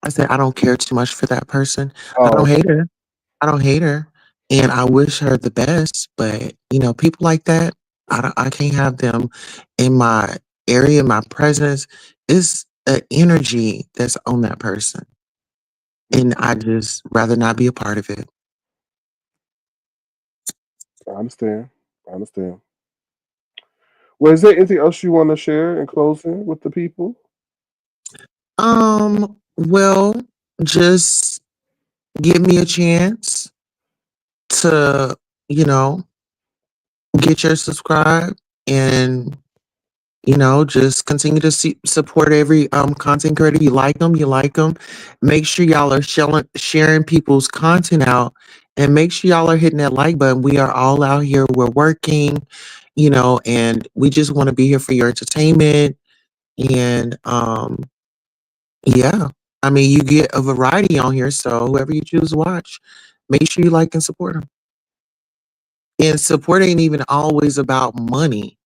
I said I don't care too much for that person. I Oh, don't okay. hate her. I don't hate her, and I wish her the best. But people like that, I can't have them in my area, my presence. It's an energy that's on that person, and I just rather not be a part of it. I understand. I understand. Well, is there anything else you want to share in closing with the people? Well, just give me a chance to, you know, get your subscribe and just continue to support every content creator. You like them, you like them. Make sure y'all are sharing people's content out, and make sure y'all are hitting that like button. We are all out here. We're working, and we just want to be here for your entertainment. And yeah, I mean, you get a variety on here. So whoever you choose to watch, make sure you like and support them. And support ain't even always about money.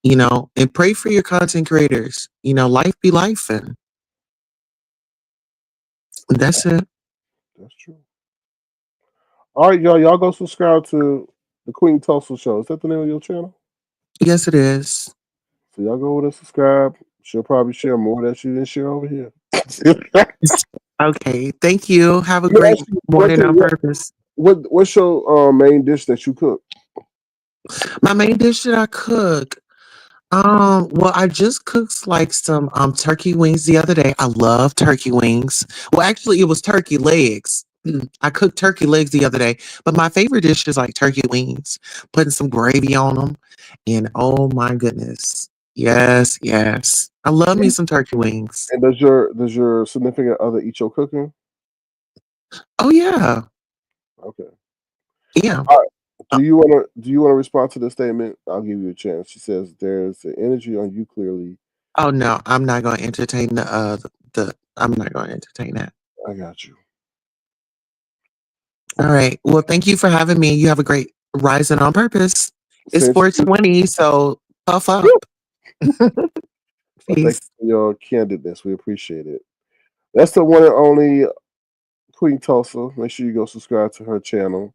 And pray for your content creators. Life be life, and that's it. That's true. All right, y'all. Y'all go subscribe to the Queen Tulsa Show. Is that the name of your channel? Yes, it is. So y'all go over there, subscribe. She'll probably share more that she didn't share over here. Okay. Thank you. Have a Let me great ask you one morning thing. on purpose. What's your main dish that you cook? My main dish that I cook. Well, I just cooked like some turkey wings the other day. I love turkey wings. Well, actually, it was turkey legs. I cooked turkey legs the other day, but my favorite dish is like turkey wings, putting some gravy on them, and oh my goodness, yes, yes, I love me some turkey wings. And does your significant other eat your cooking? Oh yeah, Okay. yeah. All right. Uh, Do you wanna respond to the statement? I'll give you a chance. She says there's an energy on you clearly. oh no, I'm not going to entertain the. I'm not going to entertain that. I got you. All right. Well, thank you for having me. You have a great rising on purpose. It's Same to you. 420, so puff up. Woo! Well, thank Peace. you for your candidness. We appreciate it. That's the one and only Queen Tulsa. Make sure you go subscribe to her channel.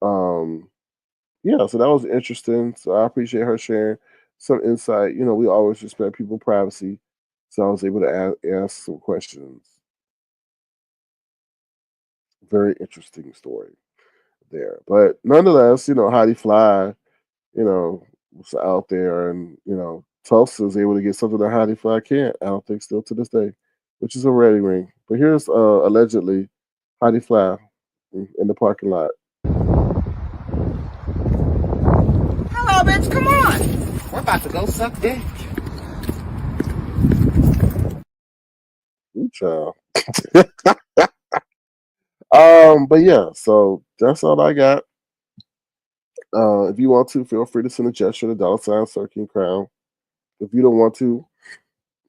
Um, yeah, so that was interesting. So I appreciate her sharing some insight. You know, we always respect people's privacy, so I was able to ask some questions. Very interesting story there, but nonetheless, you know, Heidi Fly, you know, was out there, and you know, Tulsa is able to get something that Heidi Fly can't. I don't think still to this day, which is a wedding ring. But here's allegedly Heidi Fly in the parking lot. Hello, bitch, come on. We're about to go suck dick. Ooh, child. But yeah, so that's all I got. If you want to, feel free to send a gesture to $ Circling Crown. If you don't want to,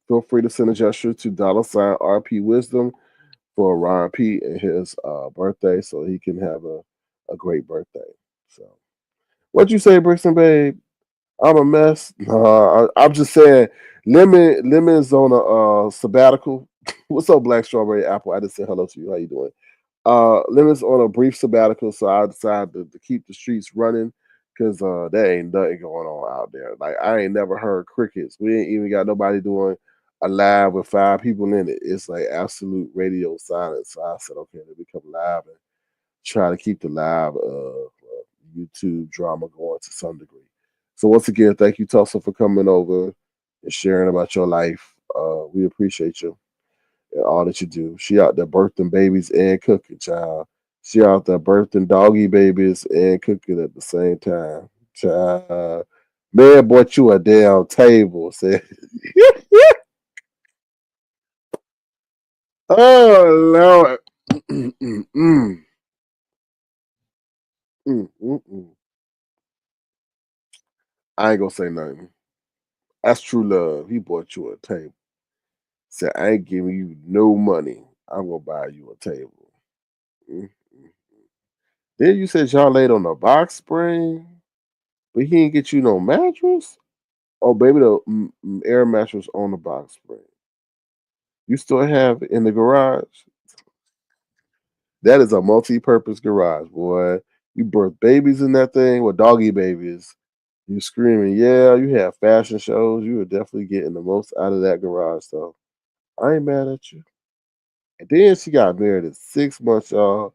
feel free to send a gesture to $RP Wisdom for Ron P and his birthday, so he can have a great birthday. So, what'd you say, Brixton Babe? I'm a mess. I'm just saying, Lemon's on a sabbatical. What's up, Black Strawberry Apple? I just said hello to you. How you doing? Lemon's on a brief sabbatical, so I decided to keep the streets running because there ain't nothing going on out there. Like I ain't never heard crickets. We ain't even got nobody doing a live with 5 people in it. It's like absolute radio silence. So I said, okay, let me come live and try to keep the live YouTube drama going to some degree. So once again, thank you, Tulsa, for coming over and sharing about your life. We appreciate you and all that you do. She out there birthing babies and cooking, child. She out there birthing doggy babies and cooking at the same time. Child. Man bought you a damn table. Said, oh Lord. I ain't gonna say nothing. That's true love. He bought you a table. Said, I ain't giving you no money. I'm gonna buy you a table. Mm. Then you said y'all laid on a box spring, but he ain't get you no mattress. Oh, baby, the air mattress on the box spring. You still have it in the garage? That is a multi-purpose garage, boy. You birth babies in that thing with doggy babies. You screaming, yeah. You have fashion shows. You were definitely getting the most out of that garage, though. I ain't mad at you. And then she got married at 6 months, y'all.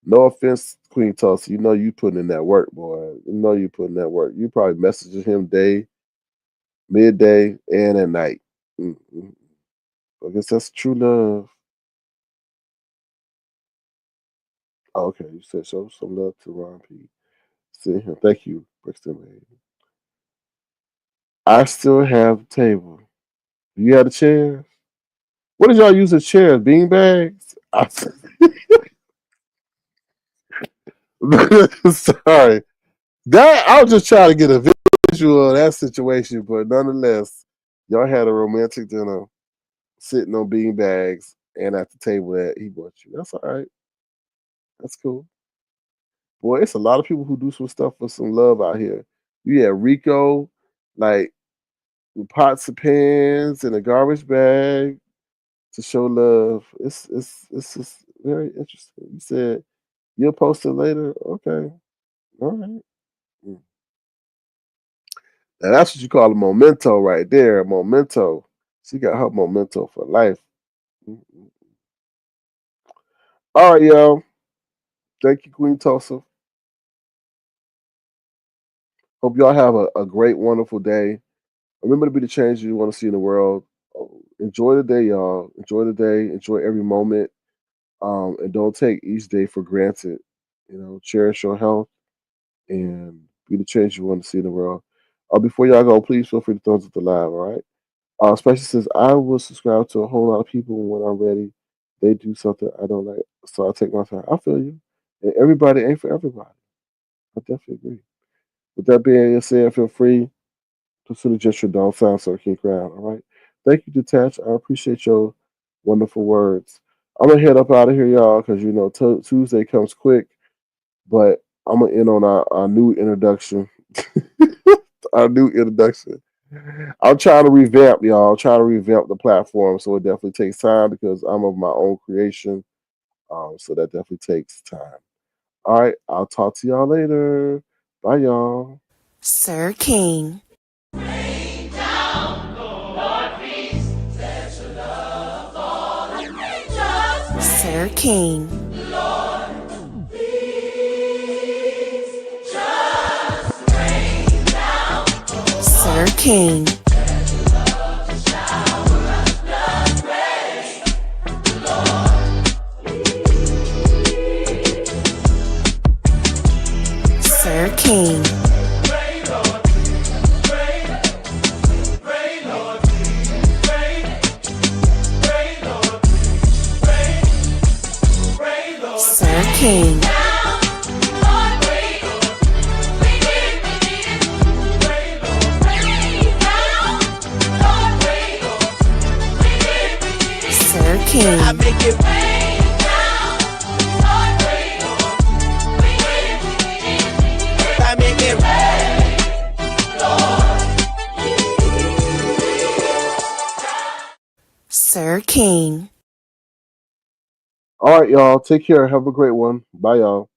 No offense, Queen Tulsa. You know you putting in that work, boy. You know you putting that work. You probably messaging him day, midday, and at night. Mm-hmm. I guess that's true love. Oh, okay, you said show some love to Ron P. See him. Thank you, Brixton Lane. I still have the table. You have the chairs? What did y'all use as chairs? Bean bags? Sorry. That I was just trying to get a visual of that situation, but nonetheless, y'all had a romantic dinner sitting on bean bags and at the table that he bought you. That's all right. That's cool. Boy, it's a lot of people who do some stuff for some love out here. You had Rico, like with pots and pans and a garbage bag to show love. It's just very interesting. You said you'll post it later. Okay. All right. Mm. Now that's what you call a memento right there. A memento. She got her memento for life. Mm-mm. All right, y'all. Thank you, Queen Tulsa. Hope y'all have a great, wonderful day. Remember to be the change you want to see in the world. Enjoy the day, y'all. Enjoy the day. Enjoy every moment. And don't take each day for granted. You know, cherish your health and be the change you want to see in the world. Before y'all go, please feel free to thumbs up the live, all right? Especially since I will subscribe to a whole lot of people when I'm ready. They do something I don't like, so I take my time. I feel you. And everybody ain't for everybody. I definitely agree. With that being said, feel free to send a gesture down sound so I can crowd, all right? Thank you, Detach. I appreciate your wonderful words. I'm gonna head up out of here, y'all, because you know Tuesday comes quick, but I'm gonna end on our new introduction. Our new introduction. I'm trying to revamp, y'all. I'm trying to revamp the platform, so it definitely takes time because I'm of my own creation. So that definitely takes time. All right, I'll talk to y'all later. Bye, y'all. Sir King. Sir King. Sir King. Sir King. Sir King. Sir King. I make it rain down, Lord, rain on. We need it. I make it rain, Lord. Sir King. All right, y'all. Take care. Have a great one. Bye, y'all.